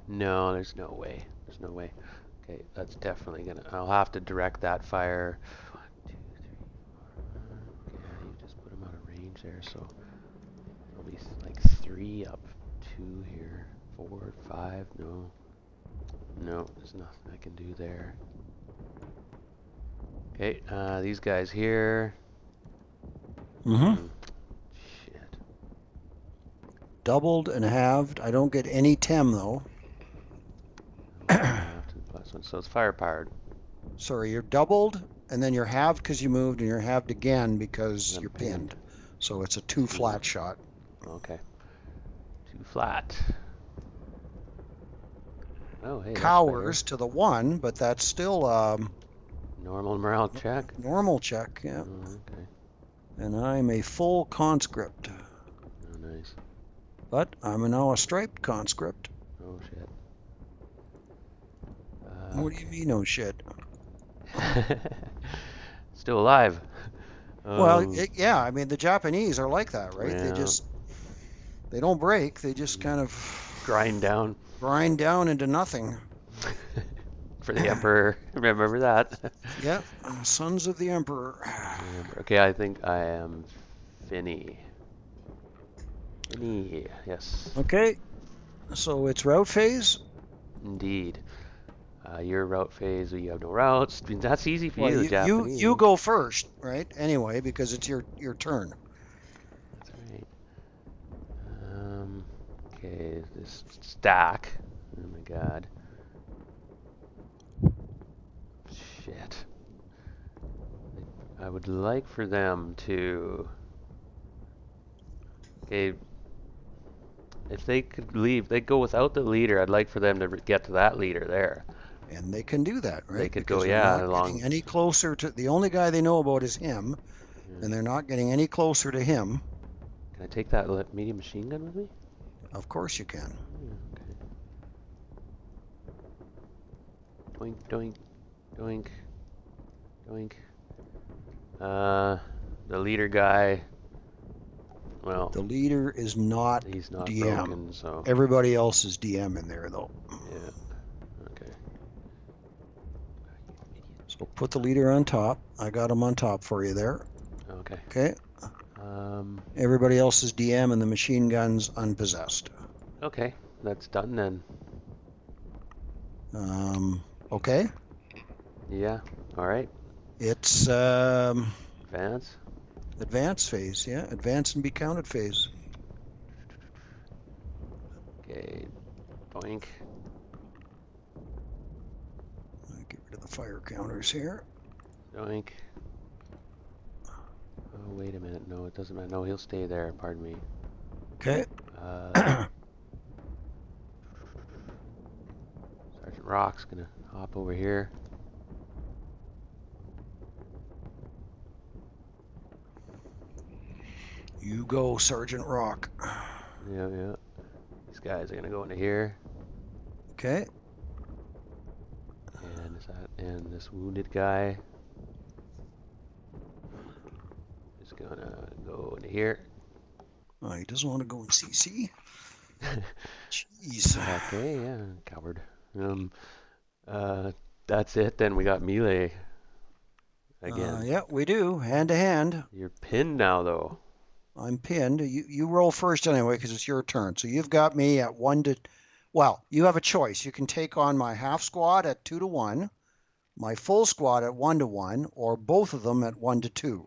Speaker 1: No, there's no way. There's no way. Okay, that's definitely gonna. I'll have to direct that fire. 1, 2, 3, 4. Yeah, you just put him out of range there, so it'll be like 3 up 2 here. 4, 5. No. No, there's nothing I can do there. Okay, these guys here.
Speaker 2: Mm-hmm.
Speaker 1: Shit.
Speaker 2: doubled and halved. I don't get any TEM though.
Speaker 1: Half to the plus 1. So it's firepowered.
Speaker 2: Sorry, you're doubled and then you're halved because you moved, and you're halved again because
Speaker 1: I'm
Speaker 2: you're
Speaker 1: pinned.
Speaker 2: pinned. So it's a 2
Speaker 1: 2.
Speaker 2: flat shot.
Speaker 1: Okay. 2 flat. Oh, hey, that's better.
Speaker 2: Cowers to the 1, but that's still
Speaker 1: Normal morale check.
Speaker 2: normal check. Yeah.
Speaker 1: Oh, okay.
Speaker 2: And I'm a full conscript.
Speaker 1: Oh, nice.
Speaker 2: But I'm now a striped conscript.
Speaker 1: Oh, shit.
Speaker 2: What do you mean, oh shit?
Speaker 1: Okay. Still alive.
Speaker 2: Well,
Speaker 1: Um,
Speaker 2: yeah, I mean, the Japanese are like that, right?
Speaker 1: yeah.
Speaker 2: They don't break. They just
Speaker 1: Mm.
Speaker 2: kind of
Speaker 1: Grind down.
Speaker 2: grind down into nothing.
Speaker 1: For the Emperor. Remember that?
Speaker 2: Yeah, sons of the Emperor.
Speaker 1: Okay, I think I am Finny. Finny, yes.
Speaker 2: Okay, so it's route phase.
Speaker 1: Indeed. Your route phase, you have no routes. That's easy for
Speaker 2: Well,
Speaker 1: you, the
Speaker 2: you
Speaker 1: Japanese.
Speaker 2: go first, right? Anyway, because it's your turn.
Speaker 1: That's right. Okay, this stack. Oh my god. Shit. I would like for them to. Okay, if they could leave, they go without the leader. I'd like for them to get to that leader there.
Speaker 2: And they can do that,
Speaker 1: They
Speaker 2: right?
Speaker 1: could go,
Speaker 2: Because they're
Speaker 1: yeah,
Speaker 2: not getting
Speaker 1: along.
Speaker 2: any closer to the only guy they know about is him,
Speaker 1: Yeah.
Speaker 2: and they're not getting any closer to him.
Speaker 1: Can I take that medium machine gun with me?
Speaker 2: Of course you can.
Speaker 1: Yeah, okay. Doink, doink, doink, doink. The leader guy. Well,
Speaker 2: The leader is not
Speaker 1: he's not
Speaker 2: DM.
Speaker 1: broken, so
Speaker 2: Everybody else is DM in there, though.
Speaker 1: yeah. Okay.
Speaker 2: So put the leader on top. I got him on top for you there.
Speaker 1: Okay.
Speaker 2: Okay.
Speaker 1: Um.
Speaker 2: Everybody else is DM, and the machine gun's unpossessed.
Speaker 1: Okay, that's done then.
Speaker 2: Okay.
Speaker 1: Yeah. All right.
Speaker 2: It's
Speaker 1: Advance.
Speaker 2: advance phase. Yeah, advance and be counted phase.
Speaker 1: Okay. Doink.
Speaker 2: I'll get rid of the fire counters here.
Speaker 1: Doink. Oh, wait a minute. No, it doesn't matter. No, he'll stay there. Pardon me.
Speaker 2: Okay.
Speaker 1: Uh, Sergeant Rock's gonna hop over here.
Speaker 2: You go, Sergeant Rock.
Speaker 1: Yeah, yeah. These guys are gonna go into here.
Speaker 2: Okay.
Speaker 1: And this wounded guy is gonna go into here.
Speaker 2: Oh, he doesn't want to go in CC. Jeez.
Speaker 1: Okay, yeah, coward. Um, uh, that's it. Then we got melee again.
Speaker 2: Yeah, we do. Hand to hand.
Speaker 1: You're pinned now, though.
Speaker 2: I'm pinned. You roll first anyway because it's your turn. So you've got me at 1 to. Well, you have a choice. You can take on my half squad at 2 to 1, my full squad at 1 to 1, or both of them at 1 to 2.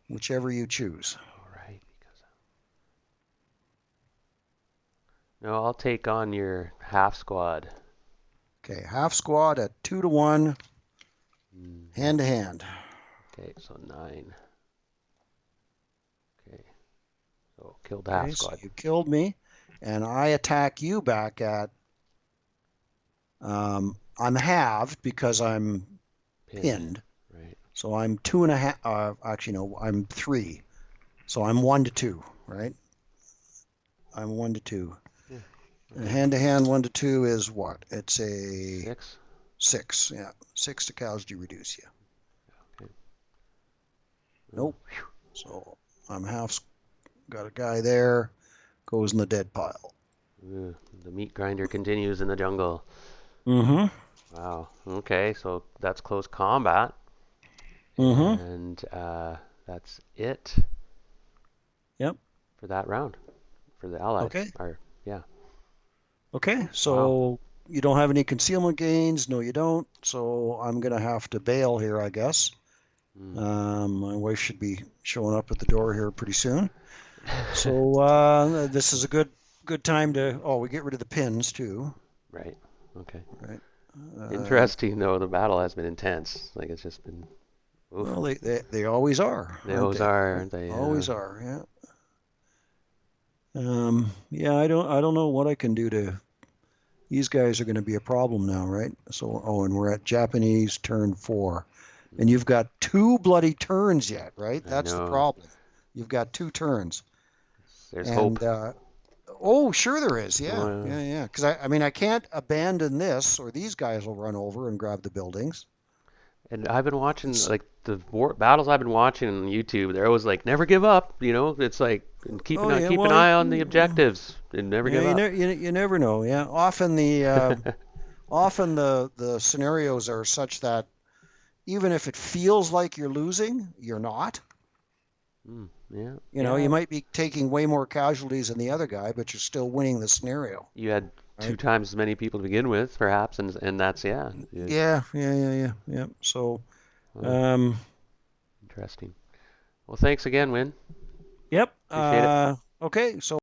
Speaker 2: Whichever you choose.
Speaker 1: All right, because no, I'll take on your half squad.
Speaker 2: Okay, half squad at 2 to 1,
Speaker 1: Mm,
Speaker 2: hand to hand.
Speaker 1: okay, so 9. Okay, so killed half
Speaker 2: Okay, so
Speaker 1: squad.
Speaker 2: you killed me, and I attack you back at. I'm halved because I'm pinned.
Speaker 1: Right.
Speaker 2: So I'm 2.5. Actually, no, I'm 3. So I'm 1 to 2, right? I'm 1 to 2.
Speaker 1: Yeah.
Speaker 2: And
Speaker 1: Okay.
Speaker 2: hand to hand, 1 to 2 is what? It's a
Speaker 1: 6.
Speaker 2: 6. Yeah, 6 to cows do reduce you.
Speaker 1: Okay.
Speaker 2: Nope. So I'm half. Got a guy there. Goes in the dead pile.
Speaker 1: The meat grinder continues in the jungle.
Speaker 2: Mm-hmm.
Speaker 1: Wow. Okay, so that's close combat,
Speaker 2: Mm-hmm.
Speaker 1: and that's it
Speaker 2: Yep.
Speaker 1: for that round for the allies.
Speaker 2: Okay.
Speaker 1: Or yeah.
Speaker 2: Okay.
Speaker 1: Wow.
Speaker 2: So you don't have any concealment gains. No, you don't. So I'm gonna have to bail here, I guess.
Speaker 1: Mm.
Speaker 2: My wife should be showing up at the door here pretty soon. So this is a good time to. Oh, we get rid of the pins too,
Speaker 1: Right. Okay.
Speaker 2: right? Uh,
Speaker 1: Interesting though. The battle has been intense. Like it's just been. Oof.
Speaker 2: well, they always are,
Speaker 1: They
Speaker 2: aren't
Speaker 1: always
Speaker 2: they?
Speaker 1: are,
Speaker 2: Right?
Speaker 1: aren't they? Yeah.
Speaker 2: Always are. Yeah. Yeah. I don't know what I can do to. These guys are going to be a problem now, right? So, oh, and we're at Japanese turn 4. And
Speaker 1: Mm,
Speaker 2: you've got two bloody turns yet, right?
Speaker 1: I
Speaker 2: That's the
Speaker 1: know.
Speaker 2: problem. You've got two turns.
Speaker 1: There's hope.
Speaker 2: And oh, sure there is.
Speaker 1: Oh
Speaker 2: Yeah,
Speaker 1: yeah.
Speaker 2: yeah, yeah. Because I mean, I can't abandon this, or these guys will run over and grab the buildings.
Speaker 1: And I've been watching
Speaker 2: It's
Speaker 1: like the battles I've been watching on YouTube. They're always like, never give up. It's like and
Speaker 2: oh yeah,
Speaker 1: keep an
Speaker 2: well,
Speaker 1: eye on the objectives and never
Speaker 2: yeah,
Speaker 1: give up.
Speaker 2: you never know. Yeah, often the scenarios are such that even if it feels like you're losing, you're not.
Speaker 1: Yeah,
Speaker 2: You
Speaker 1: yeah.
Speaker 2: might be taking way more casualties than the other guy, but you're still winning the scenario,
Speaker 1: You had two
Speaker 2: right?
Speaker 1: times as many people to begin with, perhaps, and that's yeah.
Speaker 2: Yeah. So,
Speaker 1: Well,
Speaker 2: um,
Speaker 1: interesting. Well, thanks again, Win.
Speaker 2: yep.
Speaker 1: Appreciate it.
Speaker 2: Okay. So